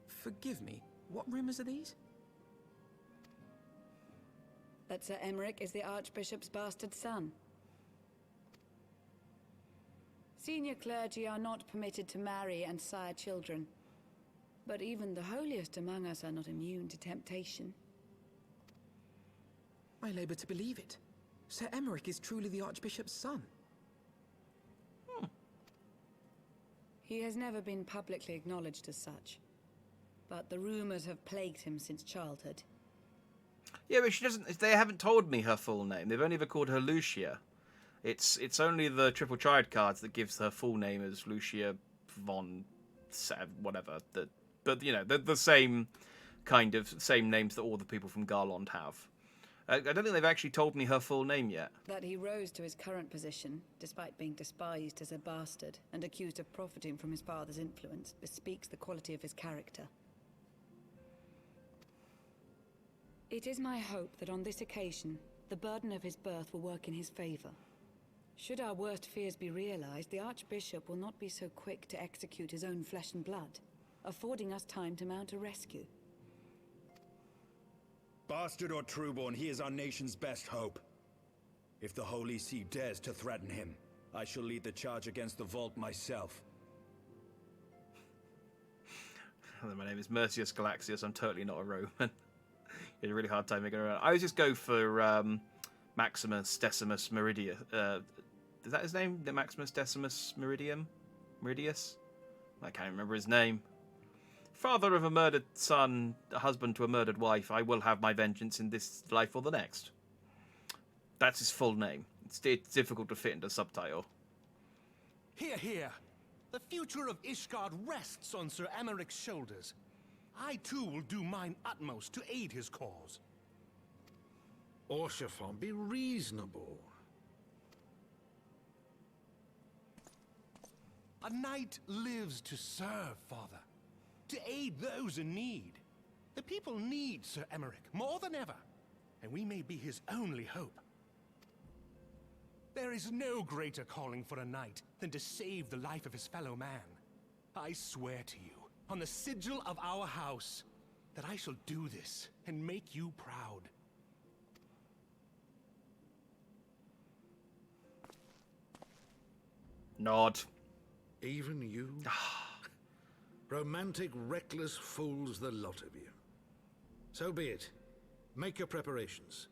Forgive me, what rumors are these? That Sir Aery is the Archbishop's bastard son. Senior clergy are not permitted to marry and sire children. But even the holiest among us are not immune to temptation. I labour to believe it. Sir Aery is truly the Archbishop's son. He has never been publicly acknowledged as such. But the rumors have plagued him since childhood. Yeah, but she doesn't. They haven't told me her full name. They've only ever called her Lucia. It's only the Triple Triad cards that gives her full name as Lucia von whatever. But you know, the same kind of same names that all the people from Garland have. I don't think they've actually told me her full name yet. That he rose to his current position, despite being despised as a bastard and accused of profiting from his father's influence, bespeaks the quality of his character. It is my hope that on this occasion, the burden of his birth will work in his favor. Should our worst fears be realized, the Archbishop will not be so quick to execute his own flesh and blood, affording us time to mount a rescue. Bastard or trueborn, he is our nation's best hope. If the Holy See dares to threaten him, I shall lead the charge against the Vault myself. My name is Mercius Galaxius. I'm totally not a Roman. You had a really hard time making it around. I always just go for Maximus Decimus Meridius. Is that his name? The Maximus Decimus Meridius? I can't remember his name. Father of a murdered son, a husband to a murdered wife, I will have my vengeance in this life or the next. That's his full name. It's difficult to fit into a subtitle. Hear, hear. The future of Ishgard rests on Sir Americ's shoulders. I too will do mine utmost to aid his cause. Orshafon, be reasonable. A knight lives to serve, Father. To aid those in need. The people need Sir Emeric more than ever, and we may be his only hope. There is no greater calling for a knight than to save the life of his fellow man. I swear to you, on the sigil of our house, that I shall do this and make you proud. Nod. Even you? Romantic, reckless fools, the lot of you. So be it. Make your preparations.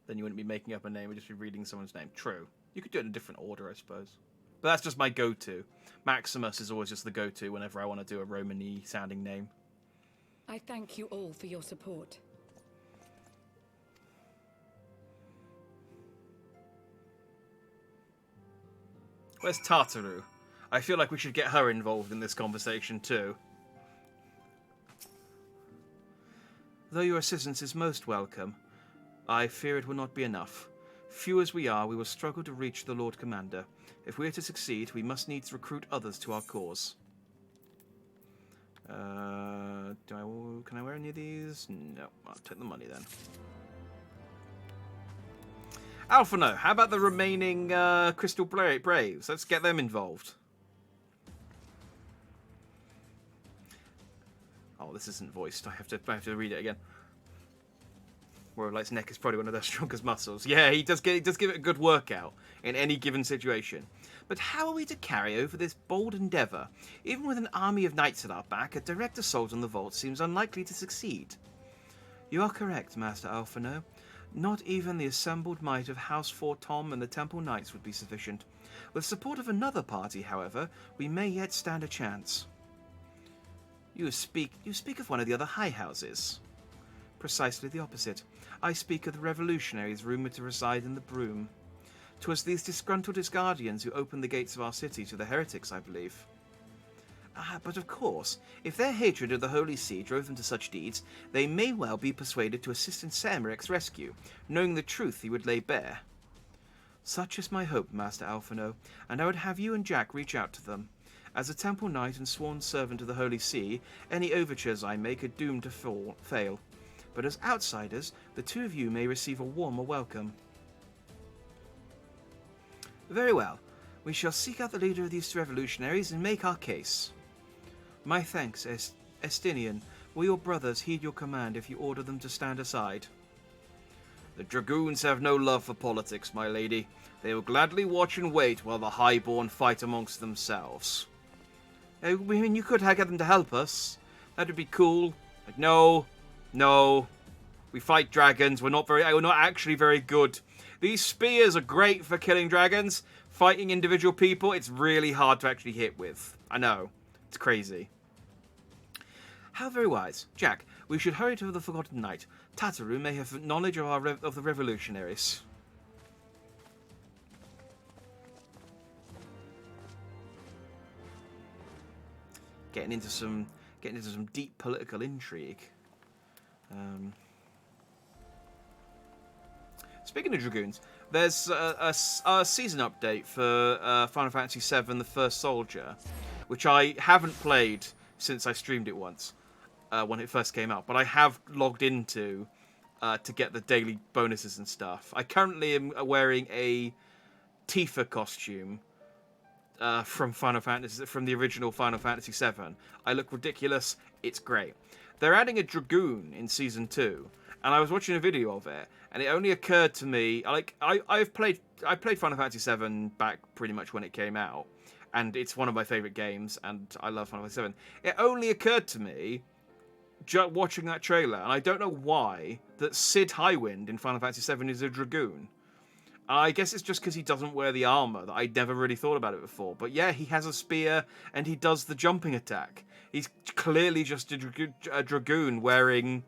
Then you wouldn't be making up a name, you'd just be reading someone's name. True. You could do it in a different order, I suppose. But that's just my go-to. Maximus is always just the go-to whenever I want to do a Roman-y sounding name. I thank you all for your support. Where's Tartaru? I feel like we should get her involved in this conversation too. Though your assistance is most welcome, I fear it will not be enough. Few as we are, we will struggle to reach the Lord Commander. If we are to succeed, we must needs recruit others to our cause. Can I wear any of these? No, I'll take the money then. Alphino, how about the remaining Crystal Braves? Let's get them involved. Oh, this isn't voiced. I have to read it again. Warlight's neck is probably one of their strongest muscles. Yeah, he does give it a good workout in any given situation. But how are we to carry over this bold endeavour? Even with an army of knights at our back, a direct assault on the vault seems unlikely to succeed. You are correct, Master Alphino. Not even the assembled might of House Fort Tom and the Temple Knights would be sufficient. With support of another party, however, we may yet stand a chance. You speak of one of the other high houses. Precisely the opposite. I speak of the revolutionaries rumoured to reside in the Broom. 'Twas these disgruntled Isgardians who opened the gates of our city to the heretics, I believe. But of course, if their hatred of the Holy See drove them to such deeds, they may well be persuaded to assist in Sir Emeric's rescue, knowing the truth he would lay bare. Such is my hope, Master Alphino, and I would have you and Jack reach out to them. As a Temple Knight and sworn servant of the Holy See, any overtures I make are doomed to fail. But as outsiders, the two of you may receive a warmer welcome. Very well. We shall seek out the leader of these revolutionaries and make our case. My thanks, Estinian. Will your brothers heed your command if you order them to stand aside? The dragoons have no love for politics, my lady. They will gladly watch and wait while the highborn fight amongst themselves. I mean, you could get them to help us. That would be cool. Like, no. We fight dragons. We're not actually very good. These spears are great for killing dragons. Fighting individual people, it's really hard to actually hit with. I know. It's crazy. How very wise. Jack, we should hurry to the Forgotten Knight. Tartaru may have knowledge of the revolutionaries. Getting into some deep political intrigue. Speaking of dragoons, there's a season update for Final Fantasy VII: The First Soldier, which I haven't played since I streamed it once when it first came out, but I have logged into to get the daily bonuses and stuff. I currently am wearing a Tifa costume from the original Final Fantasy VII. I look ridiculous. It's great. They're adding a dragoon in Season 2, and I was watching a video of it, and it only occurred to me, I played Final Fantasy VII back pretty much when it came out, and it's one of my favourite games, and I love Final Fantasy VII. It only occurred to me, watching that trailer, and I don't know why, that Cid Highwind in Final Fantasy VII is a Dragoon. I guess it's just because he doesn't wear the armour that I'd never really thought about it before. But yeah, he has a spear, and he does the jumping attack. He's clearly just a Dragoon wearing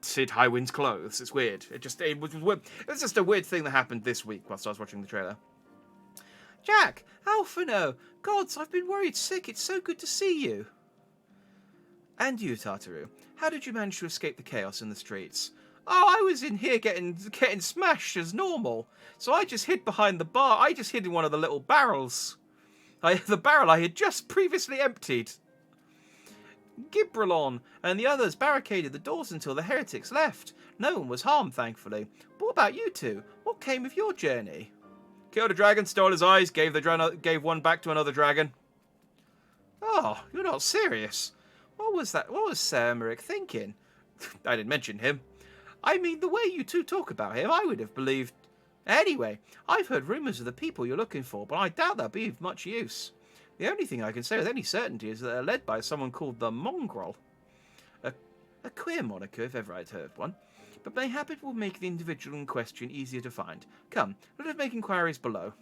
Cid Highwind's clothes. It's weird. It was just a weird thing that happened this week whilst I was watching the trailer. Jack, Alphino, gods, I've been worried sick. It's so good to see you. And you, Tartaru. How did you manage to escape the chaos in the streets? Oh, I was in here getting smashed as normal. So I just hid behind the bar. I just hid in one of the little barrels. The barrel I had just previously emptied. Gibralon and the others barricaded the doors until the heretics left. No one was harmed, thankfully. But what about you two? What came of your journey? Killed a dragon, stole his eyes, gave one back to another dragon. Oh, you're not serious. What was that? What was Sir Emmerich thinking? I didn't mention him. I mean, the way you two talk about him, I would have believed... Anyway, I've heard rumours of the people you're looking for, but I doubt they'll be of much use. The only thing I can say with any certainty is that they're led by someone called the Mongrel. A queer moniker, if ever I'd heard one. But mayhap it will make the individual in question easier to find. Come, let us make inquiries below.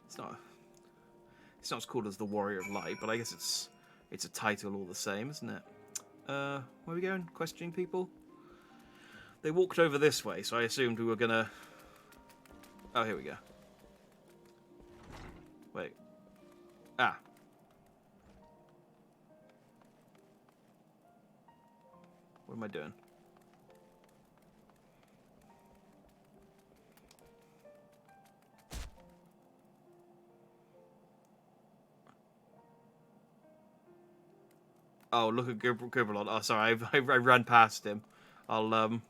It's not as cool as the Warrior of Light, but I guess it's a title all the same, isn't it? Where are we going? Questioning people? They walked over this way, so I assumed we were gonna... Oh, here we go. Wait. Ah. What am I doing? Oh, look at Gibralon. Oh, sorry, I ran past him. I'll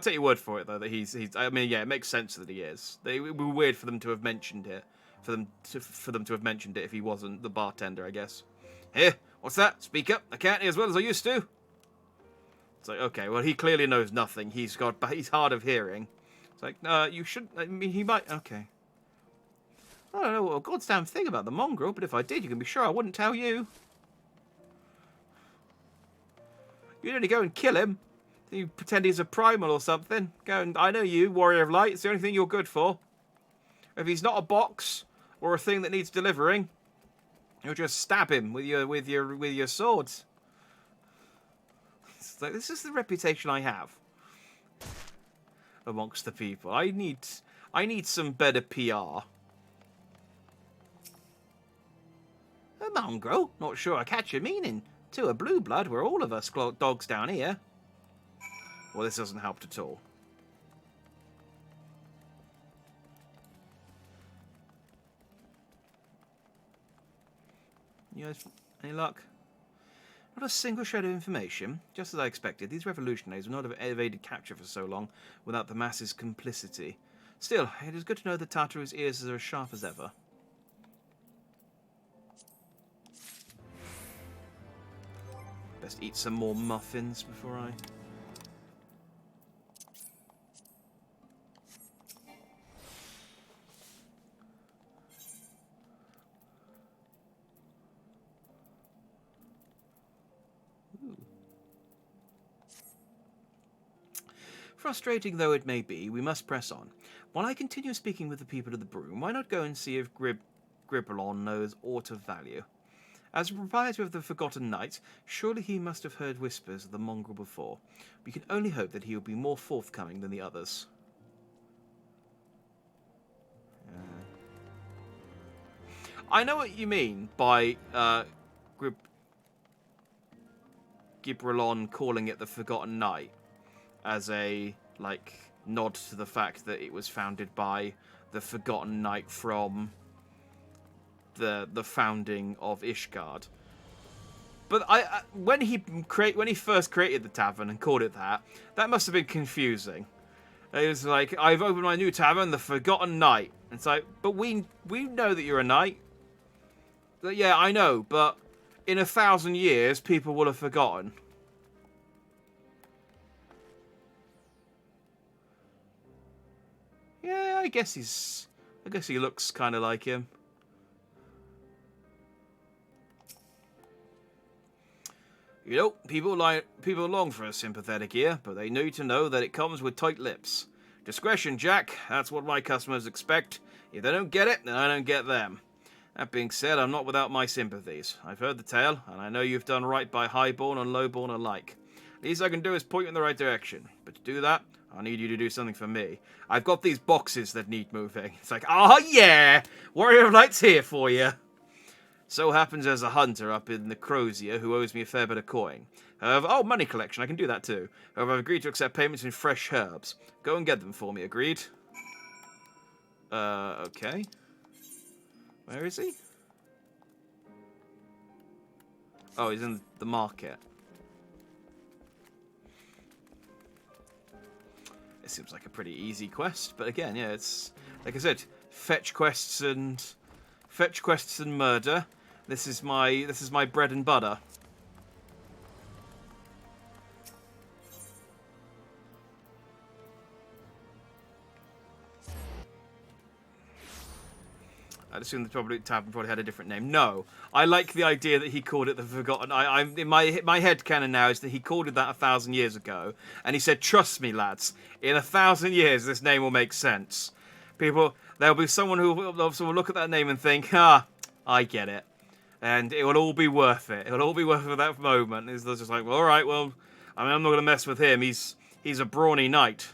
take your word for it, though, that he's. I mean, yeah, it makes sense that he is. It would be weird for them to have mentioned it, for them to have mentioned it if he wasn't the bartender, I guess. Here, what's that? Speak up. I can't hear as well as I used to. It's like, okay, well, he clearly knows nothing. He's hard of hearing. It's like, you shouldn't. I mean, he might. Okay. I don't know a god's damn thing about the mongrel, but if I did, you can be sure I wouldn't tell you. You'd only go and kill him. You pretend he's a primal or something. Go and, I know you, Warrior of Light. It's the only thing you're good for. If he's not a box or a thing that needs delivering, you'll just stab him with your swords. It's like, this is the reputation I have amongst the people. I need some better PR. A mongrel? Not sure I catch your meaning. To a blue blood, we're all of us dogs down here. Well, this hasn't helped at all. You guys, any luck? Not a single shred of information. Just as I expected, these revolutionaries would not have evaded capture for so long without the masses' complicity. Still, it is good to know that Tartaru's ears are as sharp as ever. Best eat some more muffins before I... Frustrating though it may be, we must press on. While I continue speaking with the people of the Broom, why not go and see if Gibralon knows aught of value? As a proprietor of the Forgotten Knight, surely he must have heard whispers of the mongrel before. We can only hope that he will be more forthcoming than the others. I know what you mean by Gibralon calling it the Forgotten Knight as a nod to the fact that it was founded by the Forgotten Knight from the founding of Ishgard. But when he first created the tavern and called it that must have been confusing. It was like, I've opened my new tavern, the Forgotten Knight. It's like, but we know that you're a knight. But yeah, I know, but in 1,000 years, people will have forgotten. Yeah, I guess he looks kind of like him. You know, people long for a sympathetic ear, but they need to know that it comes with tight lips. Discretion, Jack. That's what my customers expect. If they don't get it, then I don't get them. That being said, I'm not without my sympathies. I've heard the tale, and I know you've done right by highborn and lowborn alike. Least I can do is point you in the right direction. But to do that, I need you to do something for me. I've got these boxes that need moving. It's like, oh yeah! Warrior of Light's here for you. So happens there's a hunter up in the Crozier who owes me a fair bit of coin. However, oh, money collection, I can do that too. However, I've agreed to accept payments in fresh herbs. Go and get them for me, agreed? Okay. Where is he? Oh, he's in the market. It seems like a pretty easy quest, but again, yeah, it's like I said, fetch quests and murder. This is my bread and butter. I'd assume the tavern probably had a different name. No, I like the idea that he called it the Forgotten. I'm in my head canon now is that he called it that 1,000 years ago, and he said, "Trust me, lads, in 1,000 years this name will make sense." There'll be someone who will look at that name and think, "Ah, I get it," and it will all be worth it. It'll all be worth it at that moment. It's just like, well, all right, well, I mean, I'm not going to mess with him. He's a brawny knight.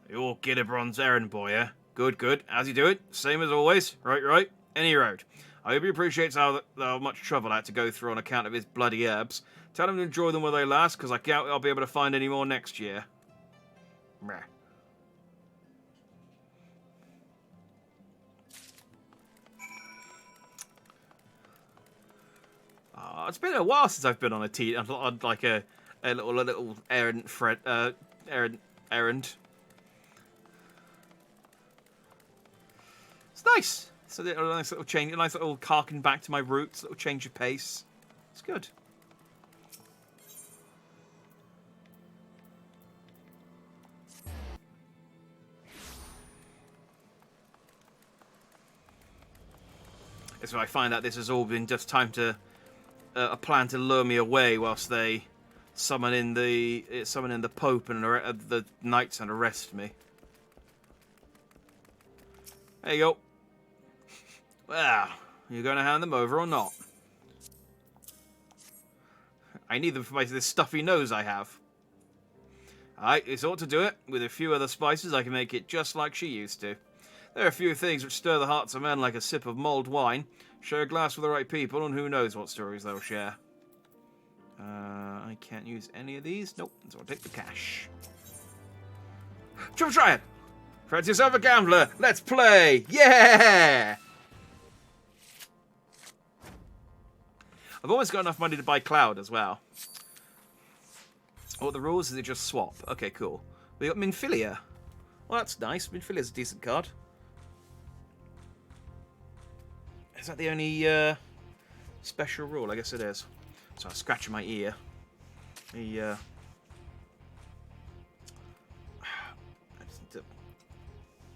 You're Gidderbron's errand boy, eh? Good. How's he doing? Same as always. Right. Any road. I hope he appreciates how much trouble I had to go through on account of his bloody herbs. Tell him to enjoy them while they last, because I doubt I'll be able to find any more next year. Meh. It's been a while since I've been on a little errand. It's nice. It's a nice little change, a nice little harken back to my roots, a little change of pace. It's good. It's when I find out this has all been just time to a plan to lure me away whilst they summon in the Pope and the knights and arrest me. There you go. Well, you going to hand them over or not? I need them for this stuffy nose I have. Alright, this ought to do it. With a few other spices, I can make it just like she used to. There are a few things which stir the hearts of men like a sip of mulled wine. Share a glass with the right people, and who knows what stories they'll share. I can't use any of these. Nope, so I'll take the cash. Try it! Fancy yourself a gambler! Let's play! Yeah! I've almost got enough money to buy Cloud as well. What are the rules? Is it just swap? Okay, cool. We got Minfilia. Well, that's nice. Minfilia's a decent card. Is that the only special rule? I guess it is. So I'm scratching my ear. There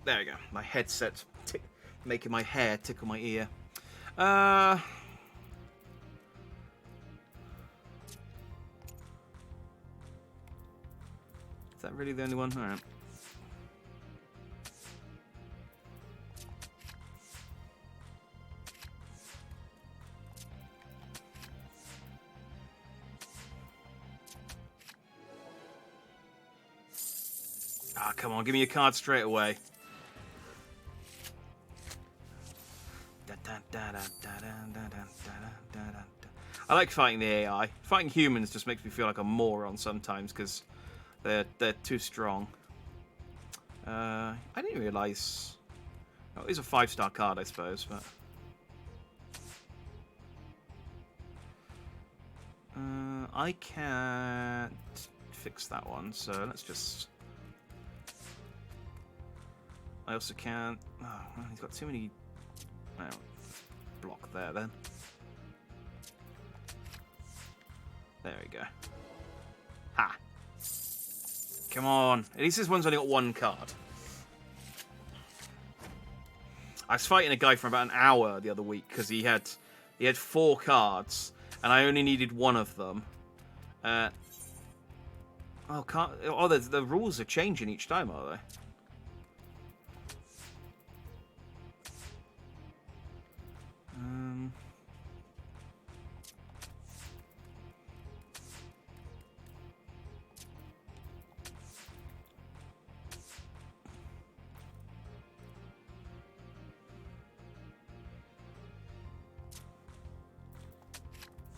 we go. My headset's making my hair tickle my ear. Is that really the only one? Alright. Ah, come on, give me your card straight away. I like fighting the AI. Fighting humans just makes me feel like a moron sometimes because they're too strong. I didn't realise. Oh, it is a 5-star card, I suppose, but I can't fix that one. So let's just. I also can't. Oh, well, he's got too many. Oh, block there then. There we go. Ha! Come on. At least this one's only got one card. I was fighting a guy for about an hour the other week because he had 4 cards and I only needed one of them. The rules are changing each time, are they?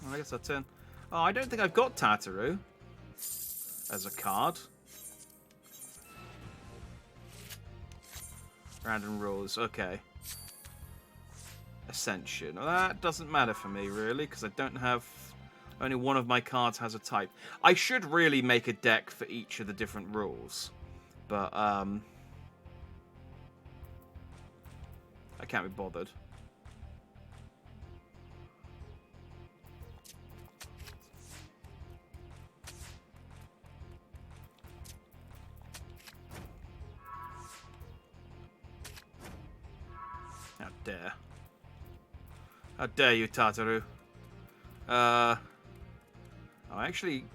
I guess that's in. Oh, I don't think I've got Tataru as a card. Random rules, okay. Ascension. Well, that doesn't matter for me, really, because I don't have... Only one of my cards has a type. I should really make a deck for each of the different rules. But, I can't be bothered. How dare. How dare you, Tataru. I actually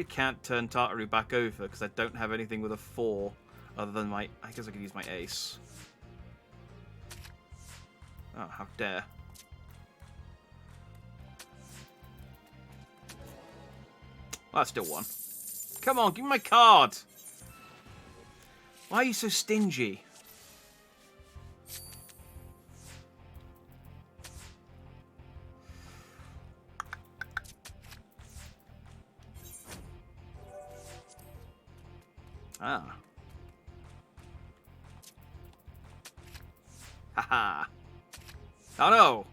can't turn Tataru back over because I don't have anything with a 4 other than my... I guess I could use my ace. Oh, how dare. Well, that's still one. Come on, give me my card! Why are you so stingy? Ah. Haha. Oh no!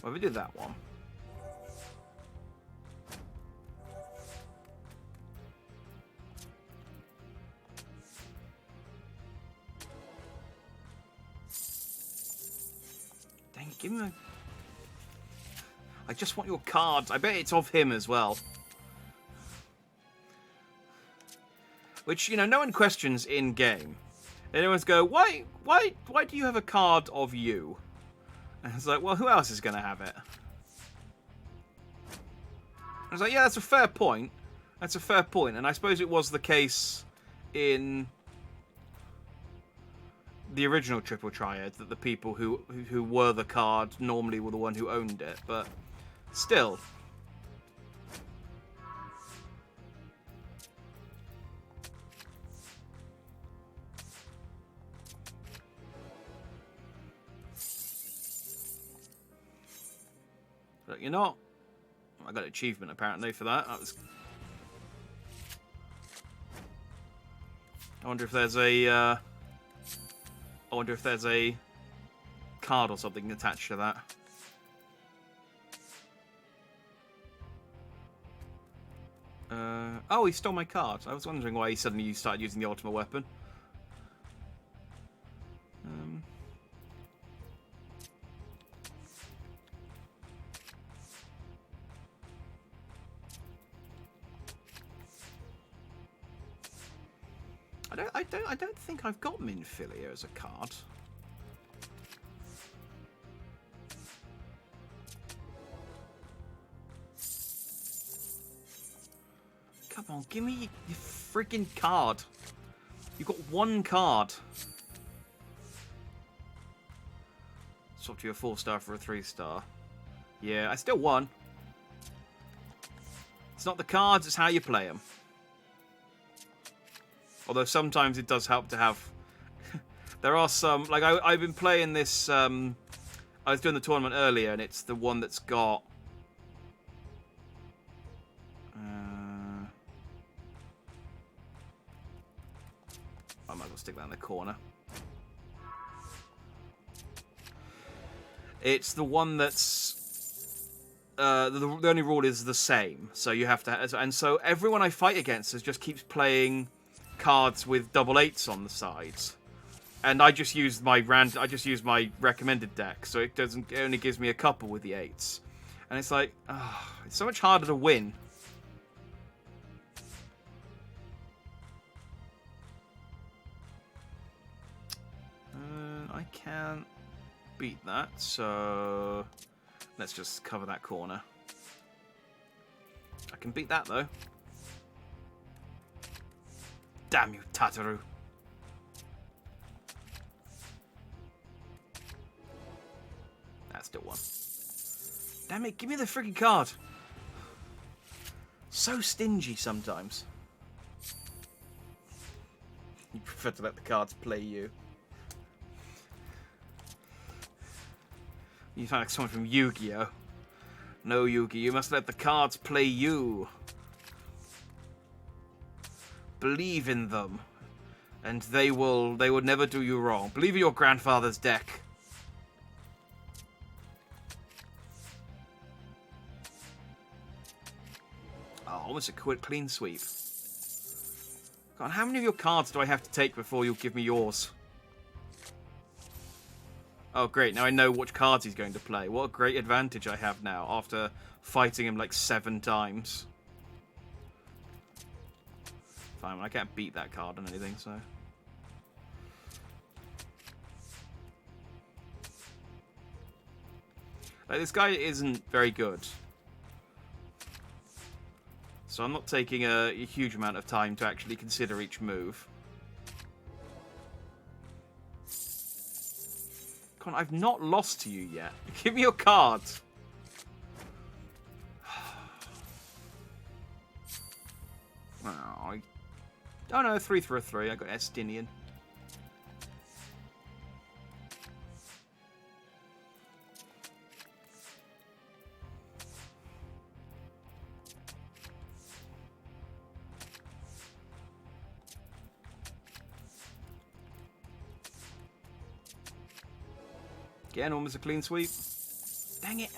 Well, we did that one. Dang it, give me a... I just want your cards. I bet it's of him as well. Which, you know, no one questions in-game. They always go, why do you have a card of you? And it's like, well, who else is going to have it? I was like, yeah, that's a fair point. That's a fair point. And I suppose it was the case in the original Triple Triad that the people who were the card normally were the one who owned it. But still... But you're not. I got an achievement apparently for that. That was. I wonder if there's a. I wonder if there's a card or something attached to that. Oh, he stole my card. I was wondering why he suddenly started using the ultimate weapon. I don't think I've got Minfilia as a card. Come on, give me your freaking card. You've got one card. Swap to your 4-star for a 3-star. Yeah, I still won. It's not the cards, it's how you play them. Although sometimes it does help to have... There are some... Like, I've been playing this... I was doing the tournament earlier, and it's the one that's got... I might as well stick that in the corner. It's the one that's... the only rule is the same. So you have to... And so everyone I fight against just keeps playing... cards with double 8s on the sides. And I just used my recommended deck, so it only gives me a couple with the 8s. And it's like, it's so much harder to win. I can't beat that, so let's just cover that corner. I can beat that, though. Damn you, Tataru. That's still one. Damn it, give me the freaking card. So stingy sometimes. You prefer to let the cards play you. You sound like someone from Yu-Gi-Oh! No, Yugi, you must let the cards play you. Believe in them, and they will never do you wrong. Believe in your grandfather's deck. Oh, almost a clean sweep. God, how many of your cards do I have to take before you'll give me yours? Oh, great. Now I know which cards he's going to play. What a great advantage I have now after fighting him like 7 times. Fine, I can't beat that card on anything, so... Like, this guy isn't very good. So I'm not taking a huge amount of time to actually consider each move. Come on, I've not lost to you yet. Give me your cards. Oh no, 3 for a 3. I got Estinian. Again, almost a clean sweep. Dang it.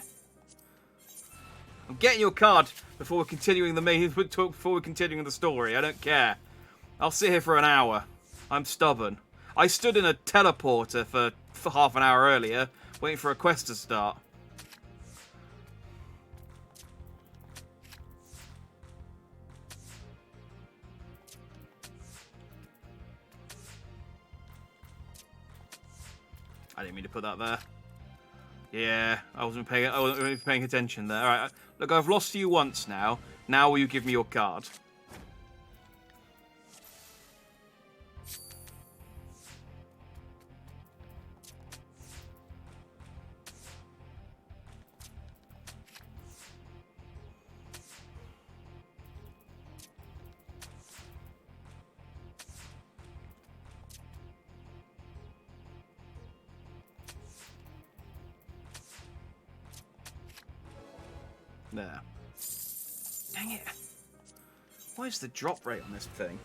I'm getting your card before we're continuing the story. I don't care. I'll sit here for an hour. I'm stubborn. I stood in a teleporter for half an hour earlier, waiting for a quest to start. I didn't mean to put that there. Yeah, I wasn't really paying attention there. All right, look, I've lost to you once now. Now will you give me your card? There. Dang it. Why is the drop rate on this thing?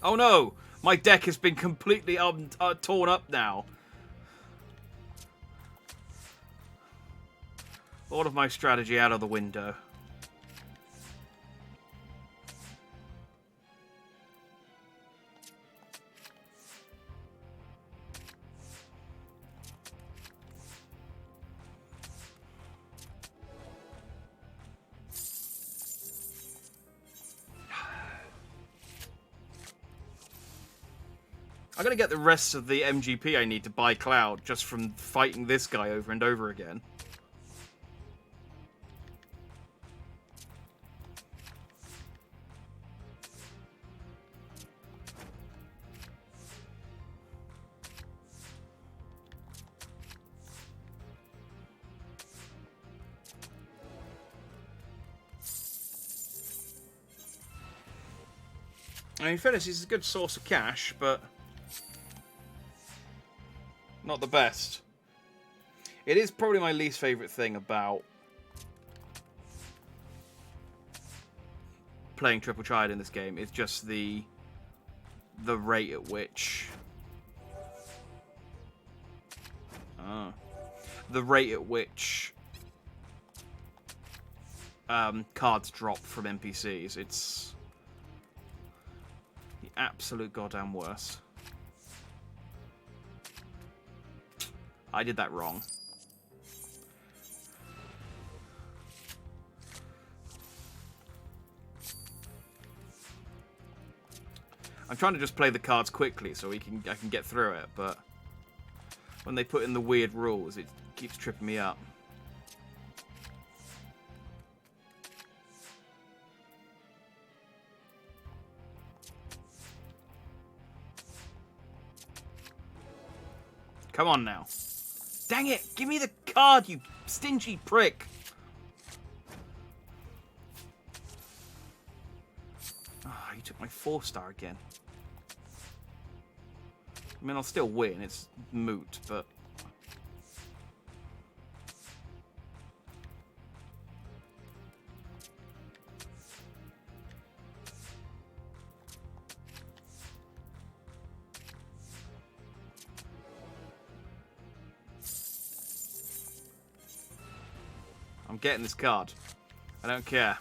Oh no! My deck has been completely torn up now. All of my strategy out of the window. I'm gonna get the rest of the MGP I need to buy Cloud just from fighting this guy over and over again. I mean, fairness, it's a good source of cash, but not the best. It is probably my least favourite thing about playing Triple Triad in this game. It's just the rate at which... the rate at which cards drop from NPCs. It's absolute goddamn worst. I did that wrong. I'm trying to just play the cards quickly so I can get through it, but when they put in the weird rules, it keeps tripping me up. Come on now. Dang it! Give me the card, you stingy prick! Ah, you took my 4-star again. I mean, I'll still win. It's moot, but... I'm getting this card. I don't care.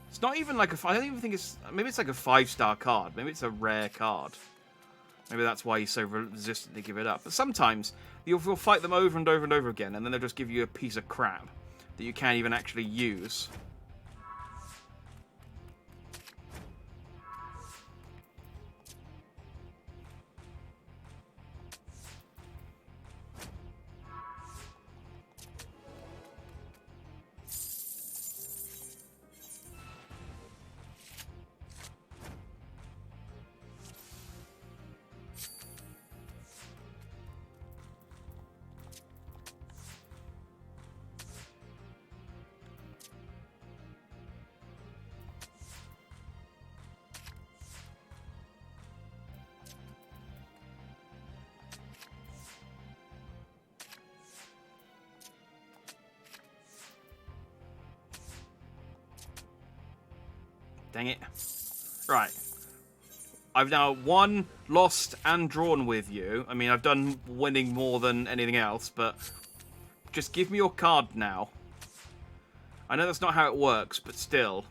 It's not even like a... I don't even think it's... Maybe it's like a 5-star card. Maybe it's a rare card. Maybe that's why he's so resistant to give it up. But sometimes you'll fight them over and over and over again, and then they'll just give you a piece of crap that you can't even actually use. Dang it. Right. I've now won, lost, and drawn with you. I mean, I've done winning more than anything else, but just give me your card now. I know that's not how it works, but still.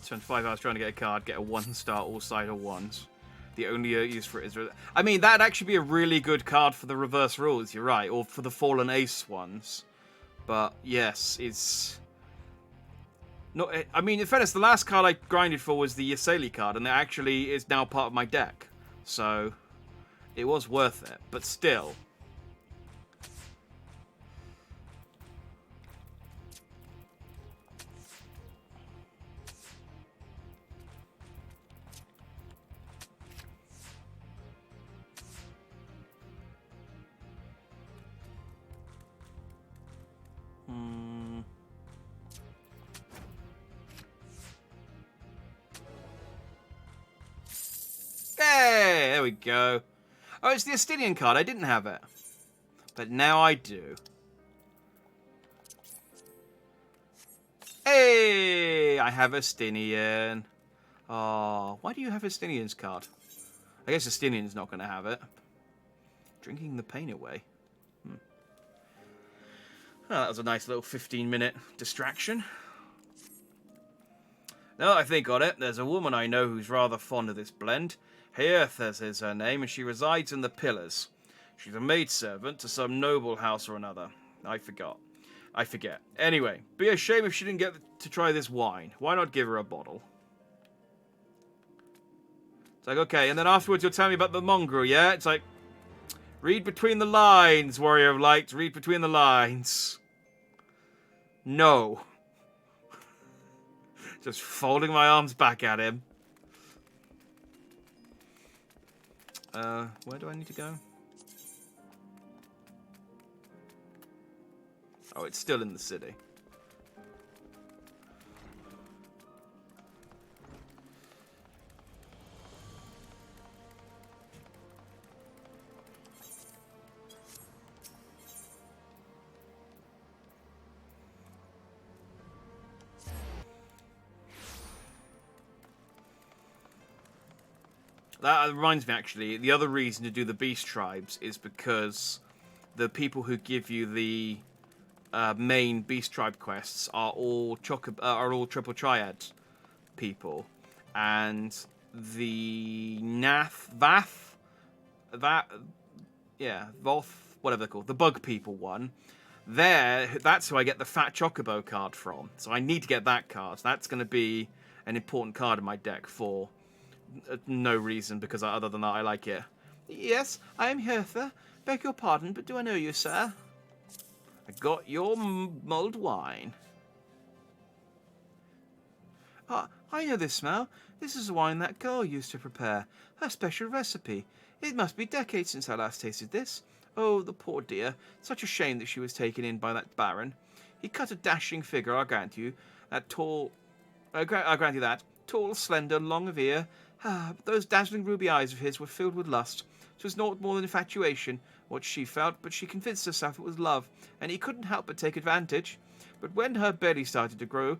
Spend 5 hours trying to get a card, get a 1-star all-sider ones. The only use for it is... I mean, that'd actually be a really good card for the reverse rules, you're right. Or for the Fallen Ace ones. But, yes, it's... No, I mean, in fairness, the last card I grinded for was the Ysaeli card, and it actually is now part of my deck. So, it was worth it. But still... Hey, there we go. Oh, it's the Estinian card. I didn't have it. But now I do. Hey, I have Estinian. Oh, why do you have Estinian's card? I guess Estinian's not going to have it. Drinking the pain away. Oh, that was a nice little 15-minute distraction. Now that I think on it, there's a woman I know who's rather fond of this blend. Hearthas is her name, and she resides in the Pillars. She's a maidservant to some noble house or another. I forget. Anyway, be a shame if she didn't get to try this wine. Why not give her a bottle? It's like, okay, and then afterwards you'll tell me about the mongrel, yeah? It's like, read between the lines, Warrior of Light. Read between the lines. No. Just folding my arms back at him. Where do I need to go? Oh, it's still in the city. that reminds me, actually, the other reason to do the beast tribes is because the people who give you the main beast tribe quests are all triple triad people, and the Voth, whatever they're called, the bug people one. That's who I get the fat chocobo card from. So I need to get that card. That's going to be an important card in my deck for no reason, because other than that, I like it. Yes, I am Hertha. Beg your pardon, but do I know you, sir? I got your mulled wine. Ah, I know this smell. This is the wine that girl used to prepare. Her special recipe. It must be decades since I last tasted this. Oh, the poor dear. Such a shame that she was taken in by that baron. He cut a dashing figure, I grant you. That tall... I grant you that. Tall, slender, long of ear. Ah, but those dazzling ruby eyes of his were filled with lust. It was naught more than infatuation, what she felt, but she convinced herself it was love, and he couldn't help but take advantage. But when her belly started to grow,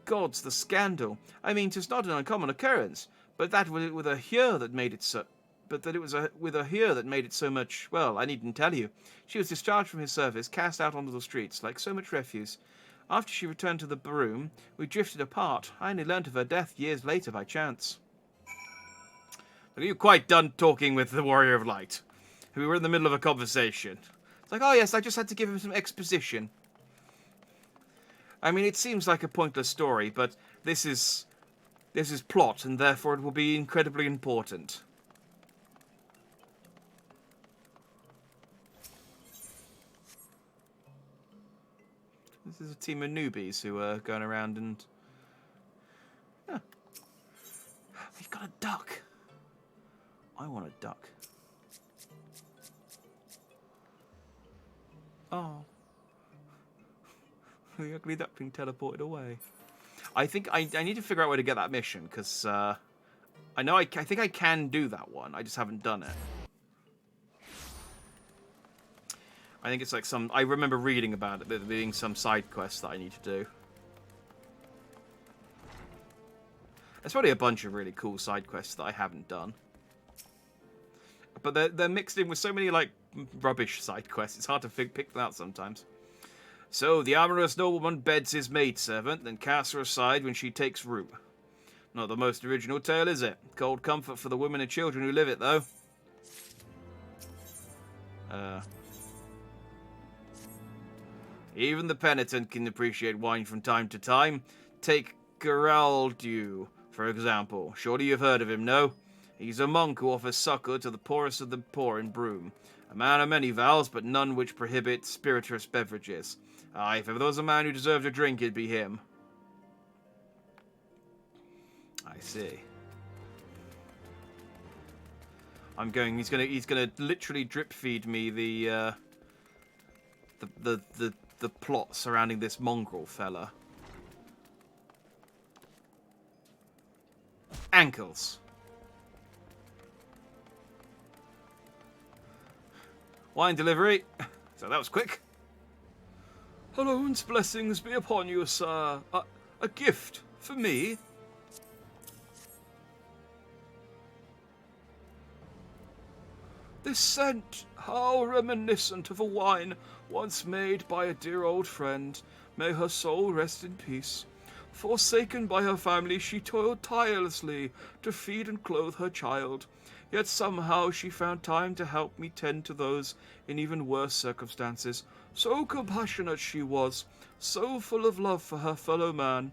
gods, the scandal! I mean, 'tis not an uncommon occurrence, but that with a here that made it so... But that it was with a here that made it so much... Well, I needn't tell you. She was discharged from his service, cast out onto the streets, like so much refuse. After she returned to the broom, we drifted apart. I only learnt of her death years later by chance. Are you quite done talking with the Warrior of Light? We were in the middle of a conversation. It's like, oh yes, I just had to give him some exposition. I mean, it seems like a pointless story, but this is plot, and therefore it will be incredibly important. This is a team of newbies who are going around and... Huh. We've got a duck. I want a duck. Oh. The ugly duckling teleported away. I think I need to figure out where to get that mission, because I think I can do that one. I just haven't done it. I think it's like I remember reading about it, there being some side quest that I need to do. There's probably a bunch of really cool side quests that I haven't done. But they're mixed in with so many, like, rubbish side quests, it's hard to pick them out sometimes. So, the amorous nobleman beds his maidservant, then casts her aside when she takes root. Not the most original tale, is it? Cold comfort for the women and children who live it, though. Even the penitent can appreciate wine from time to time. Take Geraldu, for example. Surely you've heard of him, no? He's a monk who offers succor to the poorest of the poor in Broome. A man of many vows, but none which prohibit spirituous beverages. Aye, if ever there was a man who deserved a drink, it'd be him. I see. He's gonna literally drip feed me the plot surrounding this mongrel fella. Ankles. Wine delivery. So that was quick. Alone's blessings be upon you, sir. A gift for me. This scent, how reminiscent of a wine once made by a dear old friend. May her soul rest in peace. Forsaken by her family, she toiled tirelessly to feed and clothe her child. Yet somehow she found time to help me tend to those in even worse circumstances. So compassionate she was, so full of love for her fellow man.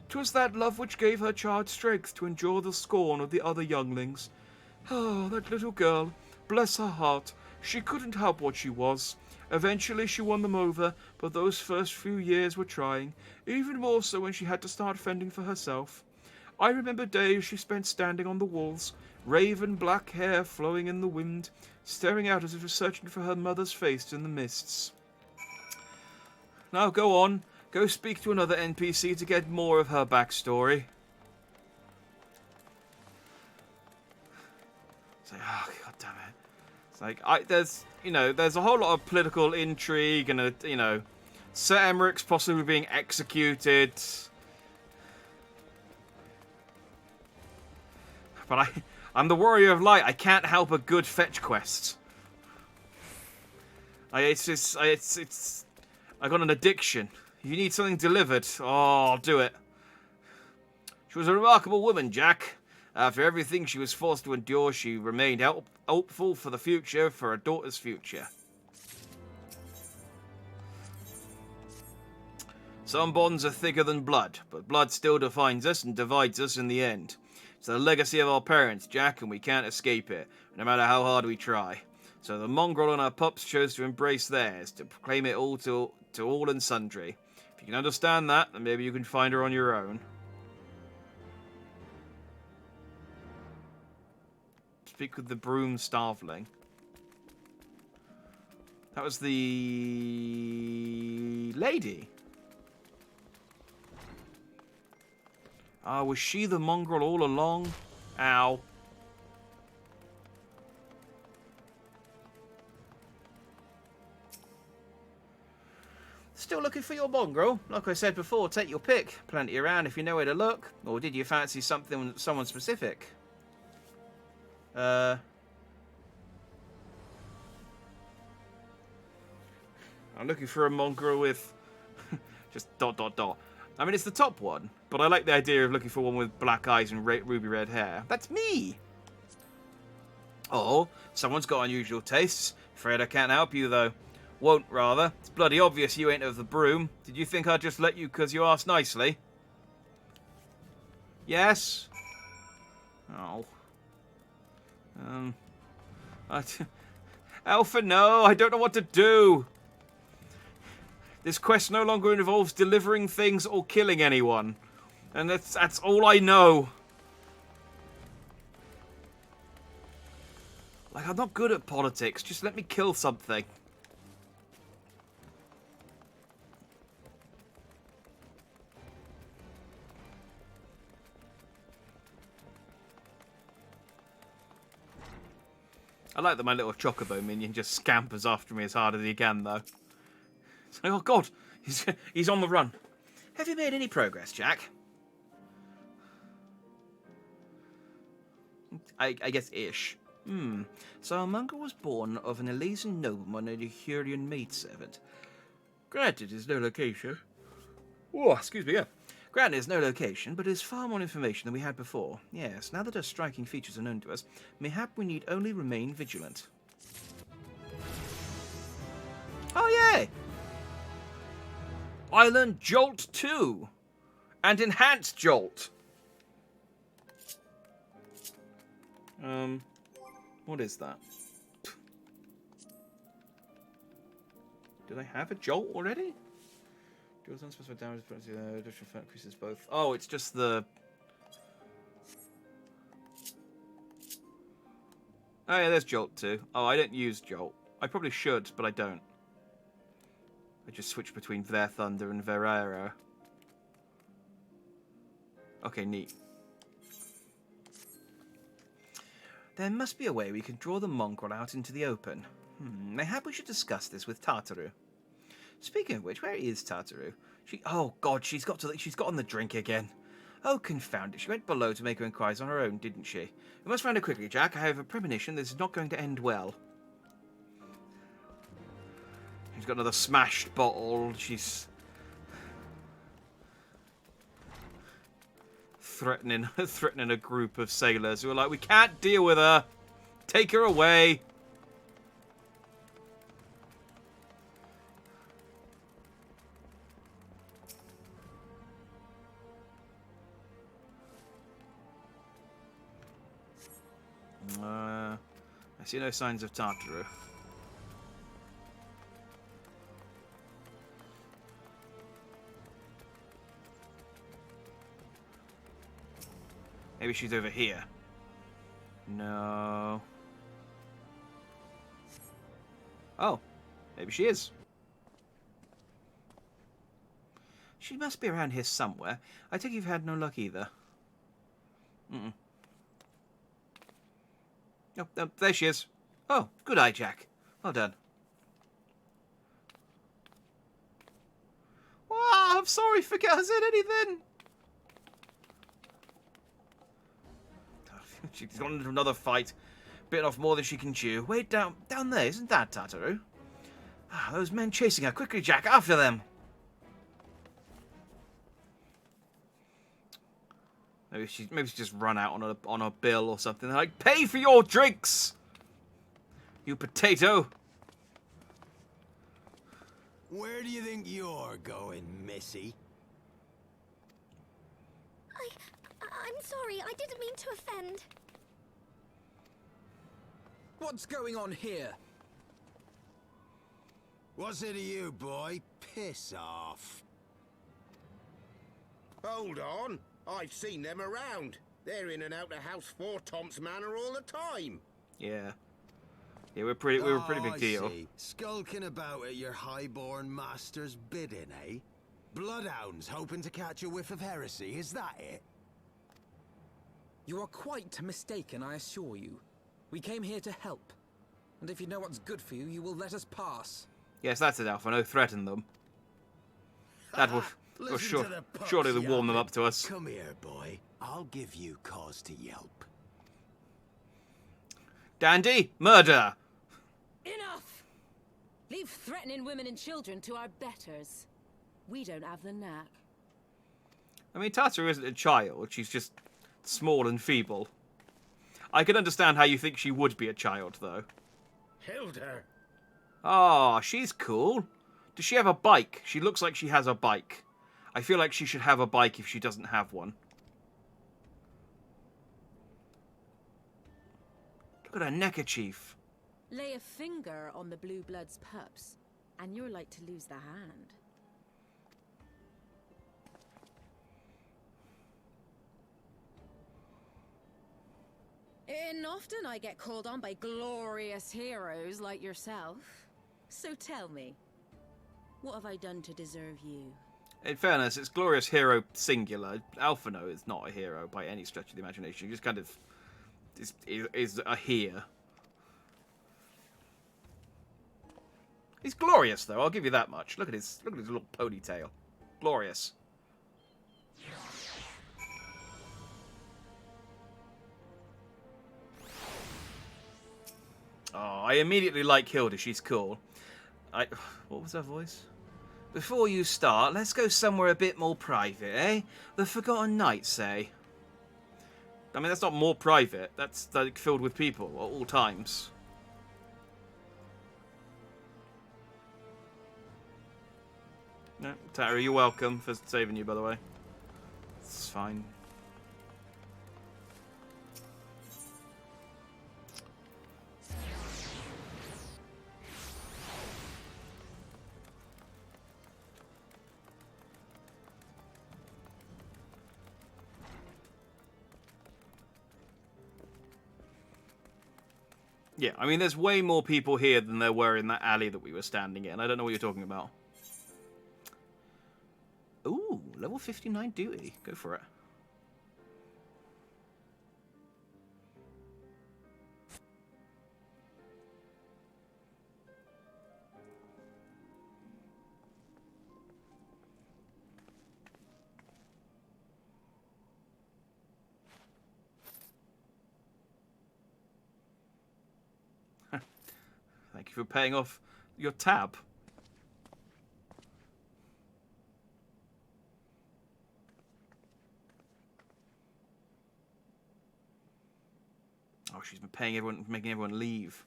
'Twas that love which gave her child strength to endure the scorn of the other younglings. Oh, that little girl, bless her heart, she couldn't help what she was. Eventually she won them over, but those first few years were trying, even more so when she had to start fending for herself. I remember days she spent standing on the walls, raven black hair flowing in the wind, staring out as if searching for her mother's face in the mists. Now go on, go speak to another NPC to get more of her backstory. It's like, oh, god damn it. It's like, there's a whole lot of political intrigue and, Sir Emmerich's possibly being executed. But I'm the warrior of light. I can't help a good fetch quest. I got an addiction. You need something delivered. Oh, I'll do it. She was a remarkable woman, Jack. After everything she was forced to endure, she remained hopeful for the future, for her daughter's future. Some bonds are thicker than blood, but blood still defines us and divides us in the end. It's the legacy of our parents, Jack, and we can't escape it, no matter how hard we try. So the mongrel and our pups chose to embrace theirs, to proclaim it all to all and sundry. If you can understand that, then maybe you can find her on your own. Speak with the broom starveling. That was the lady. Was she the mongrel all along? Ow. Still looking for your mongrel? Like I said before, take your pick. Plenty around if you know where to look. Or did you fancy someone specific? I'm looking for a mongrel with just ... I mean, it's the top one, but I like the idea of looking for one with black eyes and ruby red hair. That's me! Oh, someone's got unusual tastes. Afraid I can't help you, though. Won't, rather. It's bloody obvious you ain't of the broom. Did you think I'd just let you because you asked nicely? Yes? Oh. Alpha, no, I don't know what to do. This quest no longer involves delivering things or killing anyone. And that's all I know. Like, I'm not good at politics. Just let me kill something. I like that my little chocobo minion just scampers after me as hard as he can, though. It's like, oh god, he's on the run. Have you made any progress, Jack? I guess ish. So our mongrel was born of an Elysian nobleman and a Hurian maidservant. Granted, there's no location. Oh, excuse me, yeah. Granted, there's no location, but there's far more information than we had before. Yes, now that her striking features are known to us, mayhap we need only remain vigilant. Oh, yay! I learned Jolt 2! And Enhanced Jolt! What is that? Did I have a Jolt already? Deals unspecified damage, but additional effect increases both. Oh, it's just the... Oh yeah, there's Jolt 2. Oh, I don't use Jolt. I probably should, but I don't. I just switch between Their Thunder and Verero. Okay, neat. There must be a way we can draw the mongrel out into the open. Mayhap we should discuss this with Tartaru. Speaking of which, where is Tartaru? Oh god, she's got on the drink again. Oh, confound it. She went below to make her inquiries on her own, didn't she? We must find her quickly, Jack. I have a premonition this is not going to end well. She's got another smashed bottle. She's threatening a group of sailors who are like, we can't deal with her. Take her away. I see no signs of Tartaru. Maybe she's over here. No. Oh, maybe she is. She must be around here somewhere. I think you've had no luck either. Oh, there she is. Oh, good eye, Jack. Well done. Wow, I'm sorry, forget I said anything. she's gone into another fight. Bitten off more than she can chew. Wait, down there, isn't that Tataru? Ah, those men chasing her. Quickly, Jack, after them. Maybe she's just run out on a bill or something. They're like, pay for your drinks, you potato. Where do you think you're going, Missy? I'm sorry, I didn't mean to offend. What's going on here? What's it to you, boy? Piss off. Hold on. I've seen them around. They're in and out of House 4 Tom's Manor all the time. Yeah. Yeah, we were a pretty big deal. I see. Skulking about at your highborn master's bidding, eh? Bloodhounds hoping to catch a whiff of heresy, is that it? You are quite mistaken, I assure you. We came here to help. And if you know what's good for you, you will let us pass. Yes, that's it, Alpha. No, threaten them. That will surely warm them up to us. Come here, boy. I'll give you cause to yelp. Dandy, murder! Enough! Leave threatening women and children to our betters. We don't have the knack. I mean, Tataru isn't a child. She's just small and feeble. I can understand how you think she would be a child, though. Hilda! Oh, she's cool. Does she have a bike? She looks like she has a bike. I feel like she should have a bike if she doesn't have one. Look at her neckerchief. Lay a finger on the blue blood's pups, and you're like to lose the hand. And often I get called on by glorious heroes like yourself. So tell me, what have I done to deserve you? In fairness, it's glorious hero singular. Alphino is not a hero by any stretch of the imagination. He just kind of is a here. He's glorious, though. I'll give you that much. Look at his little ponytail. Glorious. Oh, I immediately like Hilda. She's cool. What was her voice? Before you start, let's go somewhere a bit more private, eh? The Forgotten Knights, eh? I mean, that's not more private. That's like filled with people at all times. No, Tara, you're welcome for saving you, by the way. It's fine. Yeah, I mean, there's way more people here than there were in that alley that we were standing in. I don't know what you're talking about. Ooh, level 59 duty. Go for it. Thank you for paying off your tab. Oh, she's been paying everyone, making everyone leave.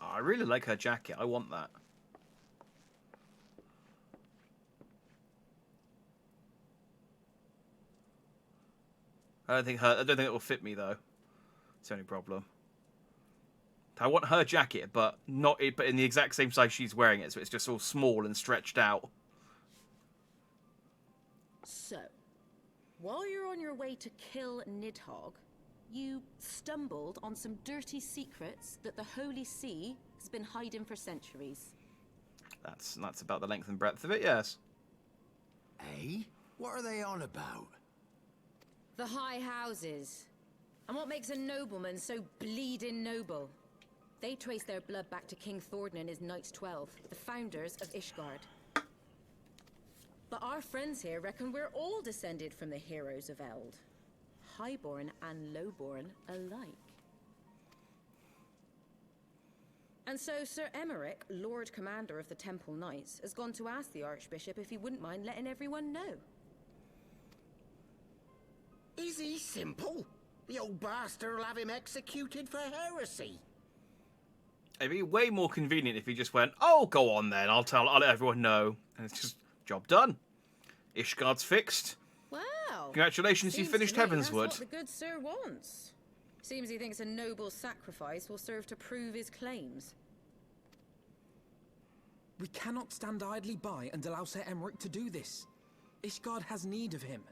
Oh, I really like her jacket. I want that. I don't think it will fit me though. It's the only problem. I want her jacket, but but in the exact same size she's wearing it, so it's just all small and stretched out. So, while you're on your way to kill Nidhogg, you stumbled on some dirty secrets that the Holy See has been hiding for centuries. That's about the length and breadth of it, yes. Eh? What are they on about? The High Houses. And what makes a nobleman so bleeding noble? They trace their blood back to King Thordan and his Knights 12, the founders of Ishgard. But our friends here reckon we're all descended from the heroes of Eld. Highborn and lowborn alike. And so Sir Emmerich, Lord Commander of the Temple Knights, has gone to ask the Archbishop if he wouldn't mind letting everyone know. Is he simple? The old bastard will have him executed for heresy. It'd be way more convenient if he just went, "Oh, go on then. I'll let everyone know," and it's just job done. Ishgard's fixed. Wow! Congratulations, you Seems finished to me Heavenswood. That's what the good sir wants. Seems he thinks a noble sacrifice will serve to prove his claims. We cannot stand idly by and allow Sir Emmerich to do this. Ishgard has need of him.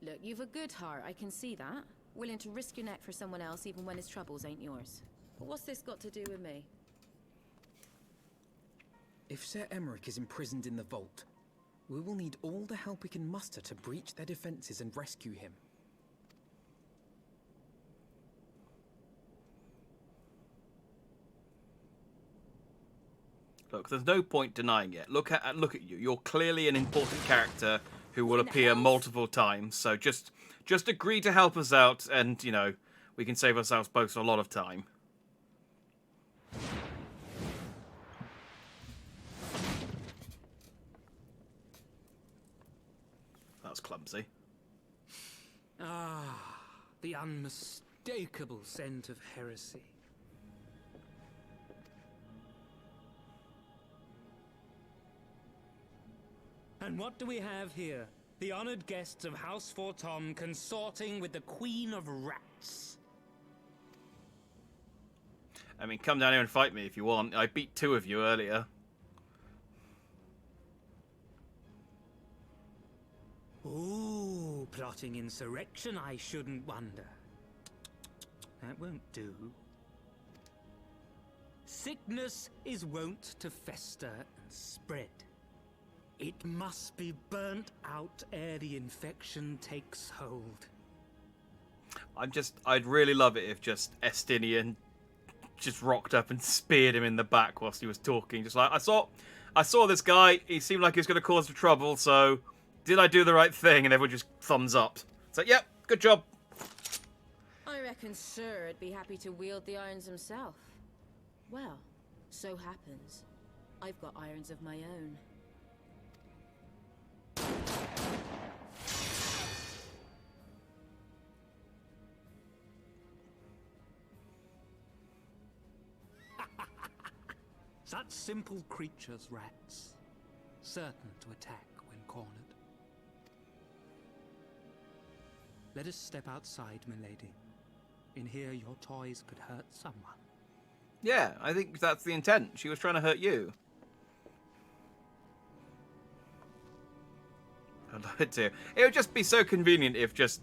Look, you've a good heart, I can see that. Willing to risk your neck for someone else even when his troubles ain't yours. But what's this got to do with me? If Sir Emmerich is imprisoned in the vault, we will need all the help we can muster to breach their defenses and rescue him. Look, there's no point denying it. Look at you. You're clearly an important character who will appear multiple times. So just agree to help us out, and you know we can save ourselves both a lot of time. That was clumsy. Ah, the unmistakable scent of heresy. And what do we have here? The honored guests of House Fortom consorting with the Queen of Rats. I mean, come down here and fight me if you want. I beat 2 of you earlier. Ooh, plotting insurrection, I shouldn't wonder. That won't do. Sickness is wont to fester and spread. It must be burnt out ere the infection takes hold. I'd really love it if just Estinian just rocked up and speared him in the back whilst he was talking. Just like, I saw this guy, he seemed like he was going to cause trouble, so did I do the right thing? And everyone just thumbs up. It's like, yep, good job. I reckon Sir would be happy to wield the irons himself. Well, so happens I've got irons of my own. Such simple creatures, rats. Certain to attack when cornered. Let us step outside, milady. In here, your toys could hurt someone. Yeah, I think that's the intent. She was trying to hurt you. I'd love it too. It would just be so convenient if just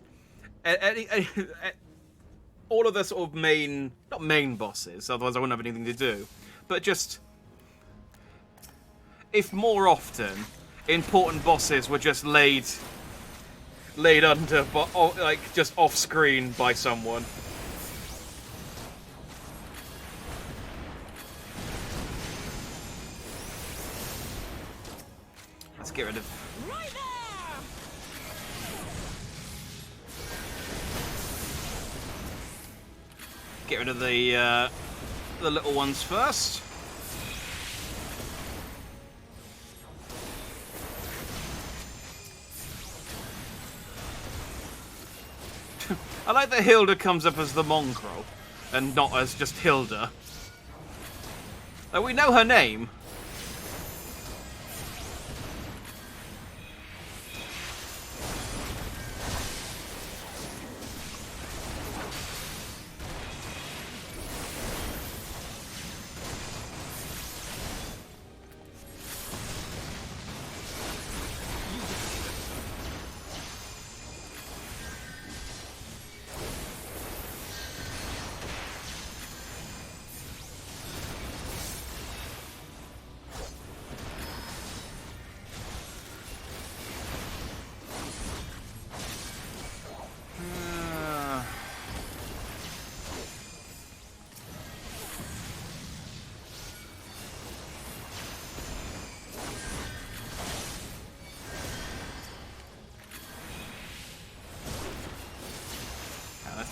all of the sort of not main bosses, otherwise I wouldn't have anything to do, but just if more often important bosses were just laid under, but like just off screen by someone. Let's get rid of. Right there! Get rid of the little ones first. I like that Hilda comes up as the mongrel and not as just Hilda. Like, we know her name.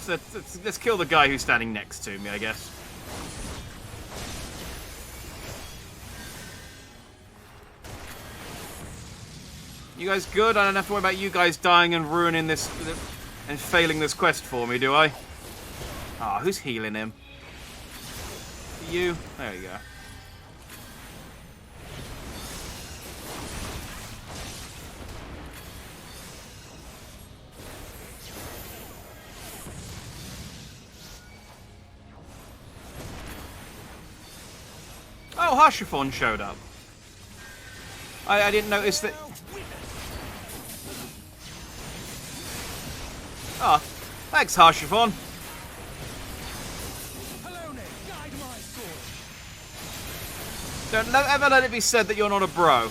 let's kill the guy who's standing next to me, I guess. You guys good? I don't have to worry about you guys dying and ruining this and failing this quest for me, do I? Ah, who's healing him? You? There you go. Oh, Harshaphon showed up. I didn't notice that. Ah, oh, thanks, Harshaphon. Don't ever let it be said that you're not a bro.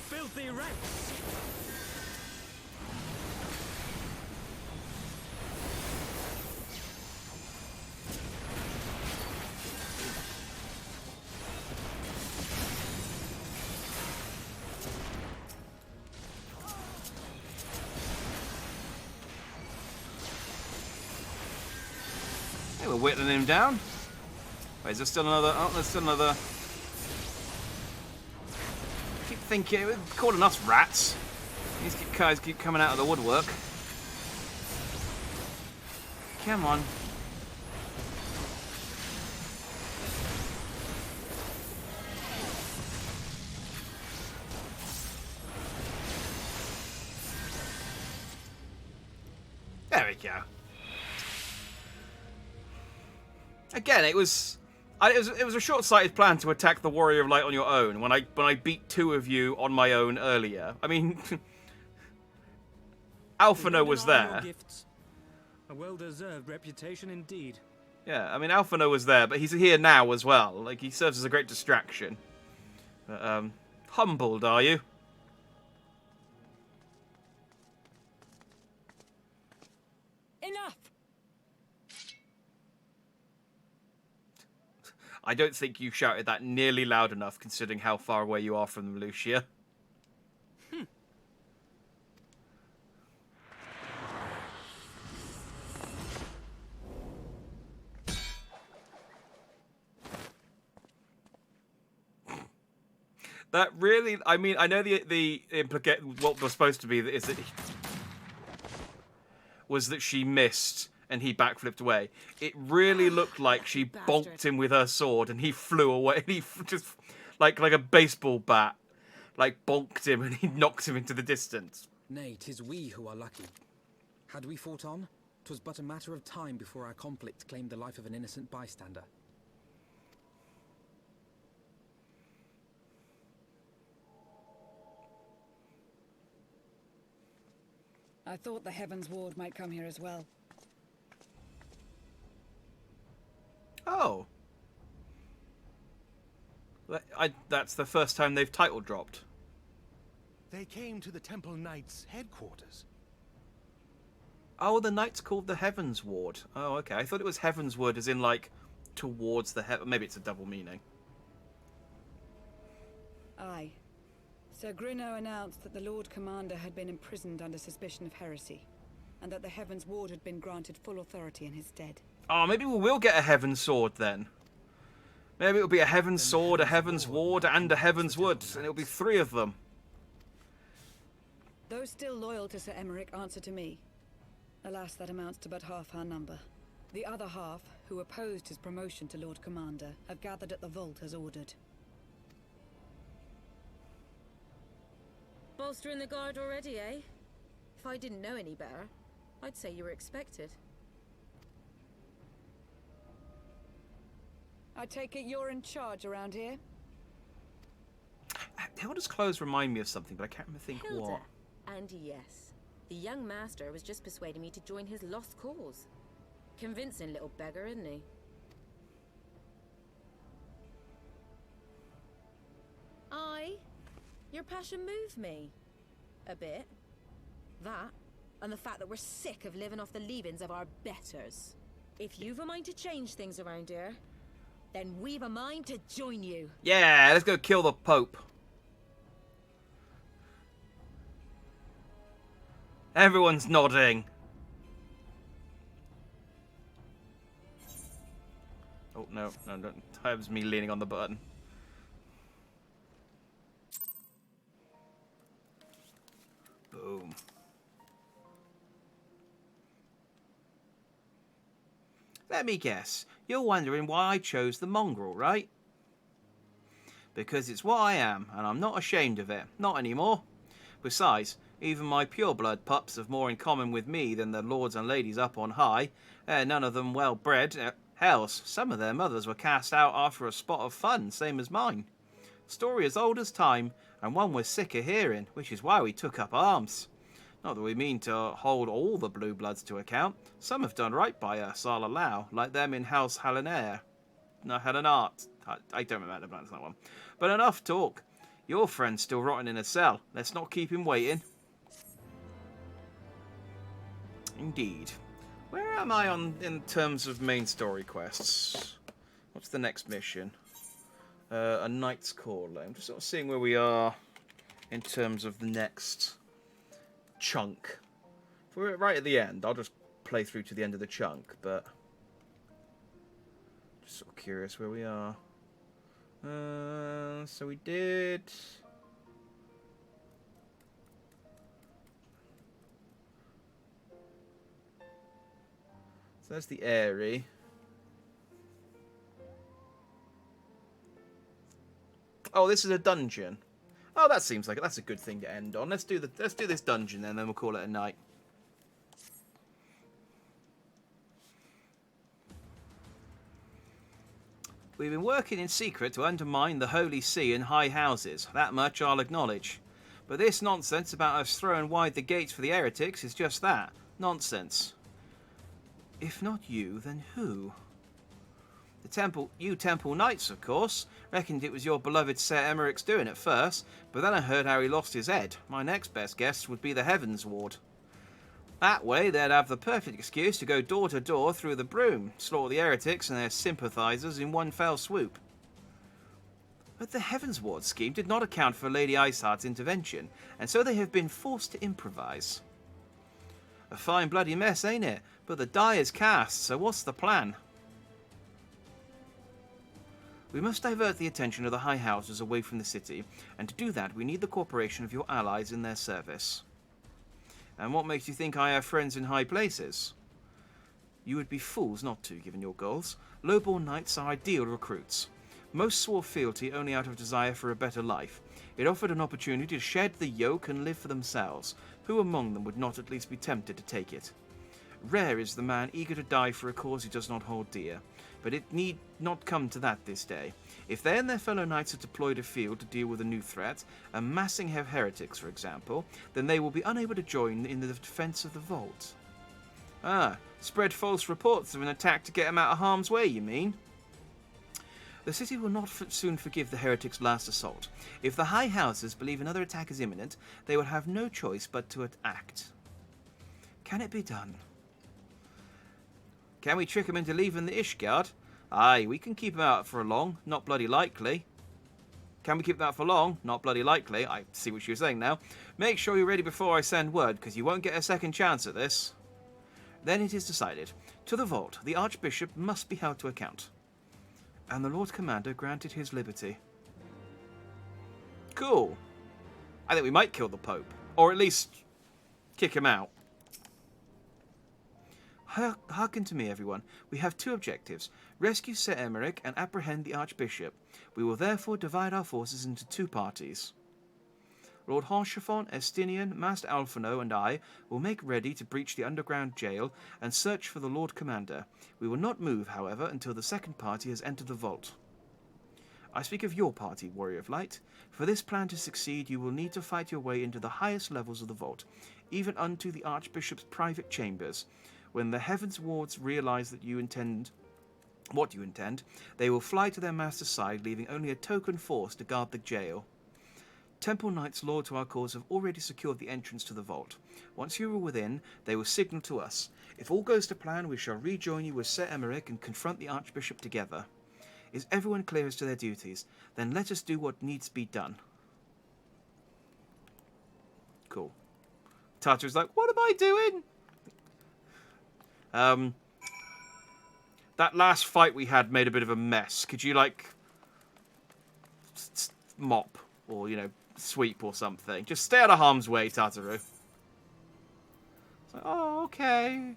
Filthy rats! Hey, we're whittling him down. Wait, is there still another? Oh, there's still another. I keep thinking, calling us rats. These guys keep coming out of the woodwork. Come on. There we go. Again, it was a short-sighted plan to attack the Warrior of Light on your own. When I beat two of you on my own earlier, I mean, Alphino was there. A well-deserved reputation indeed. Yeah, I mean Alphino was there, but he's here now as well. Like he serves as a great distraction. But, humbled, are you? Enough! I don't think you shouted that nearly loud enough, considering how far away you are from them, Lucia. That really, I mean, I know the implicate what was supposed to be is that was that she missed and he backflipped away. It really looked like she bonked him with her sword and he flew away. He just like a baseball bat, like bonked him and he knocked him into the distance. Nay, 'tis we who are lucky. Had we fought on, 'twas but a matter of time before our conflict claimed the life of an innocent bystander. I thought the Heaven's Ward might come here as well. Oh. That's the first time they've title dropped. They came to the Temple Knights' headquarters. Oh, the knight's called the Heaven's Ward. Oh, okay. I thought it was Heaven's Ward as in, like, towards the heaven. Maybe it's a double meaning. Aye. Sir Grinno announced that the Lord Commander had been imprisoned under suspicion of heresy, and that the Heaven's Ward had been granted full authority in his stead. Oh, maybe we will get a Heaven's Sword then. Maybe it'll be a Heaven's Sword, a Heaven's Ward, and a Heaven's Wood, and it'll be 3 of them. Those still loyal to Sir Emmerich answer to me. Alas, that amounts to but half our number. The other half, who opposed his promotion to Lord Commander, have gathered at the vault as ordered. Bolstering the guard already, eh? If I didn't know any better, I'd say you were expected. I take it you're in charge around here? Hilda's clothes remind me of something, but I can't think Hilda. what. And yes, the young master was just persuading me to join his lost cause. Convincing little beggar, isn't he? Your passion moved me. A bit. That, and the fact that we're sick of living off the leavings of our betters. If you've a mind to change things around here, then we've a mind to join you. Yeah, let's go kill the Pope. Everyone's nodding. Oh, no, don't. That was me leaning on the button. Boom. Let me guess. You're wondering why I chose the mongrel, right? Because it's what I am, and I'm not ashamed of it. Not anymore. Besides, even my pure-blood pups have more in common with me than the lords and ladies up on high. None of them well-bred. Hells, some of their mothers were cast out after a spot of fun, same as mine. Story as old as time, and one we're sick of hearing, which is why we took up arms. Not that we mean to hold all the blue bloods to account. Some have done right by us, I'll allow, like them in House Helenair. No, Helenart. I don't remember that one. But enough talk. Your friend's still rotting in a cell. Let's not keep him waiting. Indeed. Where am I in terms of main story quests? What's the next mission? A Knight's Call. I'm just sort of seeing where we are in terms of the next chunk. If we're right at the end, I'll just play through to the end of the chunk, but just sort of curious where we are. So we did... So that's the Aery. Oh, this is a dungeon. Oh, that seems like that's a good thing to end on. Let's do this dungeon then we'll call it a night. We've been working in secret to undermine the Holy See and high houses. That much I'll acknowledge. But this nonsense about us throwing wide the gates for the heretics is just that. Nonsense. If not you, then who? You Temple Knights, of course. Reckoned it was your beloved Sir Emmerich's doing at first, but then I heard how he lost his head. My next best guess would be the Heavens Ward. That way, they'd have the perfect excuse to go door to door through the broom, slaughter the heretics and their sympathisers in one fell swoop. But the Heavens Ward scheme did not account for Lady Iceheart's intervention, and so they have been forced to improvise. A fine bloody mess, ain't it? But the die is cast, so what's the plan? We must divert the attention of the high houses away from the city, and to do that we need the cooperation of your allies in their service. And what makes you think I have friends in high places? You would be fools not to, given your goals. Lowborn knights are ideal recruits. Most swore fealty only out of desire for a better life. It offered an opportunity to shed the yoke and live for themselves. Who among them would not at least be tempted to take it? Rare is the man eager to die for a cause he does not hold dear. But it need not come to that this day. If they and their fellow knights are deployed afield to deal with a new threat, a massing of heretics, for example, then they will be unable to join in the defence of the vault. Ah, spread false reports of an attack to get them out of harm's way, you mean? The city will not soon forgive the heretics' last assault. If the high houses believe another attack is imminent, they will have no choice but to act. Can it be done? Can we trick him into leaving the Ishgard? Aye, we can keep him out for long, not bloody likely. Can we keep that for long? Not bloody likely. I see what you're saying now. Make sure you're ready before I send word, because you won't get a second chance at this. Then it is decided. To the vault, the Archbishop must be held to account. And the Lord Commander granted his liberty. Cool. I think we might kill the Pope. Or at least kick him out. Hearken to me, everyone. We have two objectives. Rescue Sir Emmerich and apprehend the Archbishop. We will therefore divide our forces into two parties. Lord Harshafon, Estinian, Master Alphino, and I will make ready to breach the underground jail and search for the Lord Commander. We will not move, however, until the second party has entered the vault. I speak of your party, Warrior of Light. For this plan to succeed, you will need to fight your way into the highest levels of the vault, even unto the Archbishop's private chambers. When the Heavens Wards realize that you intend what you intend, they will fly to their master's side, leaving only a token force to guard the jail. Temple Knights loyal to our cause have already secured the entrance to the vault. Once you are within, they will signal to us. If all goes to plan, we shall rejoin you with Sir Emmerich and confront the Archbishop together. Is everyone clear as to their duties? Then let us do what needs to be done. Cool. Tartaru's like, what am I doing? That last fight we had made a bit of a mess. Could you, like, mop or, you know, sweep or something? Just stay out of harm's way, Tartaru. It's like, oh, okay.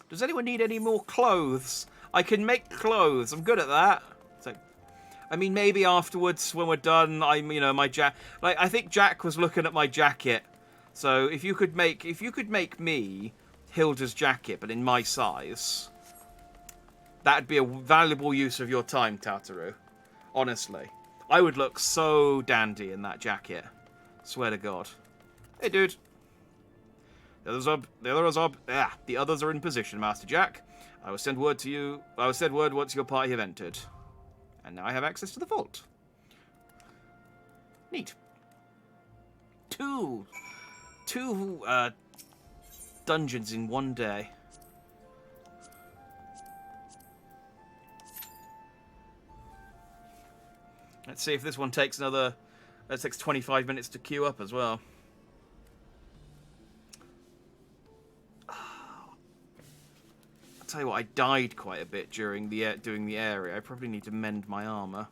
Does anyone need any more clothes? I can make clothes. I'm good at that. It's like, I mean, maybe afterwards when we're done, I think Jack was looking at my jacket. So if you could make me Hilda's jacket, but in my size, that'd be a valuable use of your time, Tartaru. Honestly, I would look so dandy in that jacket. Swear to God. Hey, dude. The others are in position, Master Jack. I will send word to you. I will send word once your party have entered. And now I have access to the vault. Neat. Two dungeons in one day. Let's see if this one takes another... That takes 25 minutes to queue up as well. Tell you what, I died quite a bit during doing the area. I probably need to mend my armor.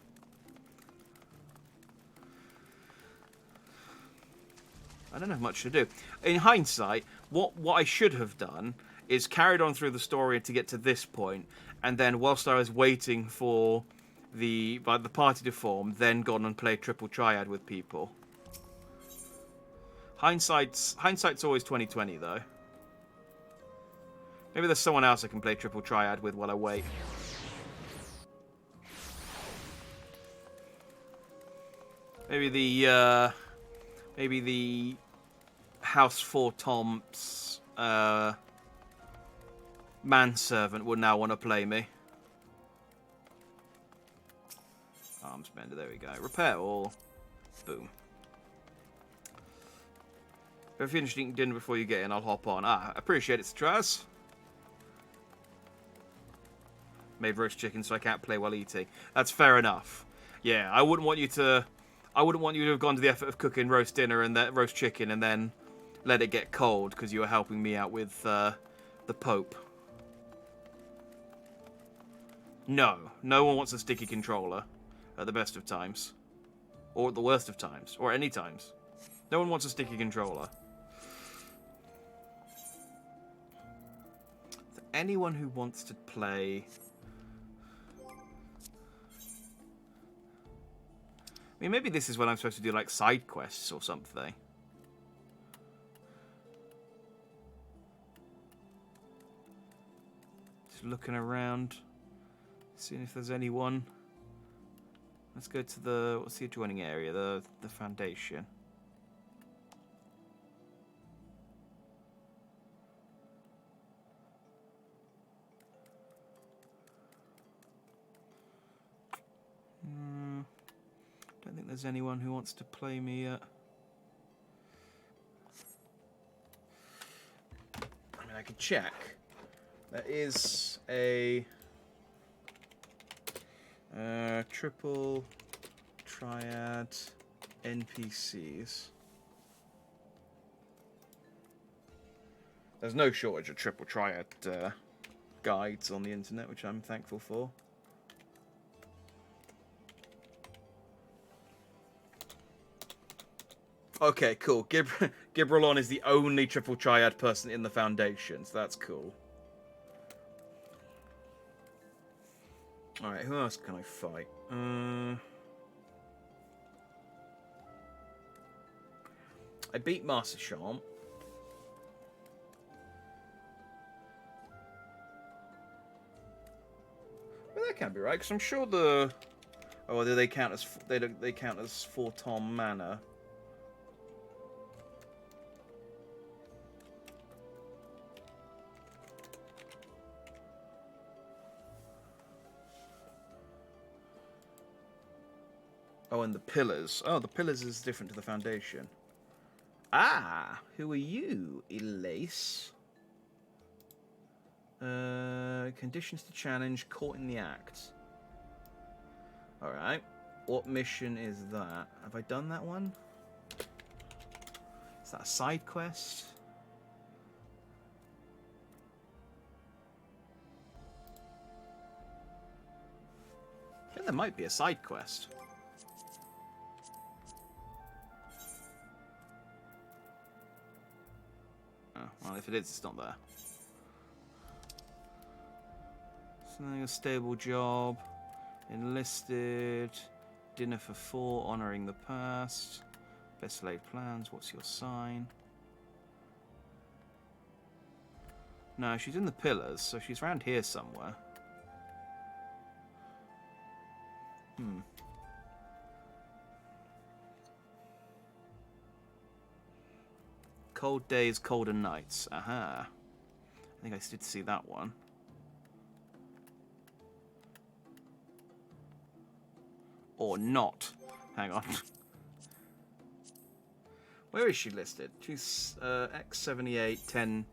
I don't have much to do. In hindsight, what I should have done is carried on through the story to get to this point, and then whilst I was waiting for the party to form, then gone and played Triple Triad with people. Hindsight's always 20/20 though. Maybe there's someone else I can play Triple Triad with while I wait. Maybe the House 4 Tom's manservant would now want to play me. Arms bender, there we go. Repair all. Boom. If you're interested in dinner before you get in, I'll hop on. Appreciate it, Straz. Made roast chicken, so I can't play while eating. That's fair enough. Yeah, I wouldn't want you to have gone to the effort of cooking roast dinner and that roast chicken and then let it get cold because you were helping me out with the Pope. No one wants a sticky controller at the best of times, or at the worst of times, or any times. No one wants a sticky controller. So anyone who wants to play. I mean, maybe this is when I'm supposed to do, like, side quests or something. Just looking around, seeing if there's anyone. Let's go to what's the adjoining area? The Foundation. Don't think there's anyone who wants to play me yet. I mean, I could check. There is a Triple Triad NPCs. There's no shortage of Triple Triad guides on the internet, which I'm thankful for. Okay, cool. Gibralon is the only Triple Triad person in the Foundation, so that's cool. Alright, who else can I fight? I beat Master Champ. Well, that can't be right, because I'm sure the... Oh, they count as... They count as 4 Tom Manor. Oh, and the Pillars. Oh, the Pillars is different to the Foundation. Ah, who are you, Elise? Conditions to challenge, caught in the act. Alright. What mission is that? Have I done that one? Is that a side quest? I think there might be a side quest. Oh, well, if it is, it's not there. Something, a stable job. Enlisted. Dinner for 4, honouring the past. Best laid plans. What's your sign? No, she's in the pillars, so she's around here somewhere. Cold days, colder nights. Aha. I think I did see that one. Or not. Hang on. Where is she listed? She's X78 10.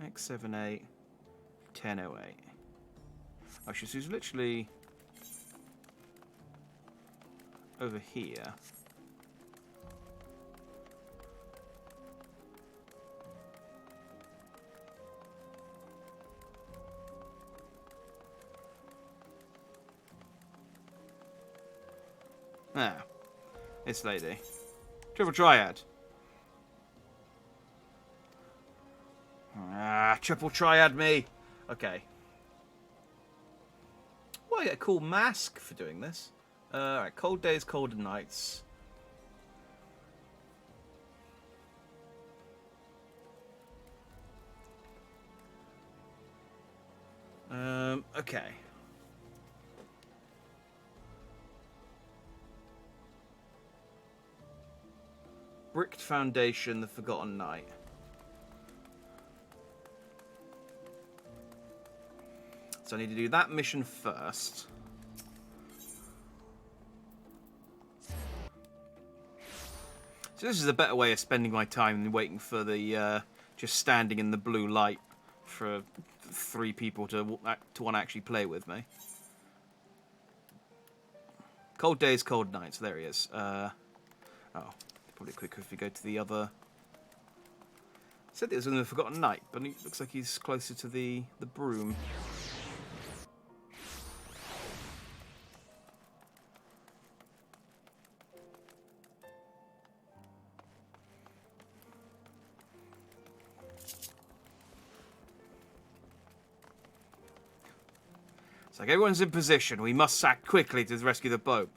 X78 1008. Oh, she's literally over here. Ah, this lady. Triple triad. Ah, triple triad me. Okay. Well, I get a cool mask for doing this. Alright, cold days, colder nights. Okay. Bricked Foundation, the Forgotten Night. So I need to do that mission first. So this is a better way of spending my time than waiting for the just standing in the blue light for 3 people to want to actually play with me. Cold days, cold nights. There he is. Oh, probably quicker if we go to the other. I said it was in the Forgotten Night, but it looks like he's closer to the broom. Like everyone's in position. We must act quickly to rescue the Pope.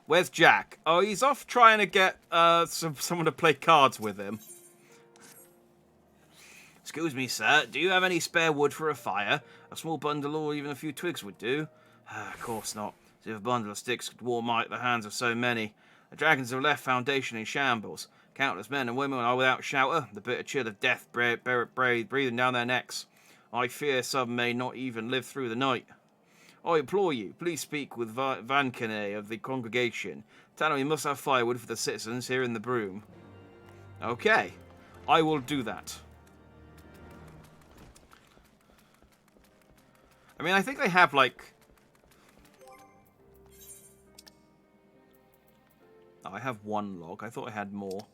Where's Jack? Oh, he's off trying to get someone to play cards with him. Excuse me, sir. Do you have any spare wood for a fire? A small bundle or even a few twigs would do. Of course not. As if a bundle of sticks could warm out the hands of so many. The dragons have left Foundation in shambles. Countless men and women are without shelter. The bitter chill of death breathing down their necks. I fear some may not even live through the night. I implore you, please speak with Van Kene of the congregation. Tell him we must have firewood for the citizens here in the broom. Okay, I will do that. I mean, I think they have, like... Oh, I have 1 log. I thought I had more.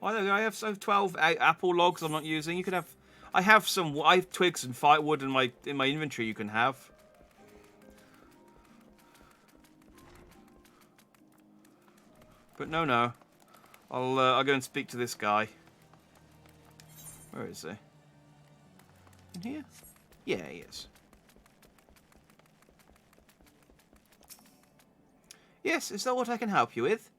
Oh, I have 12 apple logs I'm not using. You could have... I have twigs and firewood in my inventory you can have. But no. I'll go and speak to this guy. Where is he? In here? Yeah, he is. Yes, is that what I can help you with?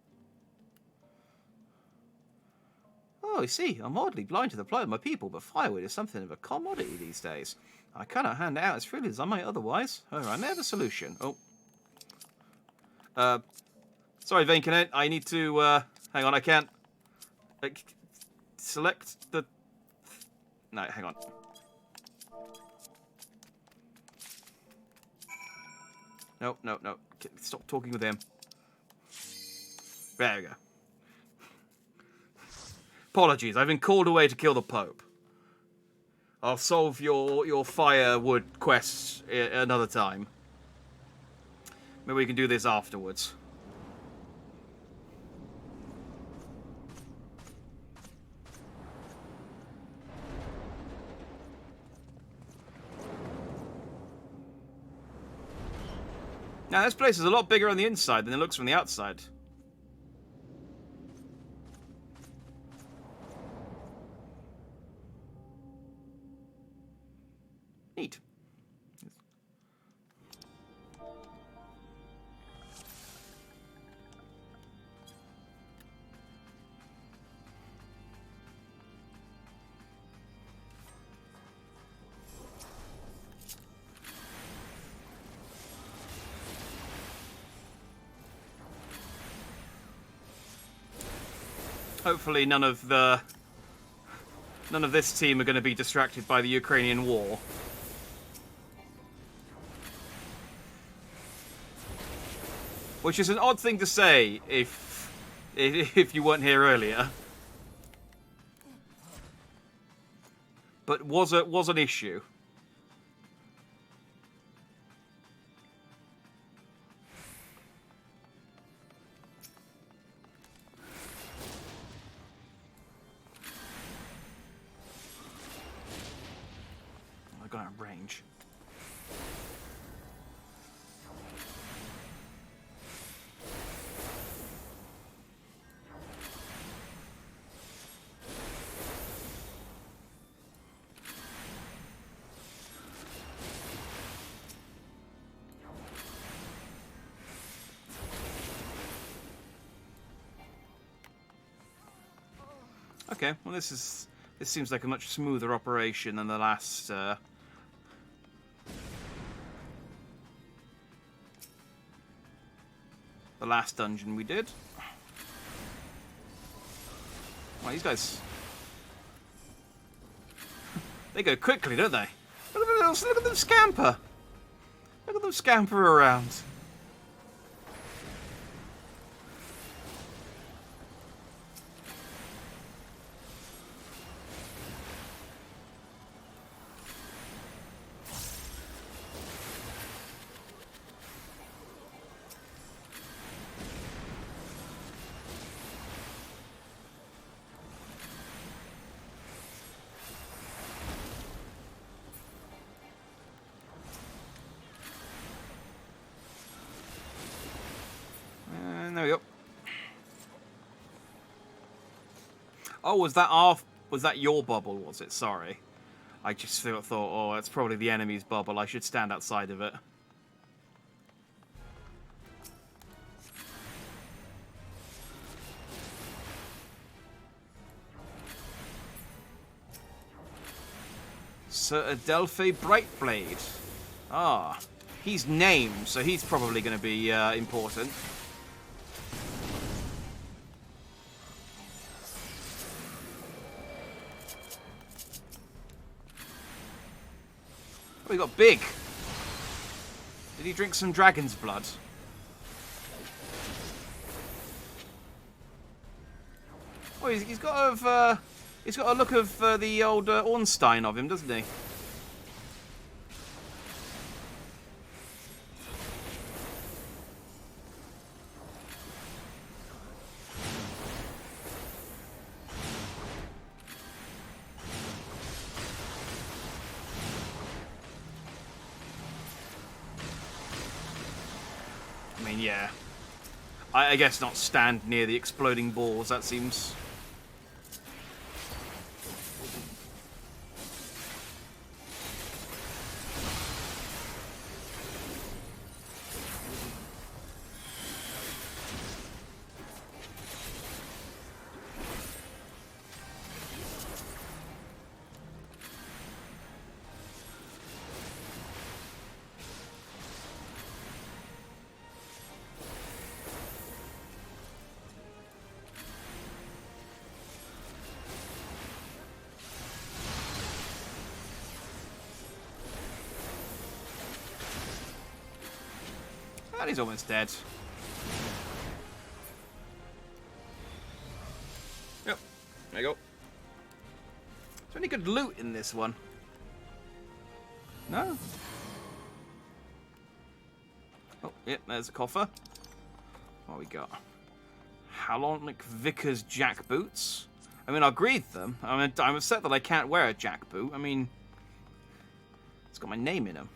Oh, I see. I'm hardly blind to the plight of my people, but firewood is something of a commodity these days. I cannot hand it out as freely as I might otherwise. However, I may have a solution. Oh. Sorry, Venkanet. I need to, hang on, I can't... select the... No, hang on. No. Stop talking with him. There we go. Apologies, I've been called away to kill the Pope. I'll solve your firewood quests another time. Maybe we can do this afterwards. Now, this place is a lot bigger on the inside than it looks from the outside. Neat. Hopefully none of this team are going to be distracted by the Ukrainian war. Which is an odd thing to say if you weren't here earlier. But was an issue. I got out of range. Okay, well this seems like a much smoother operation than the last dungeon we did. Well, these guys, they go quickly, don't they? Look at them scamper. Look at them scamper around. There we go. Oh, was that your bubble, was it? Sorry. I just thought, oh, that's probably the enemy's bubble. I should stand outside of it. Sir Adelphi Brightblade. Ah, he's named, so he's probably going to be important. Oh, he got big. Did he drink some dragon's blood? Oh, he's got a look of the old Ornstein of him, doesn't he? I mean, yeah. I guess not stand near the exploding balls, that seems... And he's almost dead. Yep, there you go. Is there any good loot in this one? No? Oh, yep, there's a coffer. What we got? Halonic Vicar's jack boots. I mean, I'll greed them. I'm upset that I can't wear a jack boot. I mean, it's got my name in them.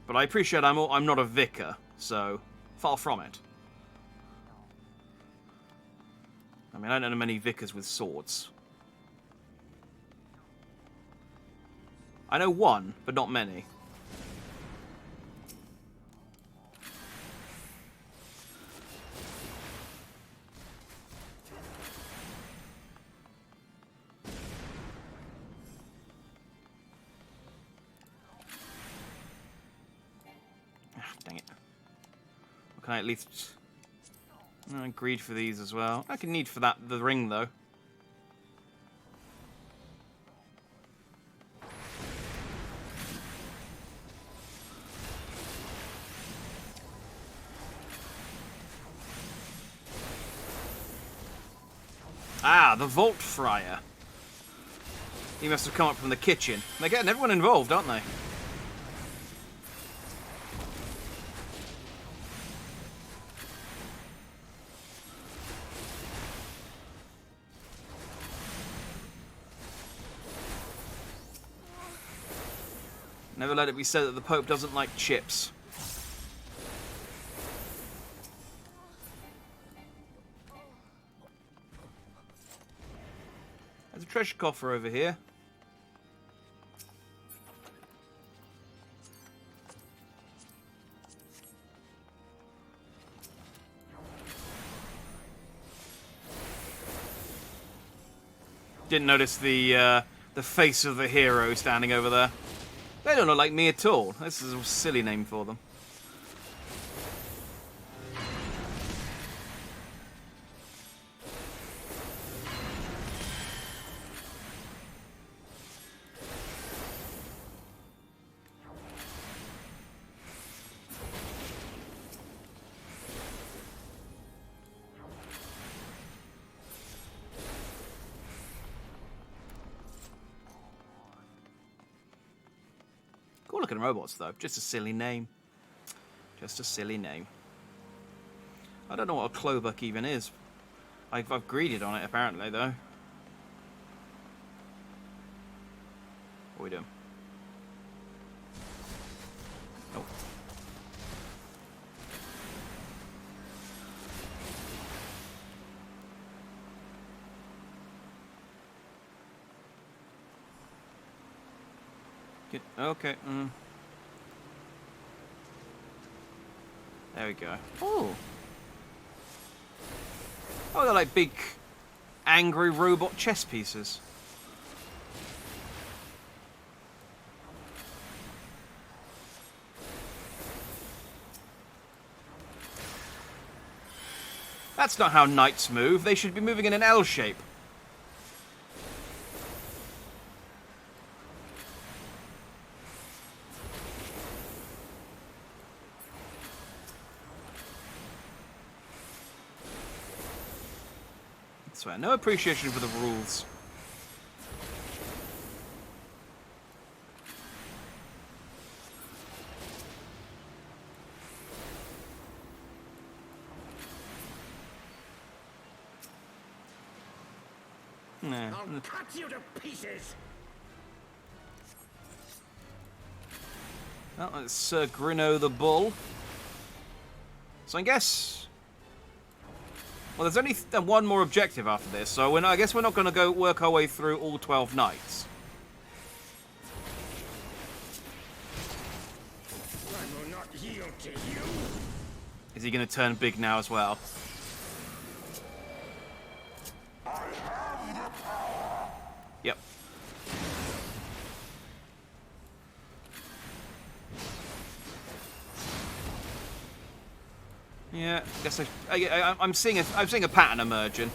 But I appreciate I'm not a vicar, so far from it. I mean, I don't know many vicars with swords. I know one, but not many. Dang it. What can I at least... greed for these as well. I can need for that the ring, though. Ah, the Vault Friar. He must have come up from the kitchen. They're getting everyone involved, aren't they? Never let it be said that the Pope doesn't like chips. There's a treasure coffer over here. Didn't notice the face of the hero standing over there. They don't look like me at all. This is a silly name for them. Cool looking robots, though. Just a silly name. Just a silly name. I don't know what a Clobuck even is. I've greeded on it, apparently, though. What are we doing? Oh. Okay. There we go. Oh. Oh, they're like big, angry robot chess pieces. That's not how knights move. They should be moving in an L shape. I swear, no appreciation for the rules. Nah. I'll cut you to pieces. Oh, it's Sir Grinno the Bull. So I guess... Well, there's only one more objective after this, so I guess we're not going to go work our way through all 12 knights. I will not yield to you. Is he going to turn big now as well? Yep. Yeah, I guess I'm seeing a pattern emerging.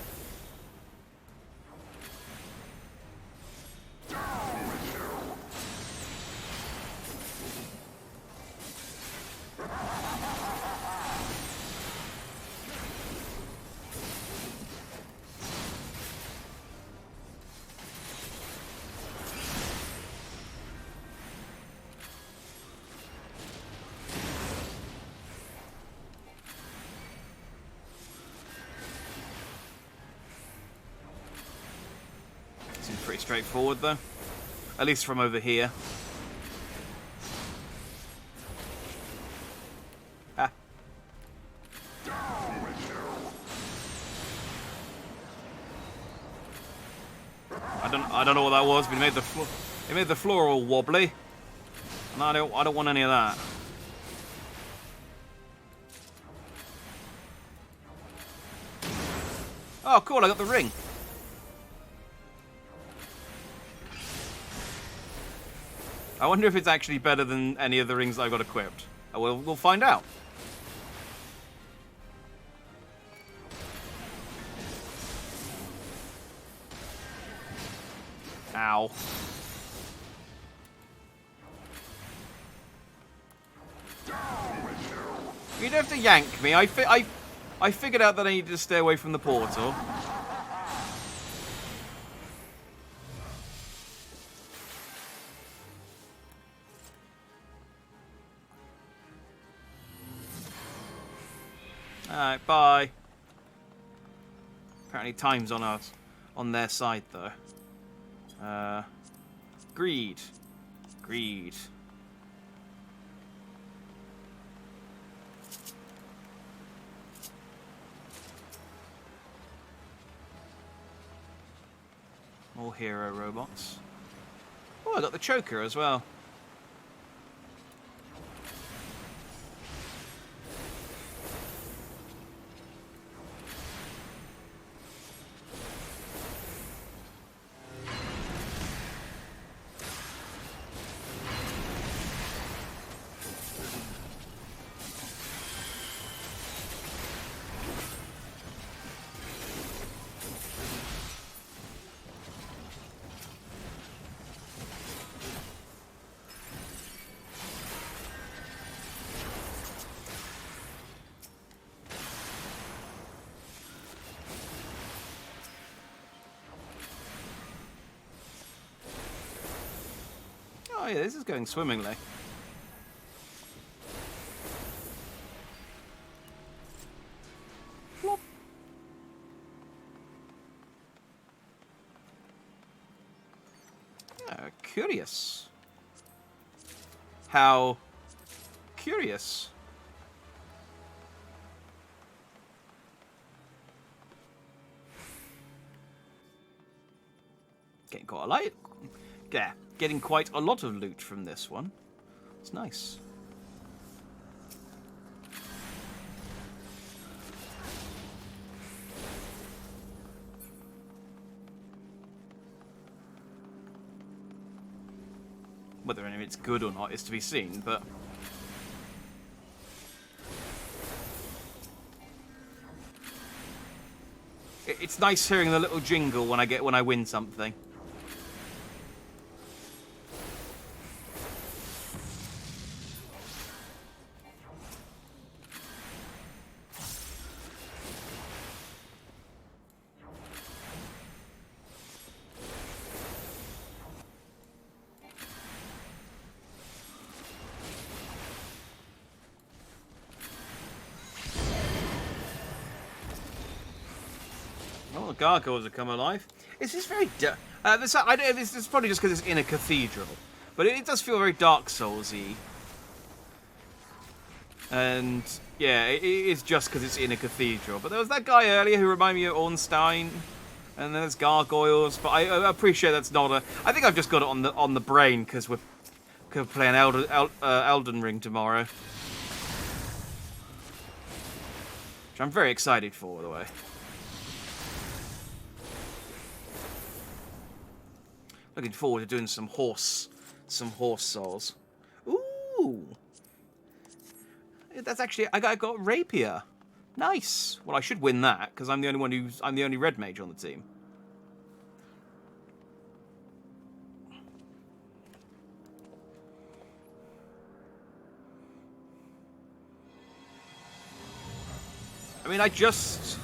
Pretty straightforward, though. At least from over here. Ah. I don't know what that was, but it made the floor all wobbly. And I don't want any of that. Oh, cool, I got the ring. I wonder if it's actually better than any of the rings I've got equipped. We'll find out. Ow. You don't have to yank me. I figured out that I needed to stay away from the portal. Alright, bye. Apparently time's on their side though. Greed. Greed. More hero robots. Oh, I got the choker as well. Oh yeah, this is going swimmingly. Flop. Curious. How curious. Getting quite a lot. Yeah, getting quite a lot of loot from this one. It's nice. Whether any of it's good or not is to be seen, but it's nice hearing the little jingle when I win something. Oh, the gargoyles have come alive. Is this very this is probably just because it's in a cathedral, but it does feel very Dark Souls-y. And yeah, it is just because it's in a cathedral. But there was that guy earlier who reminded me of Ornstein, and there's gargoyles. But I appreciate that's not a. I think I've just got it on the brain because we're playing Elden Ring tomorrow, which I'm very excited for, by the way. Looking forward to doing some horse souls. Ooh, that's actually I got rapier. Nice. Well, I should win that because I'm the only red mage on the team. I mean, I just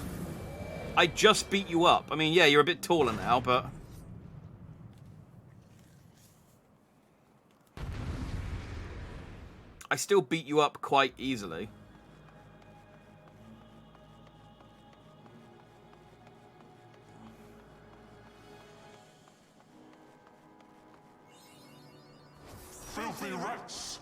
beat you up. I mean, yeah, you're a bit taller now, but. I still beat you up quite easily. filthy rats!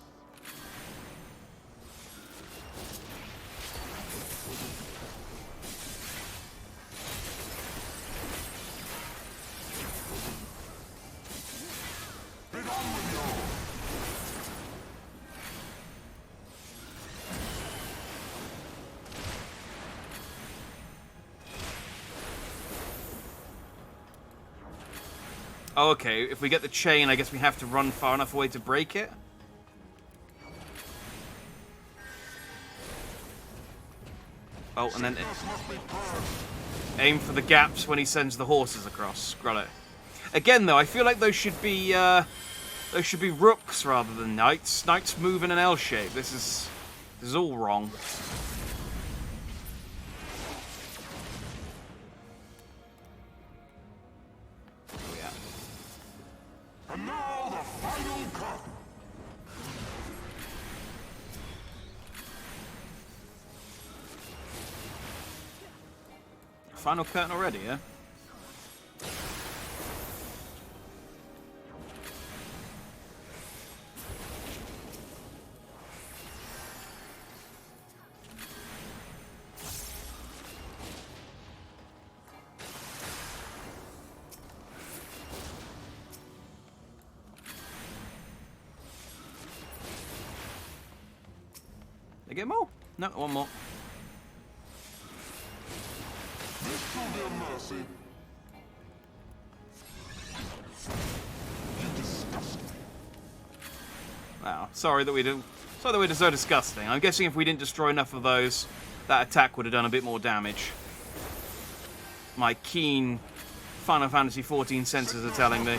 Oh, okay, if we get the chain, I guess we have to run far enough away to break it. Oh, and then aim for the gaps when he sends the horses across. Got it. Again, though, I feel like those should be rooks rather than knights. Knights move in an L shape. This is all wrong. And now the final curtain. Final curtain already, yeah? They get more? No, one more. This will be a mercy. You disgust me. Wow, sorry that we're so disgusting. I'm guessing if we didn't destroy enough of those, that attack would have done a bit more damage. My keen Final Fantasy XIV senses are telling me.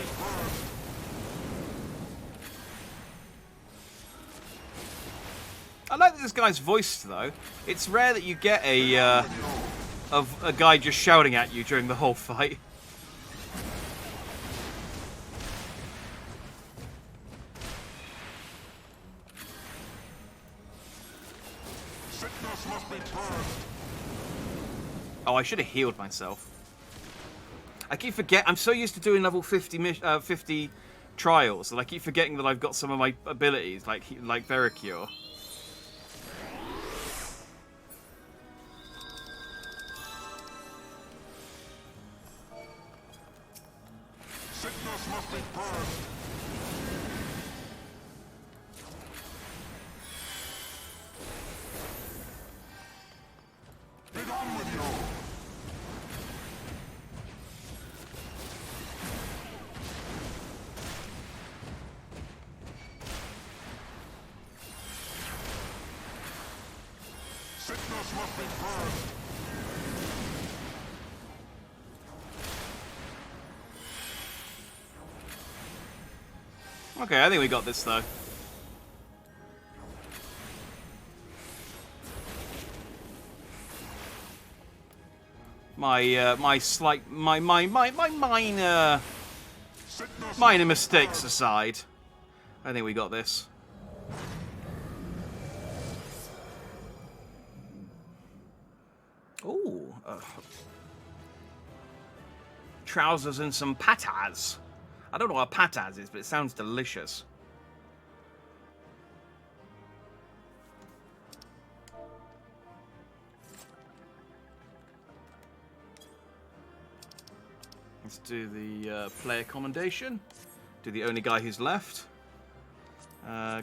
I like this guy's voice, though. It's rare that you get a guy just shouting at you during the whole fight. Sickness must be purged. Oh, I should have healed myself. I keep forgetting. I'm so used to doing level 50 trials that I keep forgetting that I've got some of my abilities, like Vericure. Sickness must be purged. Be done with you. Sickness must be purged. Okay, I think we got this though. My minor mistakes aside, I think we got this. Ooh, trousers and some patas. I don't know what a patas is, but it sounds delicious. Let's do the player commendation. Do the only guy who's left.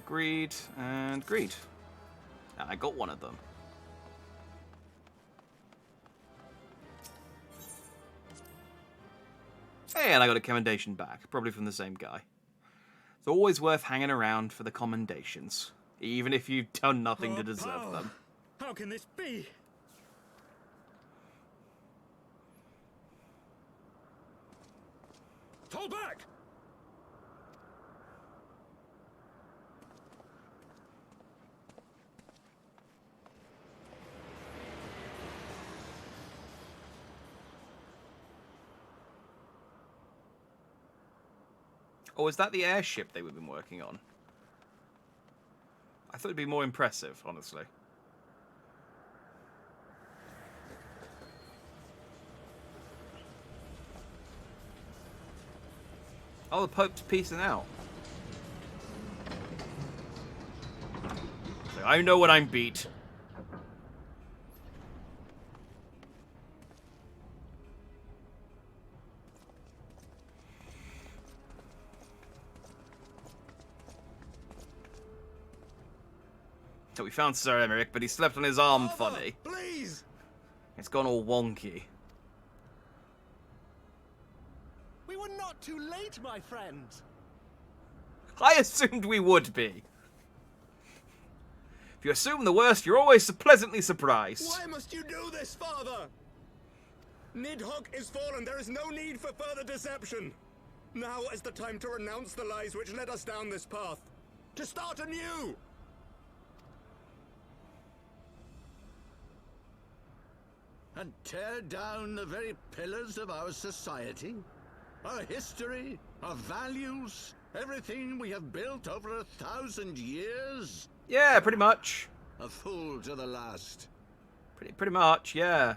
Greed and greed. And I got one of them. Hey, and I got a commendation back, probably from the same guy. It's always worth hanging around for the commendations, even if you've done nothing to deserve them. How can this be? Fall back! Oh, is that the airship they would have been working on? I thought it'd be more impressive, honestly. Oh, the Pope's peacing out. I know when I'm beat. So we found Sir Emmerich, but he slept on his arm funny. Please! It's gone all wonky. We were not too late, my friend. I assumed we would be. If you assume the worst, you're always pleasantly surprised. Why must you do this, Father? Nidhogg is fallen. There is no need for further deception. Now is the time to renounce the lies which led us down this path. To start anew! And tear down the very pillars of our society? Our history, our values, everything we have built over 1,000 years? Yeah, pretty much. A fool to the last. Pretty much, yeah.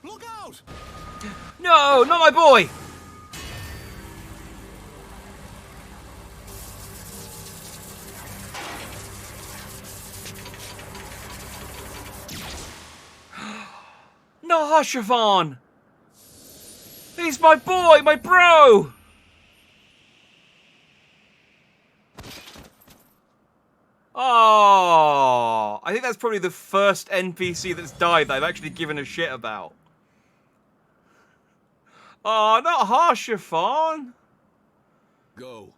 Look out! No, not my boy! No, Siobhan! He's my boy, my bro! Oh, I think that's probably the first NPC that's died that I've actually given a shit about. Oh, not Harshaphon. Go.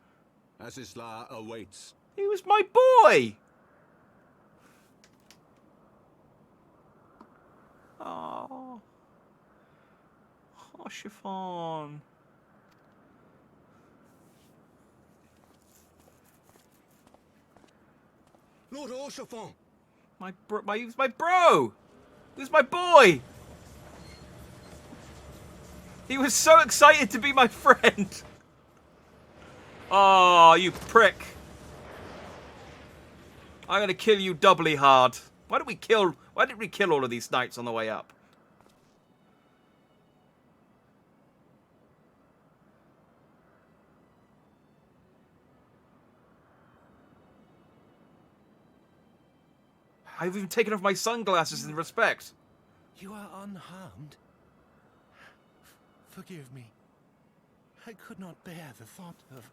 Asisla awaits. He was my boy. Oh. Harshaphon. Lord Harshaphon! He was my bro. He was my boy. He was so excited to be my friend. Oh, you prick. I'm gonna kill you doubly hard. Why did we kill all of these knights on the way up? I've even taken off my sunglasses in respect. You are unharmed. Forgive me. I could not bear the thought of...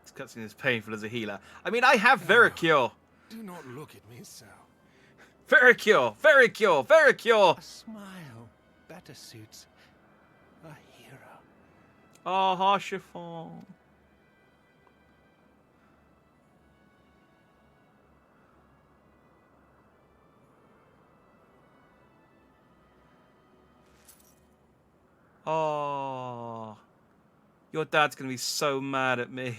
This cutscene is painful as a healer. I mean, I have Vericure. Do not look at me so. Vericure! Vericure! Vericure! A smile better suits a hero. Oh, Harshaphon. Oh. Your dad's gonna be so mad at me.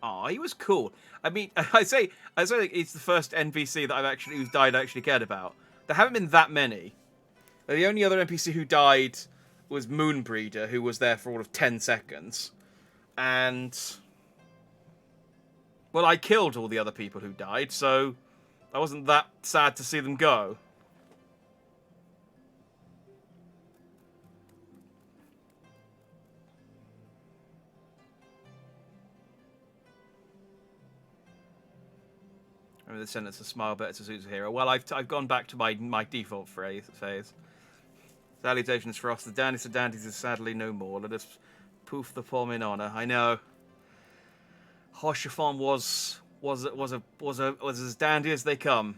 Oh, he was cool. I mean, I say it's the first NPC that who's died I actually cared about. There haven't been that many. The only other NPC who died was Moonbreeder, who was there for all of 10 seconds. And... well, I killed all the other people who died, so I wasn't that sad to see them go. Remember the sentence, a smile better to suit a hero. Well, I've gone back to my default phase. Salutations for us. The dandiest of dandies is sadly no more. Let us poof the palm in honor. I know. Harshaphon was as dandy as they come.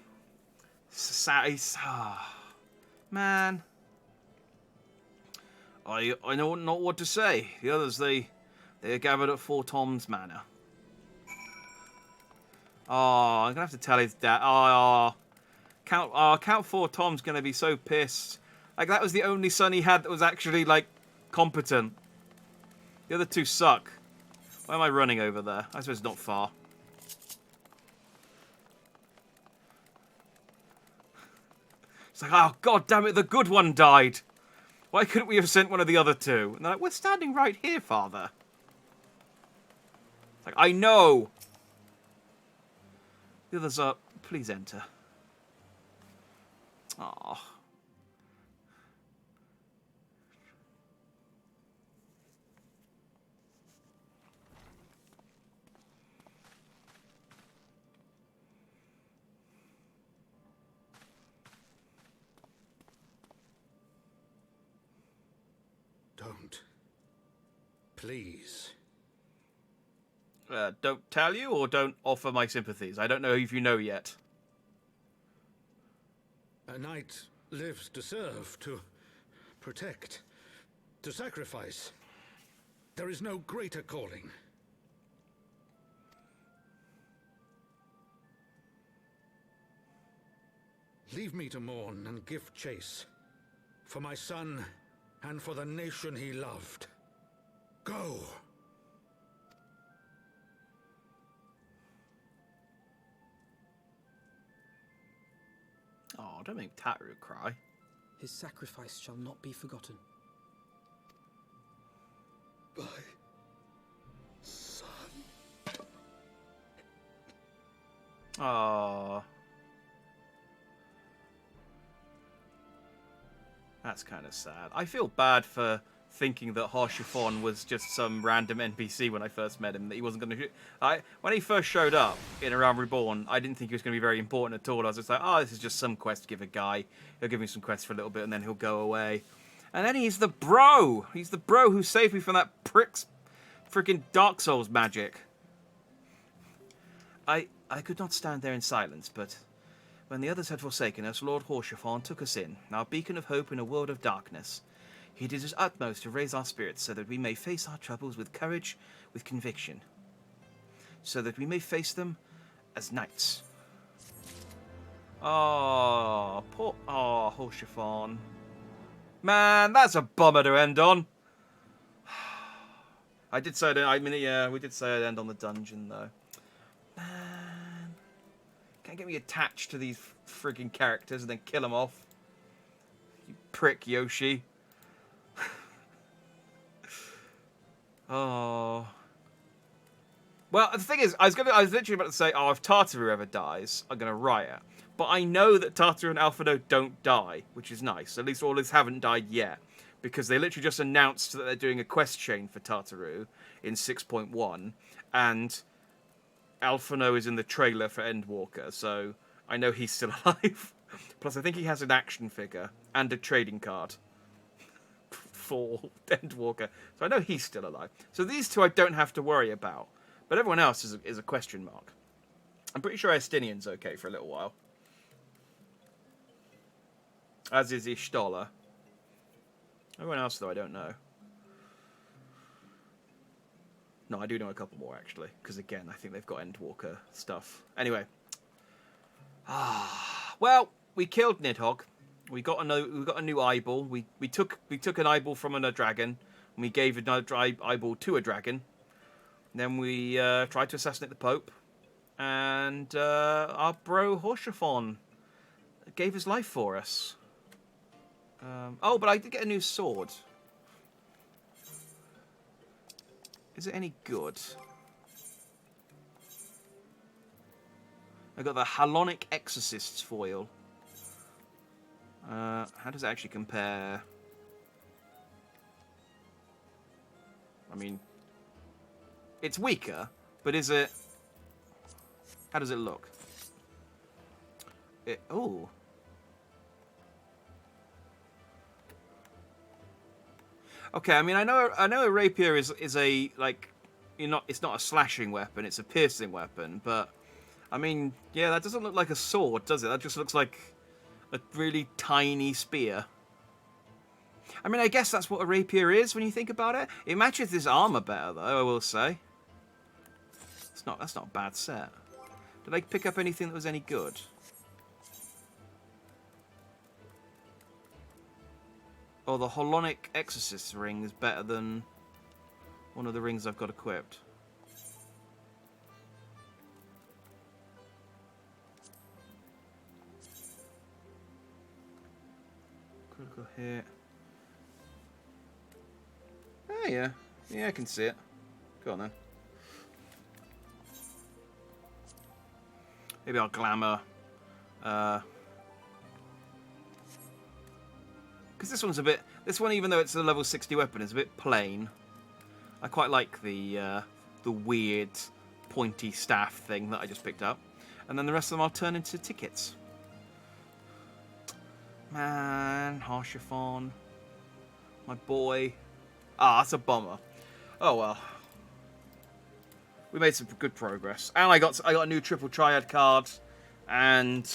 Man, I know not what to say. The others they They are gathered at Four Toms Manor. Oh, I'm gonna have to tell his dad. Oh, Count Four Tom's gonna be so pissed. Like, that was the only son he had that was actually, like, competent. The other two suck. Why am I running over there? I suppose it's not far. It's like, oh, god damn it, the good one died. Why couldn't we have sent one of the other two? And they're like, we're standing right here, father. It's like, I know. The others are, please enter. Aww. Don't. Please. Don't tell you or don't offer my sympathies? I don't know if you know yet. A knight lives to serve, to protect, to sacrifice. There is no greater calling. Leave me to mourn and give chase. For my son and for the nation he loved. Go! Oh, don't make Taru cry. His sacrifice shall not be forgotten. My son. Oh. That's kind of sad. I feel bad for thinking that Harshifon was just some random NPC when I first met him, that he wasn't going to... When he first showed up in A Realm Reborn, I didn't think he was going to be very important at all. I was just like, oh, this is just some quest giver guy. He'll give me some quests for a little bit and then he'll go away. And then he's the bro! He's the bro who saved me from that prick's freaking Dark Souls magic. I could not stand there in silence, but... when the others had forsaken us, Lord Harshifon took us in, our beacon of hope in a world of darkness. He did his utmost to raise our spirits so that we may face our troubles with courage, with conviction. So that we may face them as knights. Oh, poor... oh, Harshifon. Man, that's a bummer to end on. I did say... I mean, yeah, we did say I'd end on the dungeon, though. Man. Can't get me attached to these frigging characters and then kill them off. You prick, Yoshi. Oh. Well, the thing is, I was literally about to say, oh, if Tartaru ever dies, I'm gonna riot. But I know that Tartaru and Alphino don't die, which is nice. At least all this haven't died yet. Because they literally just announced that they're doing a quest chain for Tartaru in 6.1. And Alphino is in the trailer for Endwalker, so I know he's still alive. Plus, I think he has an action figure and a trading card for Endwalker, so I know he's still alive. So these two I don't have to worry about, but everyone else is a question mark. I'm pretty sure Estinian's okay for a little while. As is Ishtola. Everyone else, though, I don't know. No, I do know a couple more, actually. Because, again, I think they've got Endwalker stuff. Anyway. Well, we killed Nidhogg. We got a new eyeball. We took an eyeball from a dragon. And we gave another eyeball to a dragon. And then we tried to assassinate the Pope. And our bro Harshifon gave his life for us. Oh, but I did get a new sword. Is it any good? I got the Halonic Exorcist's foil. How does it actually compare? I mean, it's weaker, but is it... how does it look? Oh. Okay, I mean, I know a rapier is a, like, it's not a slashing weapon, it's a piercing weapon, but I mean, yeah, that doesn't look like a sword, does it? That just looks like a really tiny spear. I mean, I guess that's what a rapier is when you think about it. It matches his armor better, though, I will say. That's not a bad set. Did I pick up anything that was any good? Oh, the Holonic Exorcist ring is better than one of the rings I've got equipped. Critical hit. Oh, yeah. Yeah, I can see it. Go on, then. Maybe I'll glamour. Because this one's a bit... This one, even though it's a level 60 weapon, is a bit plain. I quite like the weird, pointy staff thing that I just picked up. And then the rest of them I'll turn into tickets. Man, Harshathon. My boy. Ah, that's a bummer. Oh, well. We made some good progress. And I got a new triple triad card. And...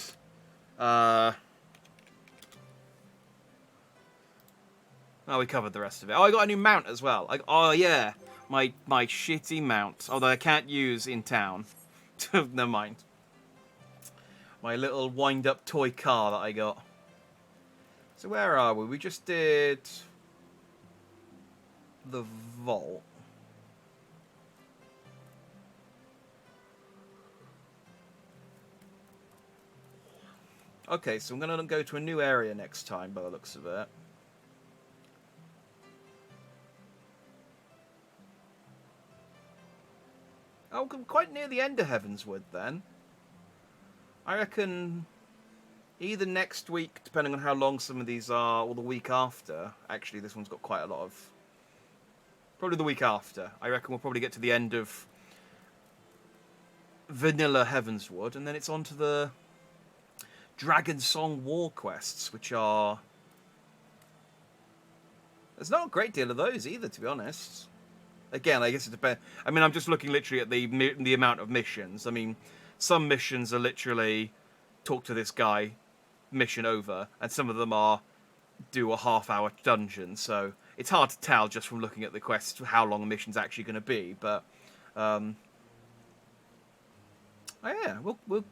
Oh, we covered the rest of it. Oh, I got a new mount as well. Oh, yeah. My shitty mount. Although I can't use in town. Never mind. My little wind-up toy car that I got. So where are we? We just did... the vault. Okay, so I'm going to go to a new area next time, by the looks of it. Oh, I'm quite near the end of Heavenswood, then. I reckon either next week, depending on how long some of these are, or the week after. Actually, this one's got quite a lot of... Probably the week after. I reckon we'll probably get to the end of vanilla Heavenswood, and then it's on to the Dragon Song War quests, which are... There's not a great deal of those either, to be honest. Again, I guess it depends. I mean, I'm just looking literally at the amount of missions. I mean, some missions are literally talk to this guy, mission over, and some of them are do a half-hour dungeon. So it's hard to tell just from looking at the quests how long a mission's actually going to be. But oh yeah,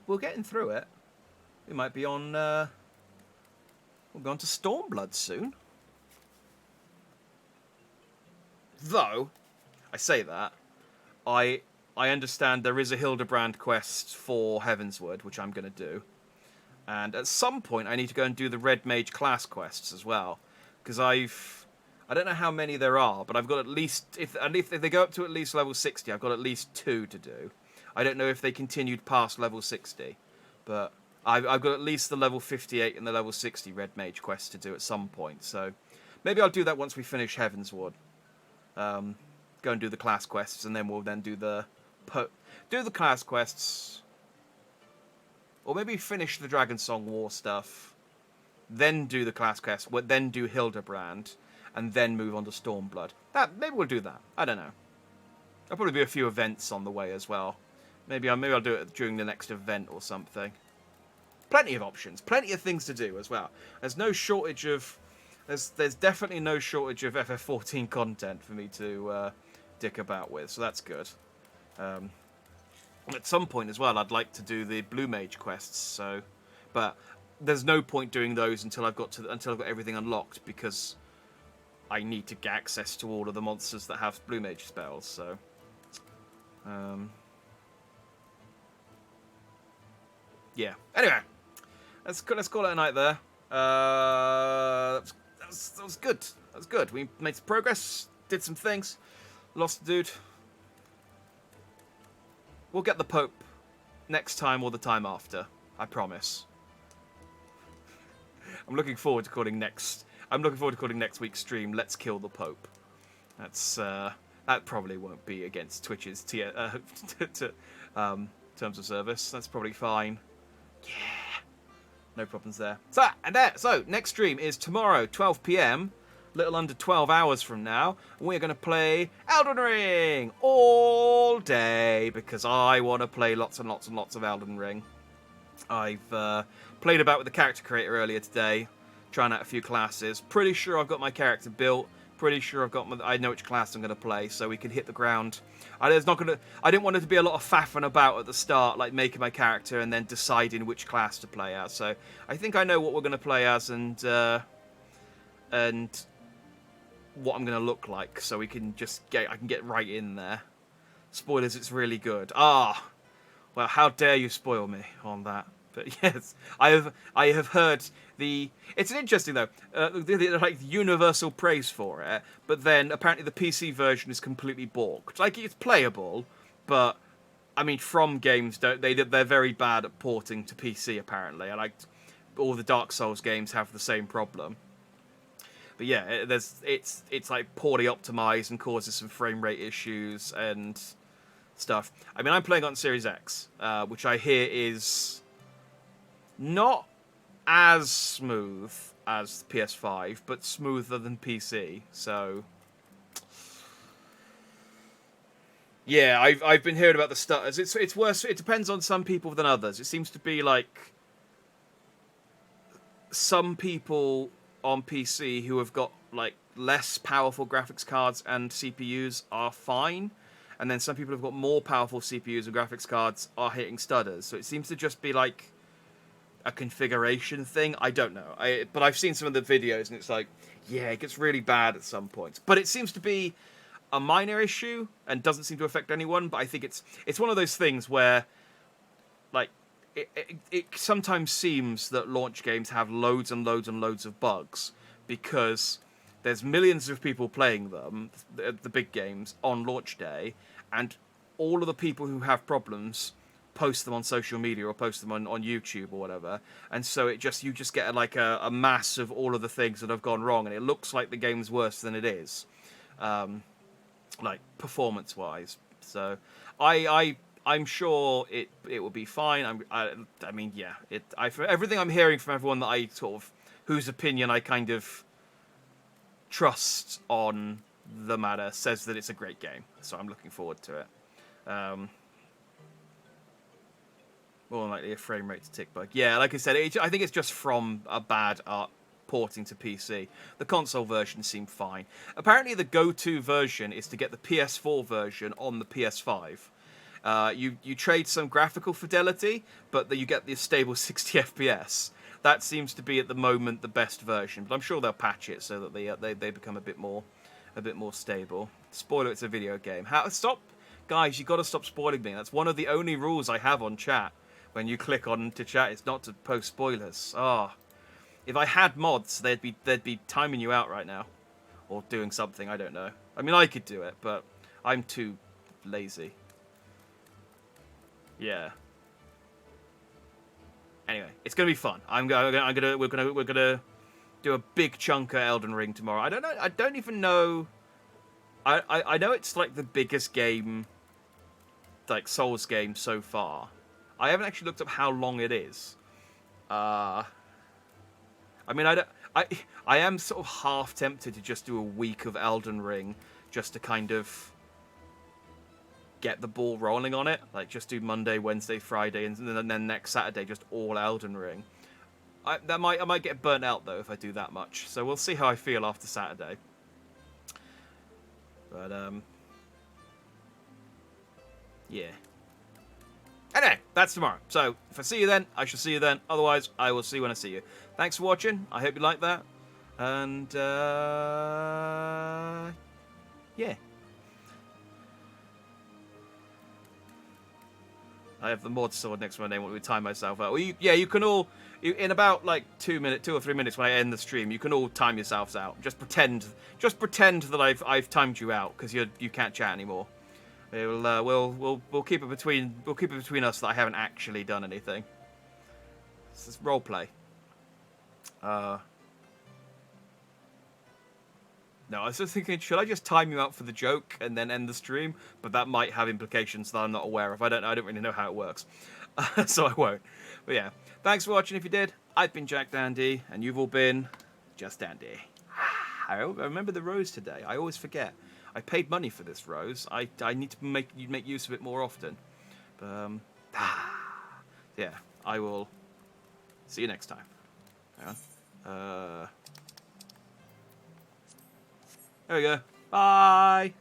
we're getting through it. We might be on. We'll go on to Stormblood soon. Though, I say that, I understand there is a Hildebrand quest for Heavenswood, which I'm going to do. And at some point, I need to go and do the Red Mage class quests as well. Because I don't know how many there are, but I've got at least... If they go up to at least level 60, I've got at least 2 to do. I don't know if they continued past level 60. But I've got at least the level 58 and the level 60 Red Mage quests to do at some point. So maybe I'll do that once we finish Heavenswood. Go and do the class quests, and then we'll then do the class quests, or maybe finish the Dragon Song War stuff, then do the class quests, then do Hildebrand, and then move on to Stormblood. Maybe we'll do that. I don't know. There'll probably be a few events on the way as well. Maybe I'll do it during the next event or something. Plenty of options, plenty of things to do as well. There's no shortage of. There's definitely no shortage of FF14 content for me to dick about with, so that's good. At some point as well, I'd like to do the Blue Mage quests. But there's no point doing those until I've got everything unlocked, because I need to get access to all of the monsters that have Blue Mage spells. So, yeah. Anyway, let's call it a night there. That was good. That was good. We made some progress, did some things, lost a dude. We'll get the Pope next time or the time after. I promise. I'm looking forward to calling next week's stream "Let's Kill the Pope." That's that probably won't be against Twitch's terms of service. That's probably fine. Yeah. No problems there. So next stream is tomorrow, 12 PM, little under 12 hours from now. We're going to play Elden Ring all day, because I want to play lots and lots and lots of Elden Ring. I've played about with the character creator earlier today, trying out a few classes. Pretty sure I've got my character built. Pretty sure I know which class I'm going to play, so we can hit the ground. I didn't want it to be a lot of faffing about at the start, like making my character and then deciding which class to play as. So I think I know what we're going to play as and what I'm going to look like, so we can I can get right in there. Spoilers, it's really good. Well, how dare you spoil me on that? But yes, I have heard it's an interesting though, like universal praise for it, but then apparently the PC version is completely balked. Like it's playable, but I mean, From Games they're very bad at porting to PC apparently. I like all the Dark Souls games have the same problem. But yeah, it's like poorly optimized and causes some frame rate issues and stuff. I mean, I'm playing on Series X, which I hear is not as smooth as PS5, but smoother than PC. So yeah, I've been hearing about the stutters. It's worse. It depends on some people than others. It seems to be like some people on PC who have got like less powerful graphics cards and CPUs are fine, and then some people who've got more powerful CPUs and graphics cards are hitting stutters. So it seems to just be like a configuration thing. I don't know. But I've seen some of the videos and it's like, yeah, it gets really bad at some points. But it seems to be a minor issue and doesn't seem to affect anyone. But I think it's one of those things where, like, it sometimes seems that launch games have loads and loads and loads of bugs because there's millions of people playing them, the big games, on launch day, and all of the people who have problems post them on social media or post them on YouTube or whatever, and so you just get like a mass of all of the things that have gone wrong, and it looks like the game's worse than it is, like performance wise. So I'm sure it will be fine. I mean, yeah, for everything I'm hearing from everyone that I sort of whose opinion I kind of trust on the matter says that it's a great game. So I'm looking forward to it. More than likely a frame rate to tick bug. Yeah, like I said, I think it's just from a bad porting to PC. The console version seemed fine. Apparently the go-to version is to get the PS4 version on the PS5. You trade some graphical fidelity, but you get the stable 60 FPS. That seems to be at the moment the best version, but I'm sure they'll patch it so that they become a bit more stable. Spoiler: it's a video game. Stop, guys! You got to stop spoiling me. That's one of the only rules I have on chat. When you click on to chat, it's not to post spoilers. If I had mods, they'd be timing you out right now, or doing something. I don't know. I mean, I could do it, but I'm too lazy. Yeah. Anyway, it's gonna be fun. We're gonna do a big chunk of Elden Ring tomorrow. I don't know. I don't even know. I know it's like the biggest game, like Souls game so far. I haven't actually looked up how long it is. I mean, I am sort of half tempted to just do a week of Elden Ring just to kind of get the ball rolling on it. Like, just do Monday, Wednesday, Friday, and then next Saturday just all Elden Ring. I might get burnt out, though, if I do that much. So we'll see how I feel after Saturday. But, yeah. Anyway, that's tomorrow. So, if I see you then, I shall see you then. Otherwise, I will see you when I see you. Thanks for watching. I hope you like that. And, yeah. I have the mod sword next to my name. What we time myself out? Well, you can all in about like 2 or 3 minutes when I end the stream. You can all time yourselves out. Just pretend that I've timed you out because you can't chat anymore. We'll keep it between us that I haven't actually done anything. This is roleplay. No, I was just thinking, should I just time you out for the joke and then end the stream? But that might have implications that I'm not aware of. I don't really know how it works. So I won't. But yeah, thanks for watching if you did. I've been Jack Dandy, and you've all been Just Dandy. I remember the rose today. I always forget. I paid money for this rose. I need to make use of it more often. But, yeah, I will see you next time. Hang on. There we go. Bye.